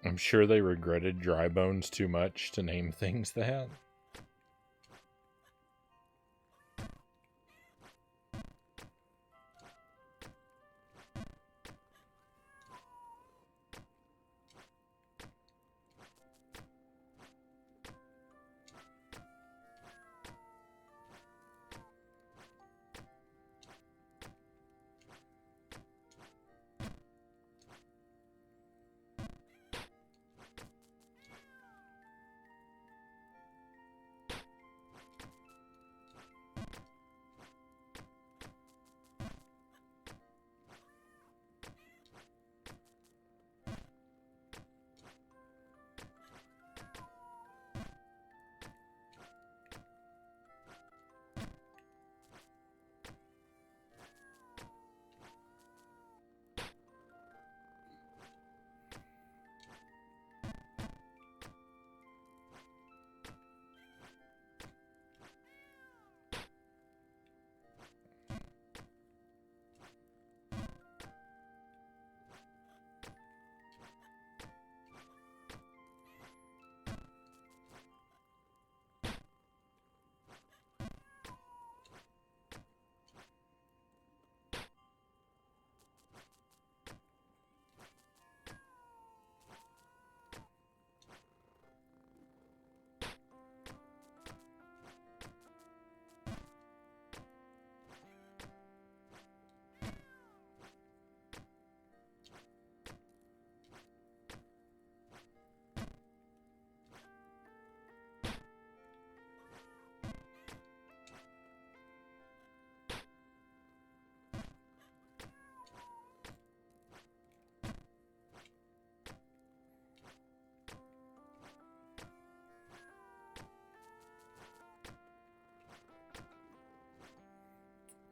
I'm sure they regretted Dry Bones too much to name things that.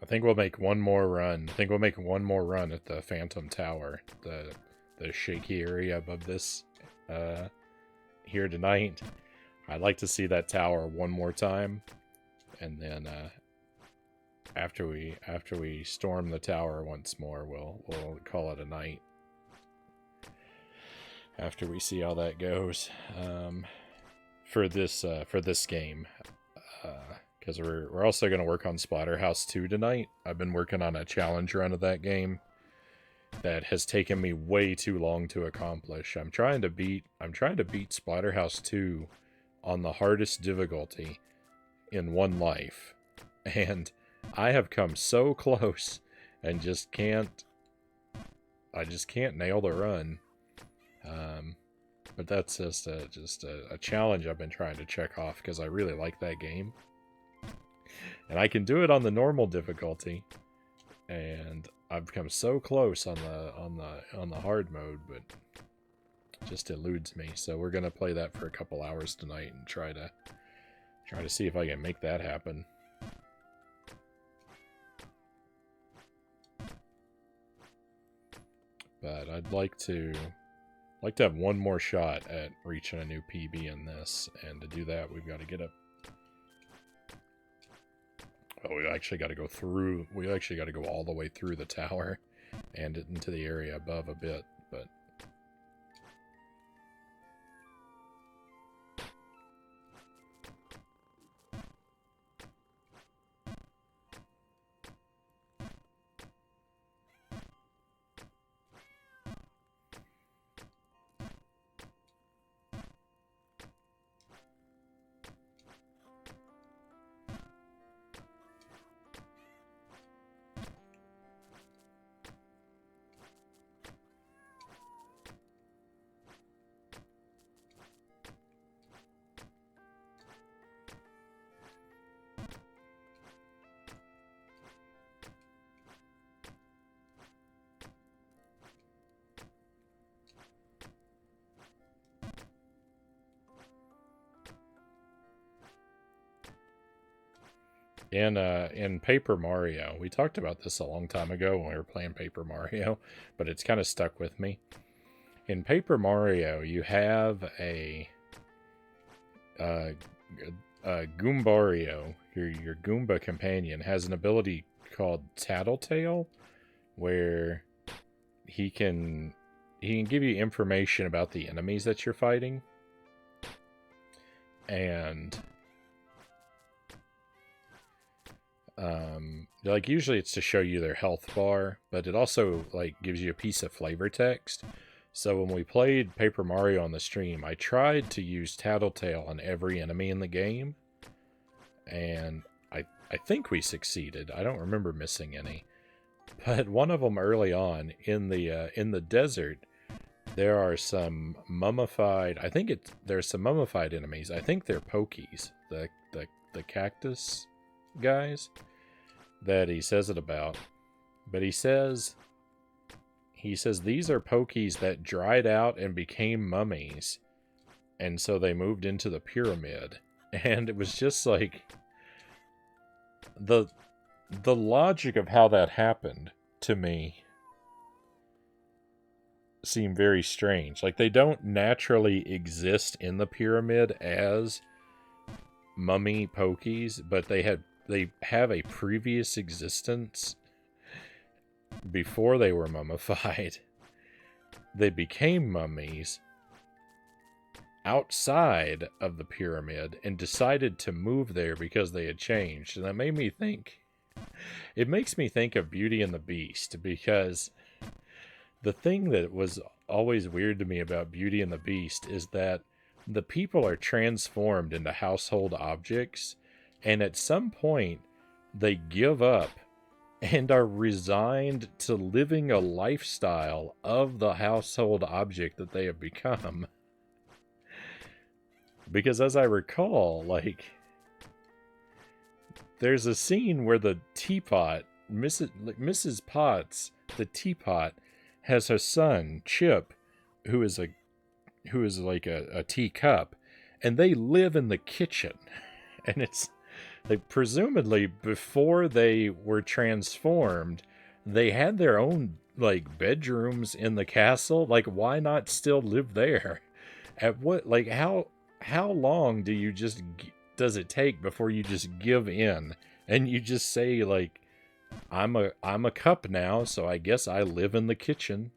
I think we'll make one more run. I think we'll make one more run at the Phantom Tower, the shaky area above this here tonight. I'd like to see that tower one more time, and then after we storm the tower once more, we'll call it a night. After we see how that goes, for this game, because we're also going to work on Splatterhouse 2 tonight. I've been working on a challenge run of that game that has taken me way too long to accomplish. I'm trying to beat Splatterhouse 2 on the hardest difficulty in one life, and I have come so close and just can't nail the run. But that's just a challenge I've been trying to check off because I really like that game. And I can do it on the normal difficulty, and I've come so close on the hard mode, but it just eludes me. So we're gonna play that for a couple hours tonight and try to see if I can make that happen. But I'd like to I'd like to have one more shot at reaching a new PB in this, and to do that, we've got to get up. Oh, we actually got to go through. We actually got to go all the way through the tower and into the area above a bit, but. In Paper Mario, we talked about this a long time ago when we were playing Paper Mario, but it's kind of stuck with me. In Paper Mario, you have a Goombario, your Goomba companion, has an ability called Tattletale, where he can give you information about the enemies that you're fighting, and like usually it's to show you their health bar, but it also like gives you a piece of flavor text. So when we played Paper Mario on the stream, I tried to use Tattletale on every enemy in the game, and I think we succeeded. I don't remember missing any, but one of them early on in the desert, there are some mummified. There's some mummified enemies. I think they're Pokies, the cactus guys that he says it about, but he says these are Pokies that dried out and became mummies, and so they moved into the pyramid. And it was just like the logic of how that happened to me seemed very strange. Like, they don't naturally exist in the pyramid as mummy Pokies, but they have a previous existence before they were mummified. They became mummies outside of the pyramid and decided to move there because they had changed. And that made me think, it makes me think of Beauty and the Beast, because the thing that was always weird to me about Beauty and the Beast is that the people are transformed into household objects, and at some point they give up and are resigned to living a lifestyle of the household object that they have become. Because as I recall, like, there's a scene where the teapot, Mrs. Potts, the teapot, has her son, Chip, who is like a teacup, and they live in the kitchen. And it's like, presumably before they were transformed, they had their own like bedrooms in the castle. Like, why not still live there? At what, like, how long does it take before you just give in and you just say, like, I'm a cup now, so I guess I live in the kitchen.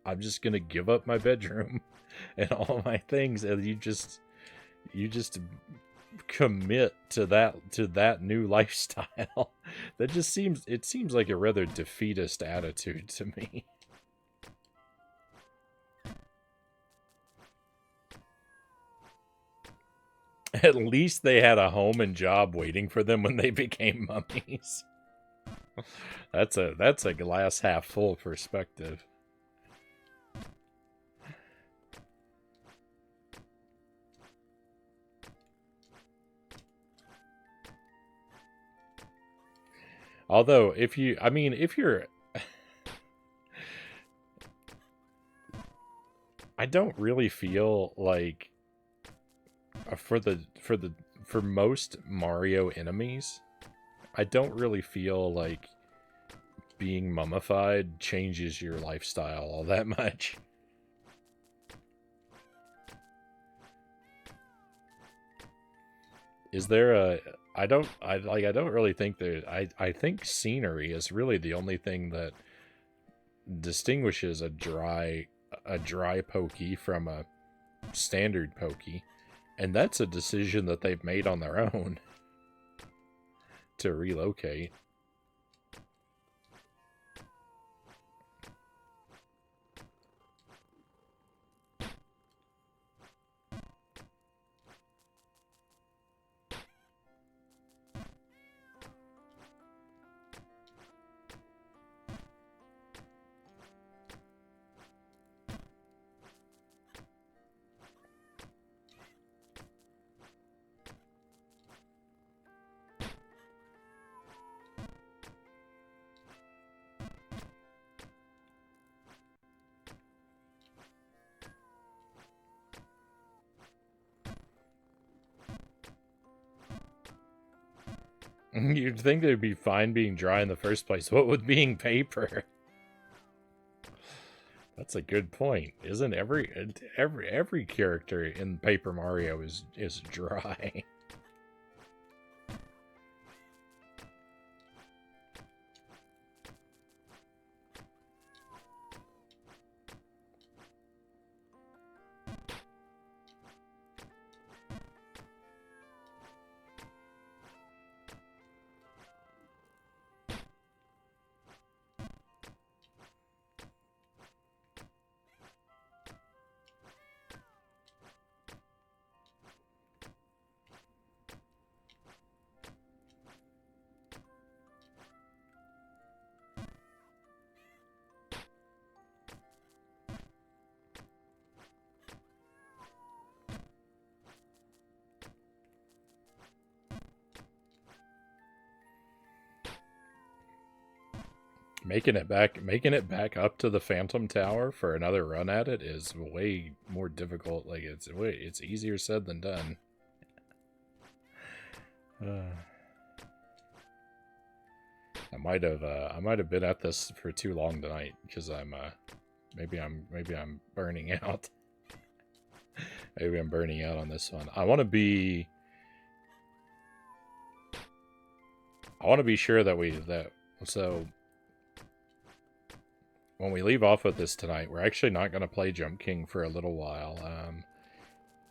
I'm just gonna give up my bedroom and all my things, and you just commit to that new lifestyle. That just seems like a rather defeatist attitude to me. At least they had a home and job waiting for them when they became mummies. That's a glass half full perspective. Although, if you're I don't really feel like for most Mario enemies, I don't really feel like being mummified changes your lifestyle all that much. Is there a? I don't really think there. I think scenery is really the only thing that distinguishes a dry pokey from a standard pokey, and that's a decision that they've made on their own to relocate. You'd think they'd be fine being dry in the first place. What with being paper? That's a good point. Isn't every character in Paper Mario is dry? Making it back up to the Phantom Tower for another run at it is way more difficult. Like it's easier said than done. I might have been at this for too long tonight because maybe I'm burning out. Maybe I'm burning out on this one. I want to be sure that so when we leave off with this tonight, we're actually not going to play Jump King for a little while.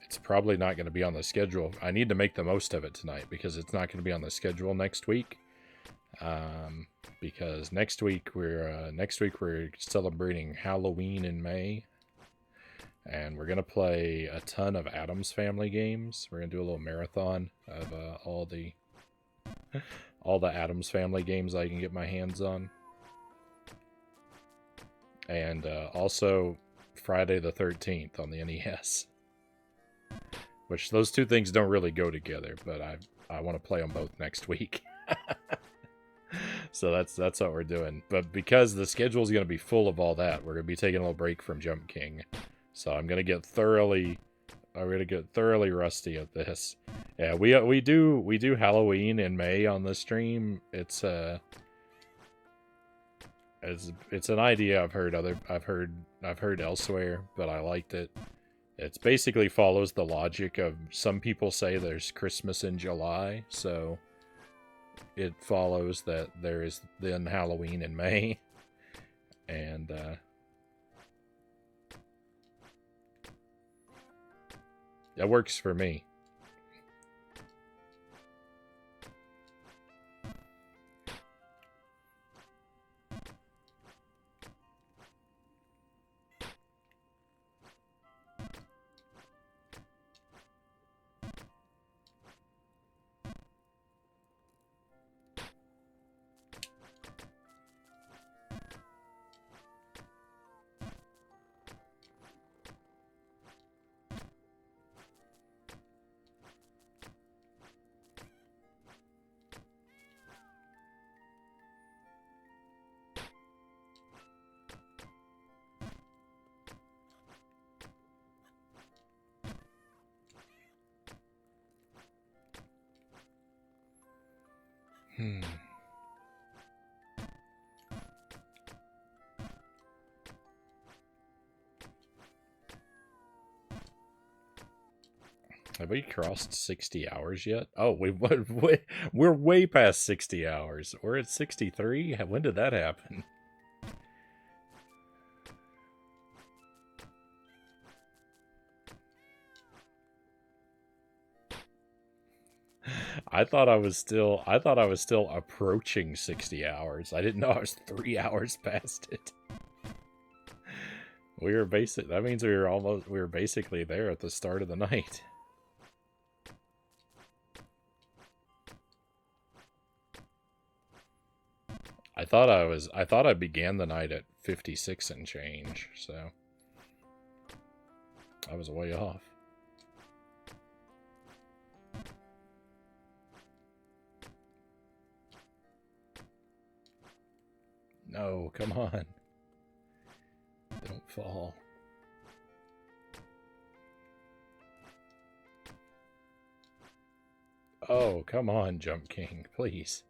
It's probably not going to be on the schedule. I need to make the most of it tonight because it's not going to be on the schedule next week. Because next week we're celebrating Halloween in May, and we're gonna play a ton of Addams Family games. We're gonna do a little marathon of all the Addams Family games I can get my hands on, and also Friday the 13th on the NES. Which those two things don't really go together, but I want to play them both next week. So that's what we're doing. But because the schedule is going to be full of all that, we're going to be taking a little break from Jump King. So I'm going to get thoroughly rusty at this. Yeah, we do Halloween in May on the stream. It's an idea I've heard elsewhere, but I liked it. It basically follows the logic of some people say there's Christmas in July, so it follows that there is then Halloween in May, and that works for me. Have we crossed 60 hours yet? Oh, we're way past 60 hours. We're at 63? When did that happen? I thought I was still approaching 60 hours. I didn't know I was 3 hours past it. That means we were basically there at the start of the night. I thought I began the night at 56 and change, so I was way off. No, come on. Don't fall. Oh, come on, Jump King, please.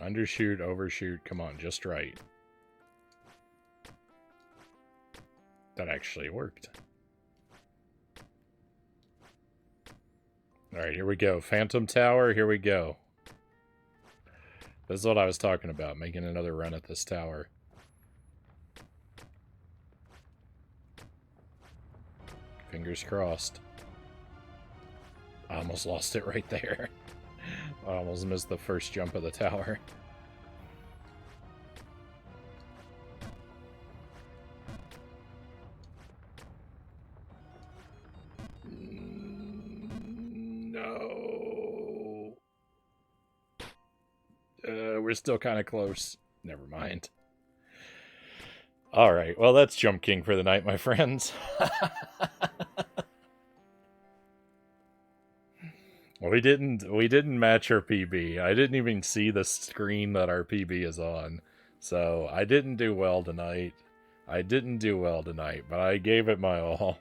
Undershoot, overshoot, come on, just right. That actually worked. Alright, here we go. Phantom Tower, here we go. This is what I was talking about, making another run at this tower. Fingers crossed. I almost lost it right there. I almost missed the first jump of the tower. No. We're still kind of close. Never mind. Alright, well that's Jump King for the night, my friends. We didn't match our PB. I didn't even see the screen that our PB is on. So I didn't do well tonight. But I gave it my all.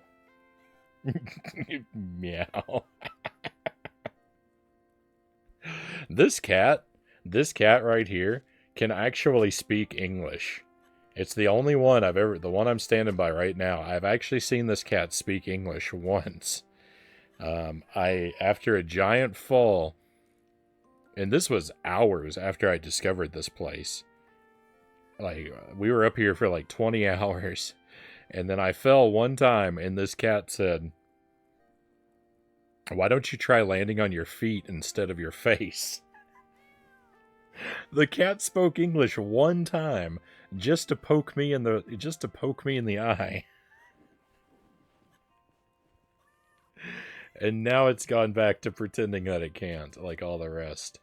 Meow. This cat right here can actually speak English. It's the only one the one I'm standing by right now. I've actually seen this cat speak English once. After a giant fall, and this was hours after I discovered this place. Like, we were up here for like 20 hours, and then I fell one time, and this cat said, "Why don't you try landing on your feet instead of your face?" The cat spoke English one time just to poke me in the eye. And now it's gone back to pretending that it can't, like all the rest.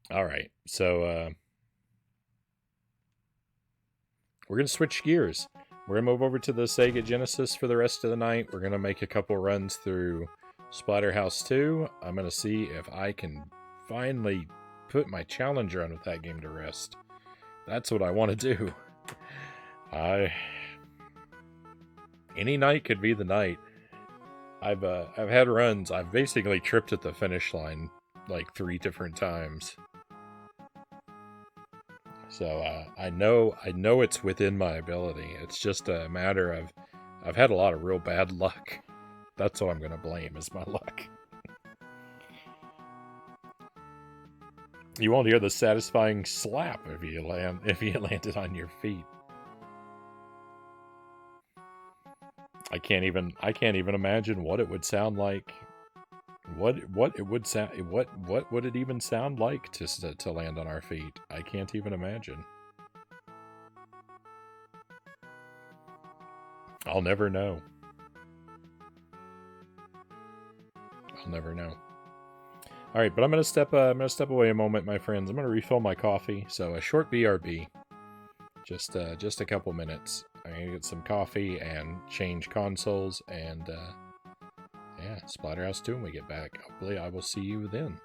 Alright, so we're going to switch gears. We're going to move over to the Sega Genesis for the rest of the night. We're going to make a couple runs through Splatterhouse 2. I'm going to see if I can finally put my challenge run with that game to rest. That's what I want to do. Any night could be the night. I've had runs. I've basically tripped at the finish line like 3 different times. So I know it's within my ability. It's just a matter of I've had a lot of real bad luck. That's what I'm going to blame, is my luck. You won't hear the satisfying slap if you landed on your feet. I can't even imagine what it would sound like. What would it even sound like to land on our feet? I can't even imagine. I'll never know. I'll never know. All right, but I'm gonna step away a moment, my friends. I'm gonna refill my coffee. So a short BRB, just a couple minutes. I'm gonna get some coffee and change consoles, and yeah, Splatterhouse 2 when we get back. Hopefully, I will see you then.